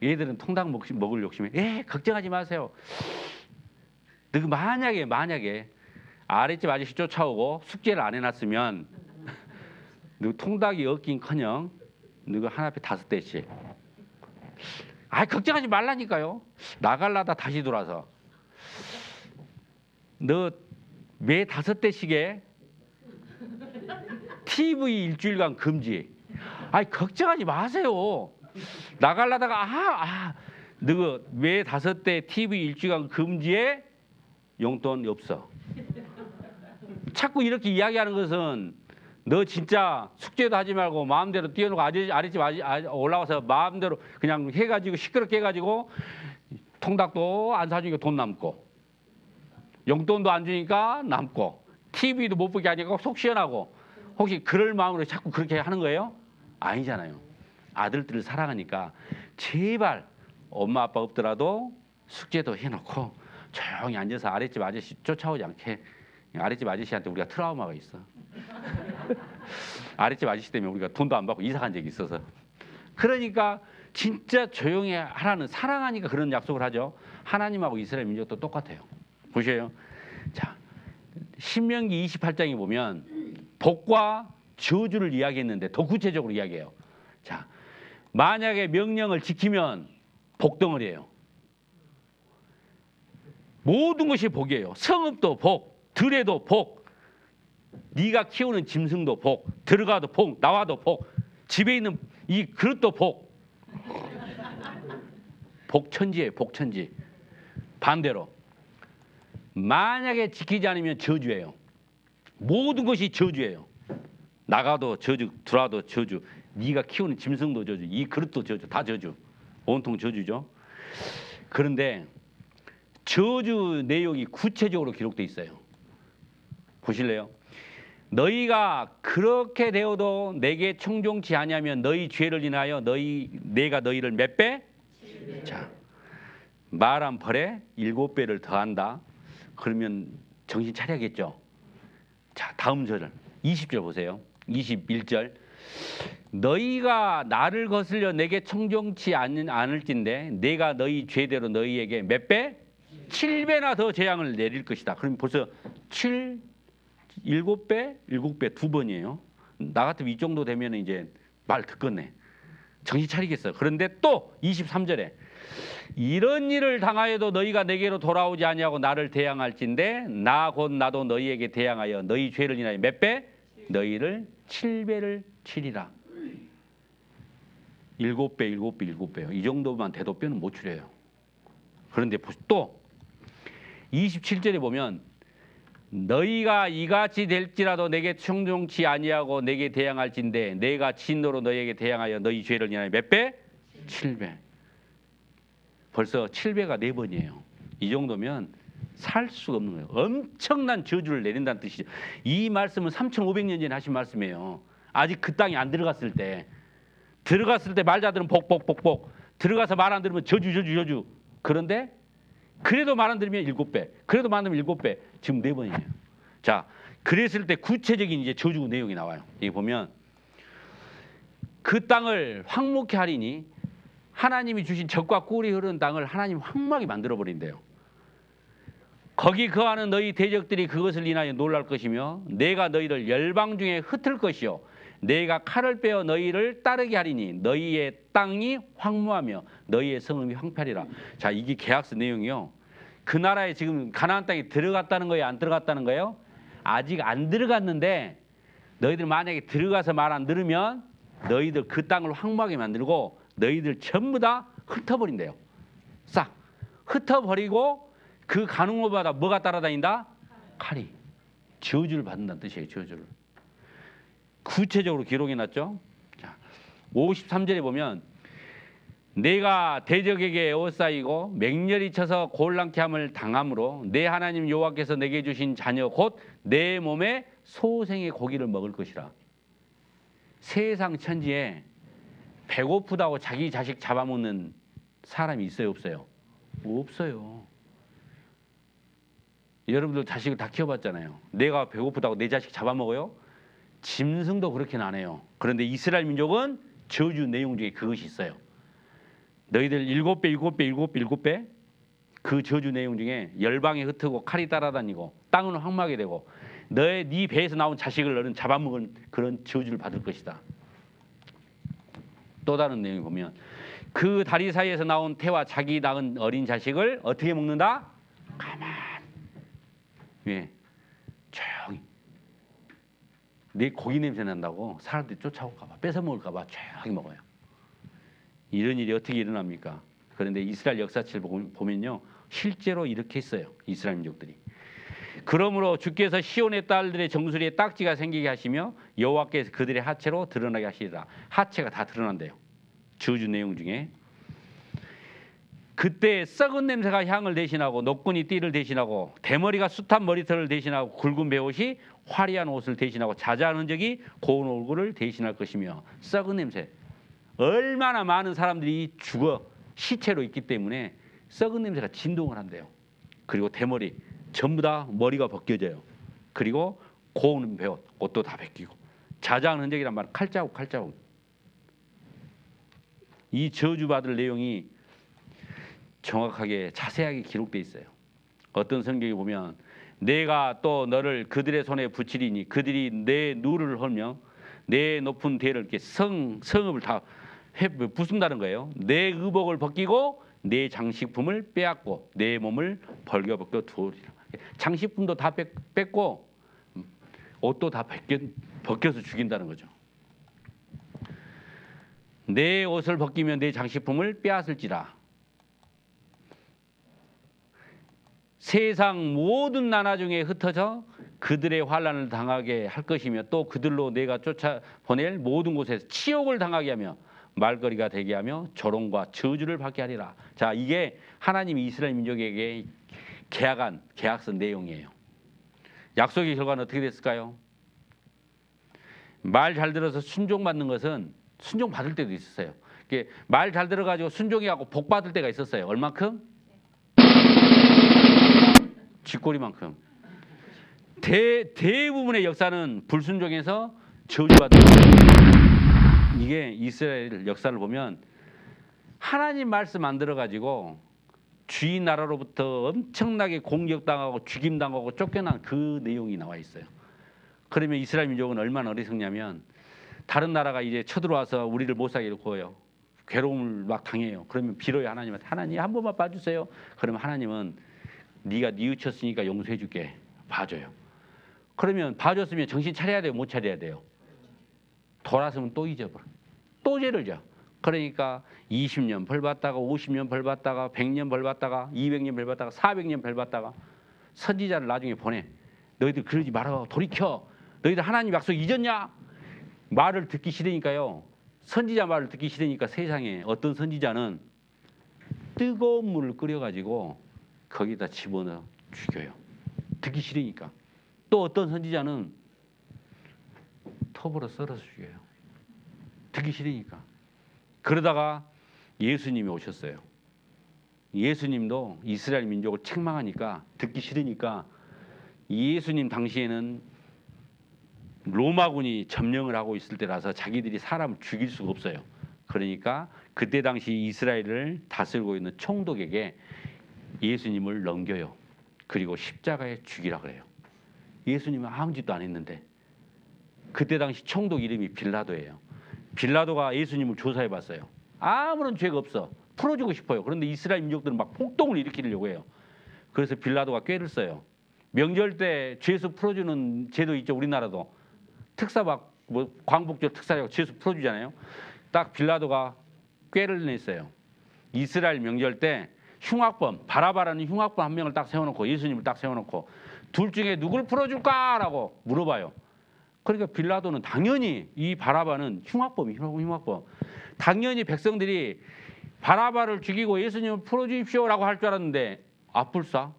얘들은 통닭 먹을 욕심에 걱정하지 마세요. 너 만약에 아랫집 아저씨 쫓아오고 숙제를 안 해놨으면 너 통닭이 없긴커녕 너가 하나 앞에 5대씩. 걱정하지 말라니까요. 나갈라다 다시 돌아서 너 매 5대씩에 TV 일주일간 금지. 걱정하지 마세요. 나갈라다가 너 매 5대 TV 일주일간 금지에 용돈 없어. 자꾸 이렇게 이야기하는 것은 너 진짜 숙제도 하지 말고 마음대로 뛰어놓고 아랫집 올라와서 마음대로 그냥 해가지고 시끄럽게 해가지고 통닭도 안 사주니까 돈 남고 용돈도 안 주니까 남고 TV도 못 보게 하니까 속 시원하고 혹시 그럴 마음으로 자꾸 그렇게 하는 거예요? 아니잖아요. 아들들을 사랑하니까 제발 엄마 아빠 없더라도 숙제도 해놓고 조용히 앉아서 아랫집 아저씨 쫓아오지 않게. 아랫집 아저씨한테 우리가 트라우마가 있어. 아랫집 아저씨 때문에 우리가 돈도 안 받고 이사 간 적이 있어서. 그러니까 진짜 조용히 하라는, 사랑하니까 그런 약속을 하죠. 하나님하고 이스라엘 민족도 똑같아요. 보세요. 자, 신명기 28장에 보면 복과 저주를 이야기했는데 더 구체적으로 이야기해요. 자, 만약에 명령을 지키면 복덩어리예요. 모든 것이 복이에요. 성읍도 복, 들에도 복, 네가 키우는 짐승도 복, 들어가도 복, 나와도 복, 집에 있는 이 그릇도 복. 복천지예요. 복천지. 반대로 만약에 지키지 않으면 저주예요. 모든 것이 저주예요. 나가도 저주, 들어와도 저주, 네가 키우는 짐승도 저주, 이 그릇도 저주, 다 저주. 온통 저주죠. 그런데 저주 내용이 구체적으로 기록되어 있어요. 보실래요? 너희가 그렇게 되어도 내게 청종치 아니하면 너희 죄를 인하여 내가 너희를 몇 배? 7배. 자, 말한 벌에 7배를 더한다. 그러면 정신 차려야겠죠. 자, 다음 절을 20절 보세요. 21절. 너희가 나를 거슬려 내게 청종치 않을진데 내가 너희 죄대로 너희에게 몇 배? 7배나 더 재앙을 내릴 것이다. 그럼 벌써 7, 7배, 7배 2번이에요. 나 같으면 이 정도 되면 이제 말 듣겠네. 정신 차리겠어요. 그런데 또 23절에 이런 일을 당하여도 너희가 내게로 돌아오지 아니하고 나를 대항할진대 나 곧 나도 너희에게 대항하여 너희 죄를 인하여 몇 배? 너희를 7배를 치리라. 7배, 7배, 7배요. 이 정도만 돼도 뼈는 못 추려요. 그런데 또 27절에 보면 너희가 이같이 될지라도 내게 충성치 아니하고 내게 대항할진대 내가 진노로 너희에게 대항하여 너희 죄를 인하여 몇 배? 7배. 벌써 7배가 4번이에요. 이 정도면 살 수가 없는 거예요. 엄청난 저주를 내린다는 뜻이죠. 이 말씀은 3,500년 전에 하신 말씀이에요. 아직 그 땅에 안 들어갔을 때. 들어갔을 때 말자들은 복복복복. 들어가서 말 안 들으면 저주. 그런데 그래도 말 안 들으면 7배. 그래도 말 안 들으면 7배. 지금 4번이에요. 자, 그랬을 때 구체적인 이제 저주 내용이 나와요. 여기 보면 그 땅을 황무케 하리니 하나님이 주신 젖과 꿀이 흐르는 땅을 하나님 황무하게 만들어 버린대요. 거기 거하는 너희 대적들이 그것을 인하여 놀랄 것이며 내가 너희를 열방 중에 흩을 것이요 내가 칼을 빼어 너희를 따르게 하리니 너희의 땅이 황무하며 너희의 성읍이 황폐하리라. 자, 이게 계약서 내용이요. 그 나라에 지금 가나안 땅에 들어갔다는 거예요, 안 들어갔다는 거예요? 아직 안 들어갔는데 너희들 만약에 들어가서 말 안 들으면 너희들 그 땅을 황무하게 만들고 너희들 전부 다 흩어버린대요. 싹 흩어버리고 그 가는 곳마다 뭐가 따라다닌다? 칼이. 저주를 받는다는 뜻이에요. 저주를. 구체적으로 기록해놨죠. 자, 53절에 보면 내가 대적에게 에워싸이고 맹렬히 쳐서 곤란케 함을 당함으로 내 하나님 여호와께서 내게 주신 자녀 곧 내 몸에 소생의 고기를 먹을 것이라. 세상 천지에 배고프다고 자기 자식 잡아먹는 사람이 있어요, 없어요? 없어요. 여러분들 자식을 다 키워봤잖아요. 내가 배고프다고 내 자식 잡아먹어요? 짐승도 그렇게는 안 해요. 그런데 이스라엘 민족은 저주 내용 중에 그것이 있어요. 너희들 7배 그 저주 내용 중에 열방에 흩트고 칼이 따라다니고 땅은 황무하게 되고 네 배에서 나온 자식을 너는 잡아먹은 그런 저주를 받을 것이다. 또 다른 내용을 보면 그 다리 사이에서 나온 태와 자기 낳은 어린 자식을 어떻게 먹는다? 가만. 왜? 조용히. 내 고기 냄새 난다고 사람들이 쫓아올까 봐 뺏어 먹을까 봐 조용히 먹어요. 이런 일이 어떻게 일어납니까? 그런데 이스라엘 역사책을 보면요. 실제로 이렇게 했어요. 이스라엘 민족들이. 그러므로 주께서 시온의 딸들의 정수리에 딱지가 생기게 하시며 여호와께서 그들의 하체로 드러나게 하시리라. 하체가 다 드러난대요. 저주 내용 중에. 그때 썩은 냄새가 향을 대신하고 노끈이 띠를 대신하고 대머리가 숱한 머리털을 대신하고 굵은 베옷이 화려한 옷을 대신하고 자자한 흔적이 고운 얼굴을 대신할 것이며 썩은 냄새. 얼마나 많은 사람들이 죽어 시체로 있기 때문에 썩은 냄새가 진동을 한대요. 그리고 대머리 전부 다 머리가 벗겨져요. 그리고 고운 베옷 옷도 다 벗기고 자자한 흔적이란 말 칼자국. 이 저주받을 내용이 정확하게 자세하게 기록되어 있어요. 어떤 성경에 보면 내가 또 너를 그들의 손에 붙이리니 그들이 내 누를 헐며 내 높은 대를 이렇게 성읍을 다 부순다는 거예요. 내 의복을 벗기고 내 장식품을 빼앗고 내 몸을 벌겨벗겨 두으리라. 장식품도 다 뺏고 옷도 다 벗겨서 죽인다는 거죠. 내 옷을 벗기면 내 장식품을 빼앗을지라. 세상 모든 나라 중에 흩어져 그들의 환난을 당하게 할 것이며 또 그들로 내가 쫓아보낼 모든 곳에서 치욕을 당하게 하며 말거리가 되게 하며 조롱과 저주를 받게 하리라. 자, 이게 하나님이 이스라엘 민족에게 계약한 계약서 내용이에요. 약속의 결과는 어떻게 됐을까요? 말 잘 들어서 순종받는 것은 순종받을 때도 있었어요. 말 잘 들어가지고 순종해갖고 복 받을 때가 있었어요. 얼만큼? 쥐꼬리만큼. 대부분의 역사는 불순종해서 저주받은 거예요. 이게 이스라엘 역사를 보면 하나님 말씀 안 들어가지고 주인 나라로부터 엄청나게 공격당하고 죽임당하고 쫓겨난 그 내용이 나와 있어요. 그러면 이스라엘 민족은 얼마나 어리석냐면 다른 나라가 이제 쳐들어와서 우리를 못 살게 구워요. 괴로움을 막 당해요. 그러면 빌어요 하나님한테. 하나님 한 번만 봐주세요. 그러면 하나님은 네가 뉘우쳤으니까 용서해 줄게. 봐줘요. 그러면 봐줬으면 정신 차려야 돼요? 못 차려야 돼요? 돌아서면 또 잊어버려. 또 죄를 져. 그러니까 20년 벌 받다가 50년 벌 받다가 100년 벌 받다가 200년 벌 받다가 400년 벌 받다가 선지자를 나중에 보내. 너희들 그러지 말아. 돌이켜. 너희들 하나님 약속 잊었냐? 말을 듣기 싫으니까요. 선지자 말을 듣기 싫으니까 세상에 어떤 선지자는 뜨거운 물을 끓여가지고 거기다 집어넣어 죽여요. 듣기 싫으니까. 또 어떤 선지자는 톱으로 썰어서 죽여요. 듣기 싫으니까. 그러다가 예수님이 오셨어요. 예수님도 이스라엘 민족을 책망하니까 듣기 싫으니까 예수님 당시에는 로마군이 점령을 하고 있을 때라서 자기들이 사람을 죽일 수가 없어요. 그러니까 그때 당시 이스라엘을 다스리고 있는 총독에게 예수님을 넘겨요. 그리고 십자가에 죽이라 그래요. 예수님은 아무 짓도 안 했는데 그때 당시 총독 이름이 빌라도예요. 빌라도가 예수님을 조사해 봤어요. 아무런 죄가 없어. 풀어주고 싶어요. 그런데 이스라엘 민족들은 막 폭동을 일으키려고 해요. 그래서 빌라도가 꾀를 써요. 명절 때 죄수 풀어주는 제도 있죠. 우리나라도 특사박 뭐 광복절 특사라고 죄수 풀어주잖아요. 딱 빌라도가 꾀를 냈어요. 이스라엘 명절 때 흉악범 바라바라는 흉악범 한 명을 딱 세워놓고 예수님을 딱 세워놓고 둘 중에 누굴 풀어줄까라고 물어봐요. 그러니까 빌라도는 당연히 이 바라바는 흉악범 당연히 백성들이 바라바를 죽이고 예수님을 풀어주십시오라고 할 줄 알았는데 아뿔싸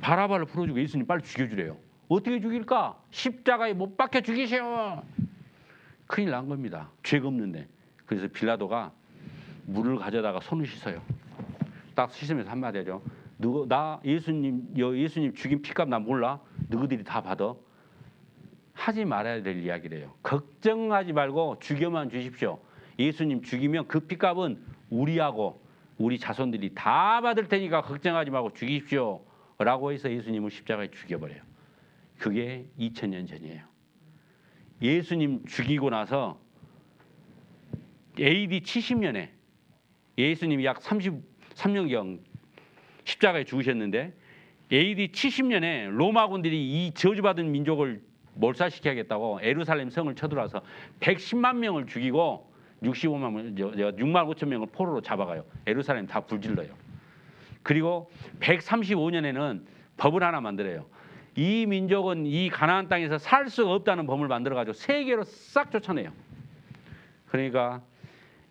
바라바를 풀어주고 예수님 빨리 죽여주래요. 어떻게 죽일까? 십자가에 못 박혀 죽이세요. 큰일 난 겁니다. 죄가 없는데. 그래서 빌라도가 물을 가져다가 손을 씻어요. 딱 씻으면서 한마디 하죠. 나 예수님 죽인 피값 나 몰라? 너희들이 다 받아. 하지 말아야 될 이야기래요. 걱정하지 말고 죽여만 주십시오. 예수님 죽이면 그 피값은 우리하고 우리 자손들이 다 받을 테니까 걱정하지 말고 죽이십시오. 라고 해서 예수님을 십자가에 죽여버려요. 그게 2000년 전이에요. 예수님 죽이고 나서 AD 70년에 예수님이 약 33년경 십자가에 죽으셨는데 AD 70년에 로마군들이 이 저주받은 민족을 몰살시켜야겠다고 예루살렘 성을 쳐들어와서 110만 명을 죽이고 6만 5천 명을 포로로 잡아가요. 예루살렘 다 불질러요. 그리고 135년에는 법을 하나 만들어요. 이 민족은 이 가나안 땅에서 살 수가 없다는 법을 만들어가지고 세계로 싹 쫓아내요. 그러니까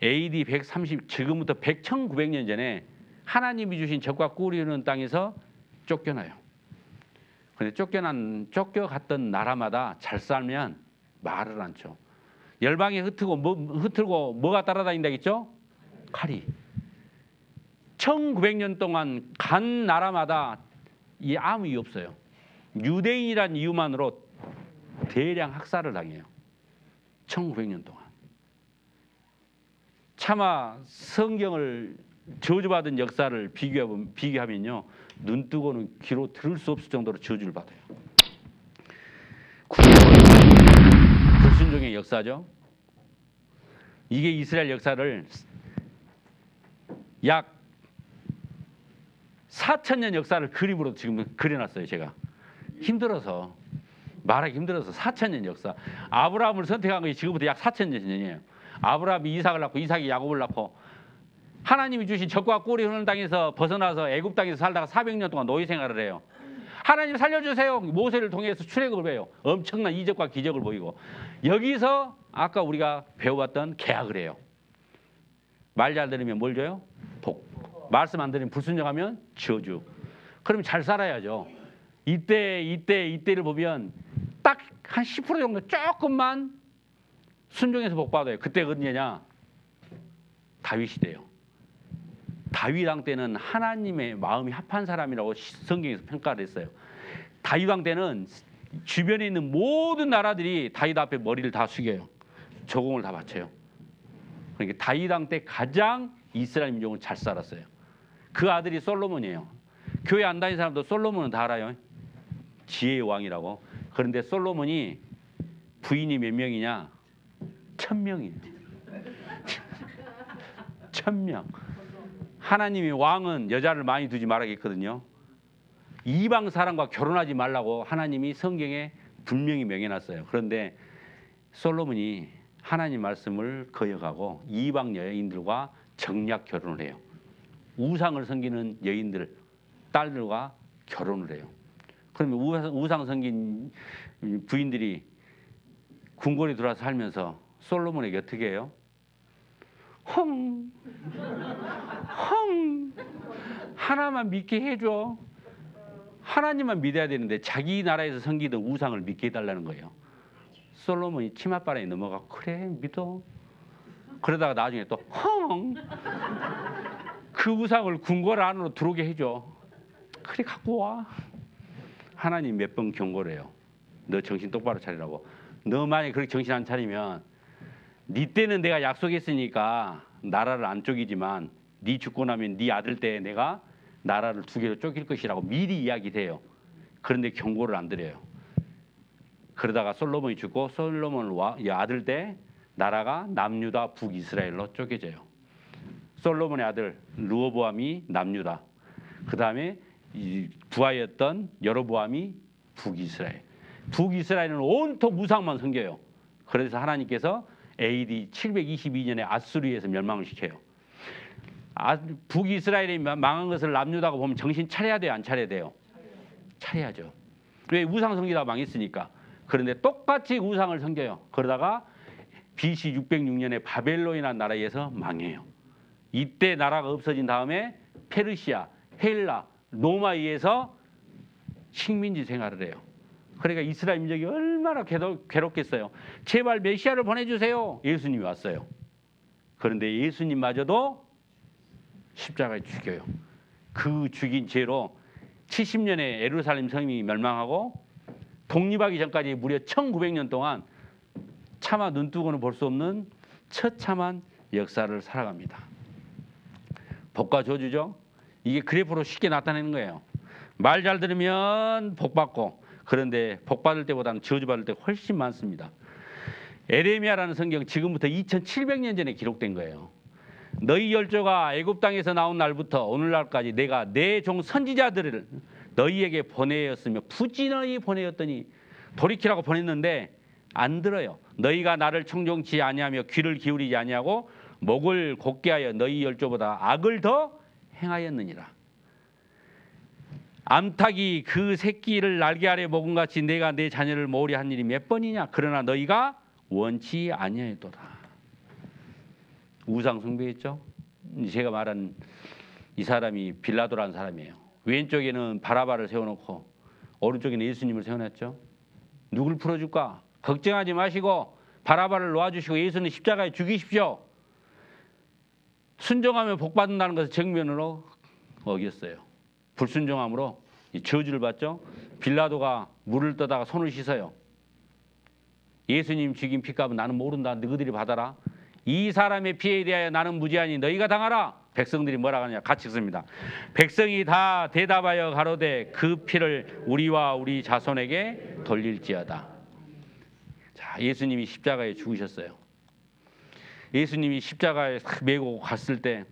AD 130 지금부터 1900년 전에 하나님이 주신 적과 꿀이 흐르는 땅에서 쫓겨나요. 근데 쫓겨갔던 나라마다 잘 살면 말을 안 쳐. 열방에 흩틀고 뭐가 따라다닌다겠죠? 칼이. 1900년 동안 간 나라마다 이 아무 이유 없어요. 유대인이란 이유만으로 대량 학살을 당해요. 1900년 동안. 차마 성경을 저주받은 역사를 비교하면요. 눈 뜨고는 귀로 들을 수 없을 정도로 저주를 받아요. 불순종의 역사죠. 이게 이스라엘 역사를 약 4000년 역사를 그림으로 지금 그려놨어요. 제가 힘들어서 말하기 힘들어서 4000년 역사. 아브라함을 선택한 것이 지금부터 약 4000년 전이에요. 아브라함이 이삭을 낳고 이삭이 야곱을 낳고 하나님이 주신 적과 꿀이 흐르는 땅에서 벗어나서 애굽 땅에서 살다가 400년 동안 노예 생활을 해요. 하나님 살려주세요. 모세를 통해서 출애굽을 해요. 엄청난 이적과 기적을 보이고 여기서 아까 우리가 배워봤던 계약을 해요. 말 잘 들으면 뭘 줘요? 복. 말씀 안 들으면 불순종하면 저주. 그럼 잘 살아야죠. 이때를 보면 딱 한 10% 정도 조금만 순종해서 복 받아요. 그때 어디냐? 다윗 시대예요. 다윗 왕 때는 하나님의 마음이 합한 사람이라고 성경에서 평가를 했어요. 다윗 왕 때는 주변에 있는 모든 나라들이 다윗 앞에 머리를 다 숙여요. 조공을 다 바쳐요. 그러니까 다윗 왕 때 가장 이스라엘 민족은 잘 살았어요. 그 아들이 솔로몬이에요. 교회 안 다니는 사람도 솔로몬은 다 알아요. 지혜의 왕이라고. 그런데 솔로몬이 부인이 몇 명이냐? 1000명이에요. 1000명. 하나님이 왕은 여자를 많이 두지 말라겠거든요. 이방 사람과 결혼하지 말라고 하나님이 성경에 분명히 명해놨어요. 그런데 솔로몬이 하나님 말씀을 거역하고 이방 여인들과 정략 결혼을 해요. 우상을 섬기는 여인들, 딸들과 결혼을 해요. 그러면 우상 섬긴 부인들이 궁궐에 들어와서 살면서 솔로몬에게 어떻게 해요? 헝 하나만 믿게 해줘. 하나님만 믿어야 되는데 자기 나라에서 섬기던 우상을 믿게 해달라는 거예요. 솔로몬이 치맛바람에 넘어가고 그래 믿어. 그러다가 나중에 또 그 우상을 궁궐 안으로 들어오게 해줘. 그래 갖고 와. 하나님 몇 번 경고를 해요. 너 정신 똑바로 차리라고. 너 만약에 그렇게 정신 안 차리면 네 때는 내가 약속했으니까 나라를 안 쪼개지만 네 죽고 나면 네 아들 때 내가 나라를 2개로 쪼갤 것이라고 미리 이야기돼요. 그런데 경고를 안 드려요. 그러다가 솔로몬이 죽고 솔로몬 아들 때 나라가 남유다 북이스라엘로 쪼개져요. 솔로몬의 아들 르호보암이 남유다. 그 다음에 부하였던 여로보암이 북이스라엘. 북이스라엘은 온통 우상만 섬겨요. 그래서 하나님께서 AD 722년에 아수르에서 멸망을 시켜요. 북이스라엘이 망한 것을 남유다가 보면 정신 차려야 돼요, 안 차려야 돼요? 차려야죠. 왜? 우상 섬기다가 망했으니까. 그런데 똑같이 우상을 섬겨요. 그러다가 BC 606년에 바벨론이라는 나라에서 망해요. 이때 나라가 없어진 다음에 페르시아, 헬라, 로마에 의해서 식민지 생활을 해요. 그러니까 이스라엘 민족이 얼마나 괴롭겠어요. 제발 메시아를 보내주세요. 예수님이 왔어요. 그런데 예수님마저도 십자가에 죽여요. 그 죽인 죄로 70년에 예루살렘 성이 멸망하고 독립하기 전까지 무려 1900년 동안 차마 눈뜨고는 볼 수 없는 처참한 역사를 살아갑니다. 복과 저주죠. 이게 그래프로 쉽게 나타내는 거예요. 말 잘 들으면 복 받고, 그런데 복 받을 때보다는 저주 받을 때 훨씬 많습니다. 에레미야라는 성경 지금부터 2700년 전에 기록된 거예요. 너희 열조가 애굽 땅에서 나온 날부터 오늘날까지 내가 내 종 선지자들을 너희에게 보내었으며 부지런히 보내었더니 돌이키라고 보냈는데 안 들어요. 너희가 나를 청종치 아니하며 귀를 기울이지 아니하고 목을 곧게 하여 너희 열조보다 악을 더 행하였느니라. 암탉이 그 새끼를 날개 아래 먹은 같이 내가 내 자녀를 모으려 한 일이 몇 번이냐. 그러나 너희가 원치 아니하였도다. 우상 숭배했죠. 제가 말한 이 사람이 빌라도라는 사람이에요. 왼쪽에는 바라바를 세워놓고 오른쪽에는 예수님을 세워놨죠. 누굴 풀어줄까? 걱정하지 마시고 바라바를 놓아주시고 예수는 십자가에 죽이십시오. 순종하면 복 받는다는 것을 정면으로 어겼어요. 불순종함으로 저주를 받죠. 빌라도가 물을 떠다가 손을 씻어요. 예수님 죽인 피값은 나는 모른다. 너희들이 받아라. 이 사람의 피에 대하여 나는 무지하니 너희가 당하라. 백성들이 뭐라 하느냐 같이 읽습니다. 백성이 다 대답하여 가로되 그 피를 우리와 우리 자손에게 돌릴지어다. 자, 예수님이 십자가에 죽으셨어요. 예수님이 십자가에 메고 갔을 때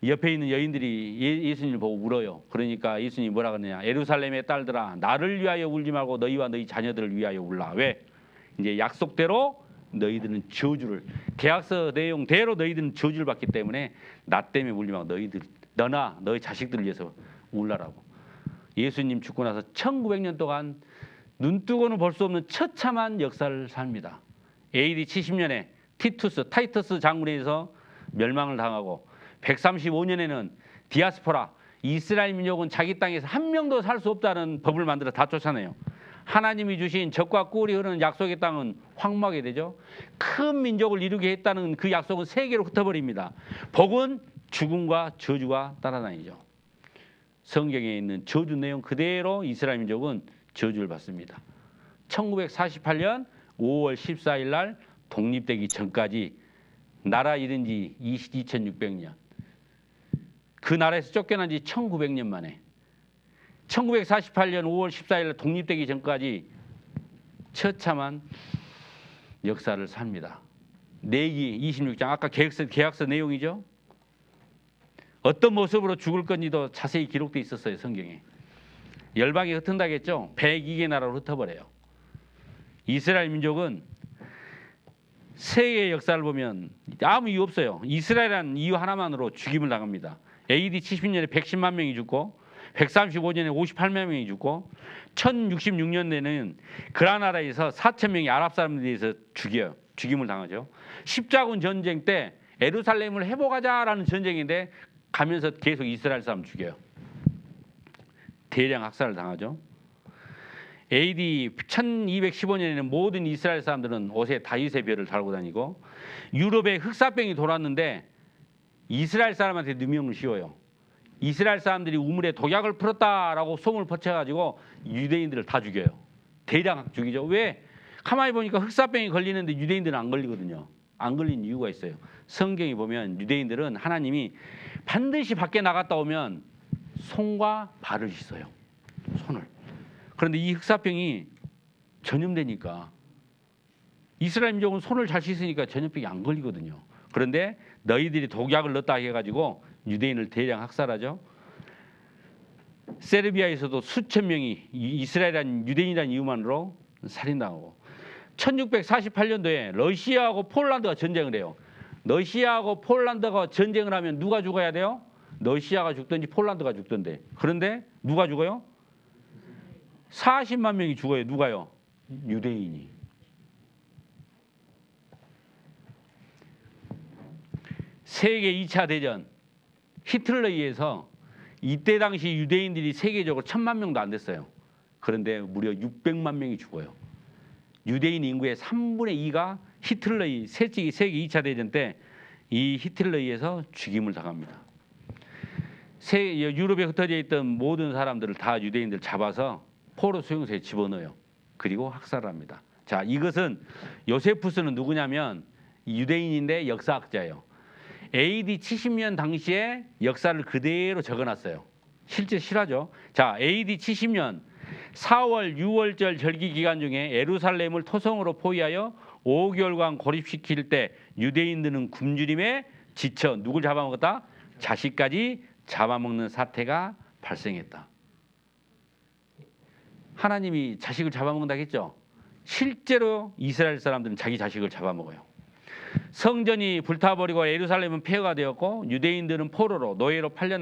옆에 있는 여인들이 예수님을 보고 울어요. 그러니까 예수님이 뭐라 그러냐. 예루살렘의 딸들아 나를 위하여 울지 말고 너희와 너희 자녀들을 위하여 울라. 왜? 이제 약속대로 너희들은 저주를, 계약서 내용대로 너희들은 저주를 받기 때문에 나 때문에 울지 말고 너나 너희 자식들을 위해서 울라라고. 예수님 죽고 나서 1900년 동안 눈뜨고는 볼 수 없는 처참한 역사를 삽니다. AD 70년에 타이터스 장군에 의해서 멸망을 당하고 135년에는 디아스포라, 이스라엘 민족은 자기 땅에서 한 명도 살 수 없다는 법을 만들어 다 쫓아내요. 하나님이 주신 젖과 꿀이 흐르는 약속의 땅은 황무하게 되죠. 큰 민족을 이루게 했다는 그 약속은 세계로 흩어버립니다. 복은 죽음과 저주가 따라다니죠. 성경에 있는 저주 내용 그대로 이스라엘 민족은 저주를 받습니다. 1948년 5월 14일 날 독립되기 전까지 나라 잃은 지 2600년. 그 나라에서 쫓겨난 지 1900년 만에 1948년 5월 14일 독립되기 전까지 처참한 역사를 삽니다. 내기 26장 아까 계약서 내용이죠. 어떤 모습으로 죽을 건지도 자세히 기록되어 있었어요. 성경에. 열방이 흩은다겠죠. 102개 나라로 흩어버려요. 이스라엘 민족은 세계의 역사를 보면 아무 이유 없어요. 이스라엘이라는 이유 하나만으로 죽임을 당합니다. AD 70년에 110만 명이 죽고 135년에 58만 명이 죽고 1066년에는 그라나다에서 4천 명이 아랍 사람들에 의해서 죽임을 당하죠. 십자군 전쟁 때 예루살렘을 회복하자라는 전쟁인데 가면서 계속 이스라엘 사람 죽여요. 대량 학살을 당하죠. AD 1215년에는 모든 이스라엘 사람들은 옷에 다윗의 별을 달고 다니고 유럽에 흑사병이 돌았는데 이스라엘 사람한테 누명을 씌워요. 이스라엘 사람들이 우물에 독약을 풀었다라고 소문을 퍼쳐가지고 유대인들을 다 죽여요. 대량 죽이죠. 왜? 가만히 보니까 흑사병이 걸리는데 유대인들은 안 걸리거든요. 안 걸린 이유가 있어요. 성경에 보면 유대인들은 하나님이 반드시 밖에 나갔다 오면 손과 발을 씻어요. 손을. 그런데 이 흑사병이 전염되니까 이스라엘 민족은 손을 잘 씻으니까 전염병이 안 걸리거든요. 그런데 너희들이 독약을 넣었다 해가지고 유대인을 대량 학살하죠. 세르비아에서도 수천 명이 이스라엘이라는 유대인이라는 이유만으로 살인당하고 1648년도에 러시아하고 폴란드가 전쟁을 해요. 러시아하고 폴란드가 전쟁을 하면 누가 죽어야 돼요? 러시아가 죽든지 폴란드가 죽든데. 그런데 누가 죽어요? 40만 명이 죽어요. 누가요? 유대인이. 세계 2차 대전 히틀러에 의해서 이때 당시 유대인들이 세계적으로 1000만 명도 안 됐어요. 그런데 무려 600만 명이 죽어요. 유대인 인구의 3분의 2가 히틀러의 세계 2차 대전 때 이 히틀러에 의해서 죽임을 당합니다. 유럽에 흩어져 있던 모든 사람들을 다 유대인들 잡아서 포로 수용소에 집어넣어요. 그리고 학살을 합니다. 자, 이것은 요세푸스는 누구냐면 유대인인데 역사학자예요. AD 70년 당시에 역사를 그대로 적어놨어요. 실제 실화죠. 자, AD 70년 4월 6월절 절기 기간 중에 예루살렘을 토성으로 포위하여 5개월간 고립시킬 때 유대인들은 굶주림에 지쳐 누굴 잡아먹었다? 자식까지 잡아먹는 사태가 발생했다. 하나님이 자식을 잡아먹는다고 했죠. 실제로 이스라엘 사람들은 자기 자식을 잡아먹어요. 성전이 불타버리고 예루살렘은 폐허가 되었고 유대인들은 포로로 노예로 팔려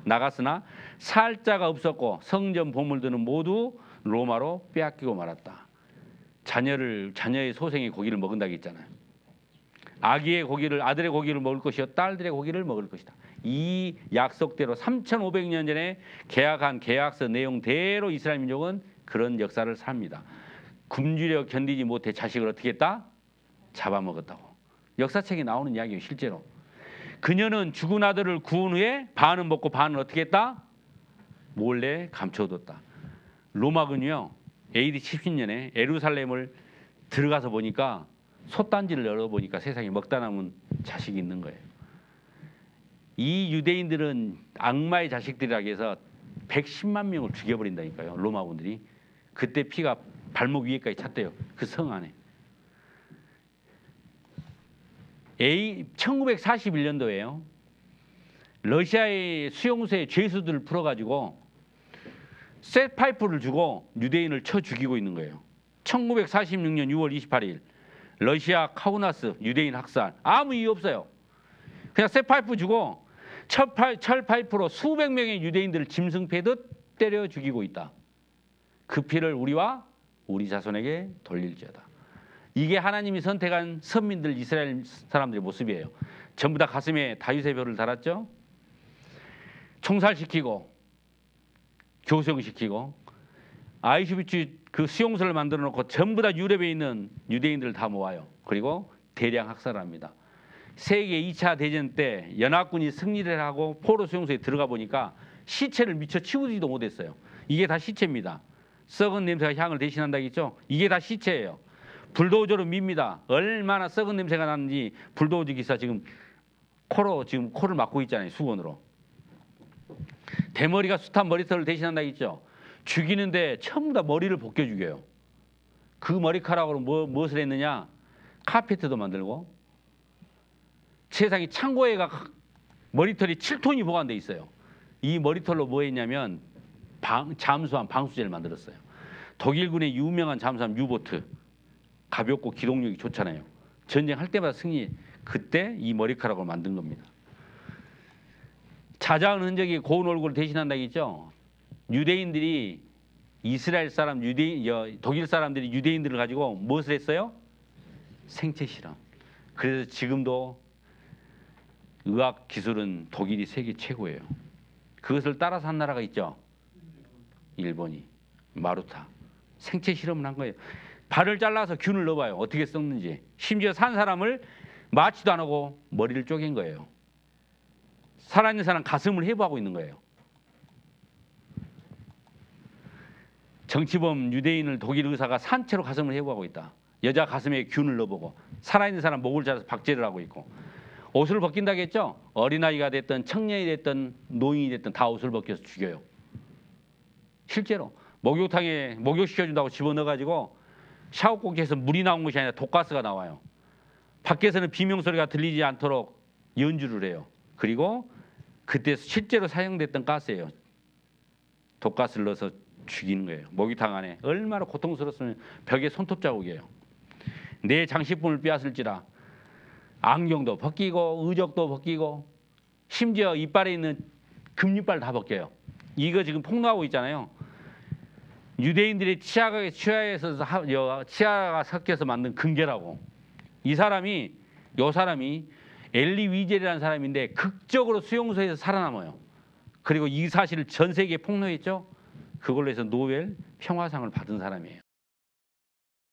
나갔으나 살 자가 없었고 성전 보물들은 모두 로마로 빼앗기고 말았다. 자녀의 소생의 고기를 먹는다고 했잖아요. 아들의 고기를 먹을 것이요 딸들의 고기를 먹을 것이다. 이 약속대로 3500년 전에 계약한 계약서 내용대로 이스라엘 민족은 그런 역사를 삽니다. 굶주려 견디지 못해 자식을 어떻게 했다? 잡아먹었다고. 역사책에 나오는 이야기예요. 실제로. 그녀는 죽은 아들을 구운 후에 반은 먹고 반은 어떻게 했다? 몰래 감춰뒀다. 로마군이요. AD 70년에 예루살렘을 들어가서 보니까 솥단지를 열어보니까 세상에 먹다 남은 자식이 있는 거예요. 이 유대인들은 악마의 자식들이라고 해서 110만 명을 죽여버린다니까요. 로마군들이. 그때 피가 발목 위에까지 찼대요. 그 성 안에. 1941년도에요. 러시아의 수용소에 죄수들을 풀어가지고 쇠파이프를 주고 유대인을 쳐 죽이고 있는 거예요. 1946년 6월 28일 러시아 카우나스 유대인 학살. 아무 이유 없어요. 그냥 쇠파이프 주고 철파이프로 수백 명의 유대인들을 짐승 패듯 때려 죽이고 있다. 그 피를 우리와 우리 자손에게 돌릴지어다. 이게 하나님이 선택한 선민들 이스라엘 사람들의 모습이에요. 전부 다 가슴에 다윗의 별을 달았죠. 총살시키고 교수형시키고 아이슈비츠 그 수용소를 만들어 놓고 전부 다 유럽에 있는 유대인들을 다 모아요. 그리고 대량 학살을 합니다. 세계 2차 대전 때 연합군이 승리를 하고 포로 수용소에 들어가 보니까 시체를 미처 치우지도 못했어요. 이게 다 시체입니다. 썩은 냄새가 향을 대신한다고 했죠. 이게 다 시체예요. 불도저로 밉니다. 얼마나 썩은 냄새가 나는지 불도저 기사 지금 코를 막고 있잖아요. 수건으로. 대머리가 숱한 머리털을 대신한다고 했죠. 죽이는데 전부 다 머리를 벗겨 죽여요. 그 머리카락으로 무엇을 했느냐? 카페트도 만들고 세상에 창고에가 머리털이 7톤이 보관돼 있어요. 이 머리털로 뭐 했냐면 잠수함 방수제를 만들었어요. 독일군의 유명한 잠수함 유보트, 가볍고 기동력이 좋잖아요. 전쟁할 때마다 승리, 그때 이 머리카락을 만든 겁니다. 찾아온 흔적이 고운 얼굴을 대신한다고 했죠. 유대인들이 이스라엘 사람, 독일 사람들이 유대인들을 가지고 무엇을 했어요? 생체 실험. 그래서 지금도 의학 기술은 독일이 세계 최고예요. 그것을 따라서 한 나라가 있죠. 일본이 마루타. 생체 실험을 한 거예요. 발을 잘라서 균을 넣어봐요. 어떻게 썩는지. 심지어 산 사람을 마취도 안 하고 머리를 쪼갠 거예요. 살아있는 사람 가슴을 해부하고 있는 거예요. 정치범 유대인을 독일 의사가 산채로 가슴을 해부하고 있다. 여자 가슴에 균을 넣어보고 살아있는 사람 목을 잘라서 박제를 하고 있고 옷을 벗긴다고 했죠. 어린아이가 됐든 청년이 됐든 노인이 됐든 다 옷을 벗겨서 죽여요. 실제로 목욕탕에 목욕시켜준다고 집어넣어가지고 샤워꼭지에서 물이 나온 것이 아니라 독가스가 나와요. 밖에서는 비명소리가 들리지 않도록 연주를 해요. 그리고 그때 실제로 사용됐던 가스예요. 독가스를 넣어서 죽이는 거예요. 목욕탕 안에. 얼마나 고통스럽으면 벽에 손톱 자국이에요. 내 장식품을 빼앗을지라 안경도 벗기고 의적도 벗기고 심지어 이빨에 있는 금이빨 다 벗겨요. 이거 지금 폭로하고 있잖아요. 유대인들이 치아가 섞여서 만든 금괴라고. 요 사람이 엘리 위젤이라는 사람인데 극적으로 수용소에서 살아남아요. 그리고 이 사실을 전 세계에 폭로했죠. 그걸로 해서 노벨 평화상을 받은 사람이에요.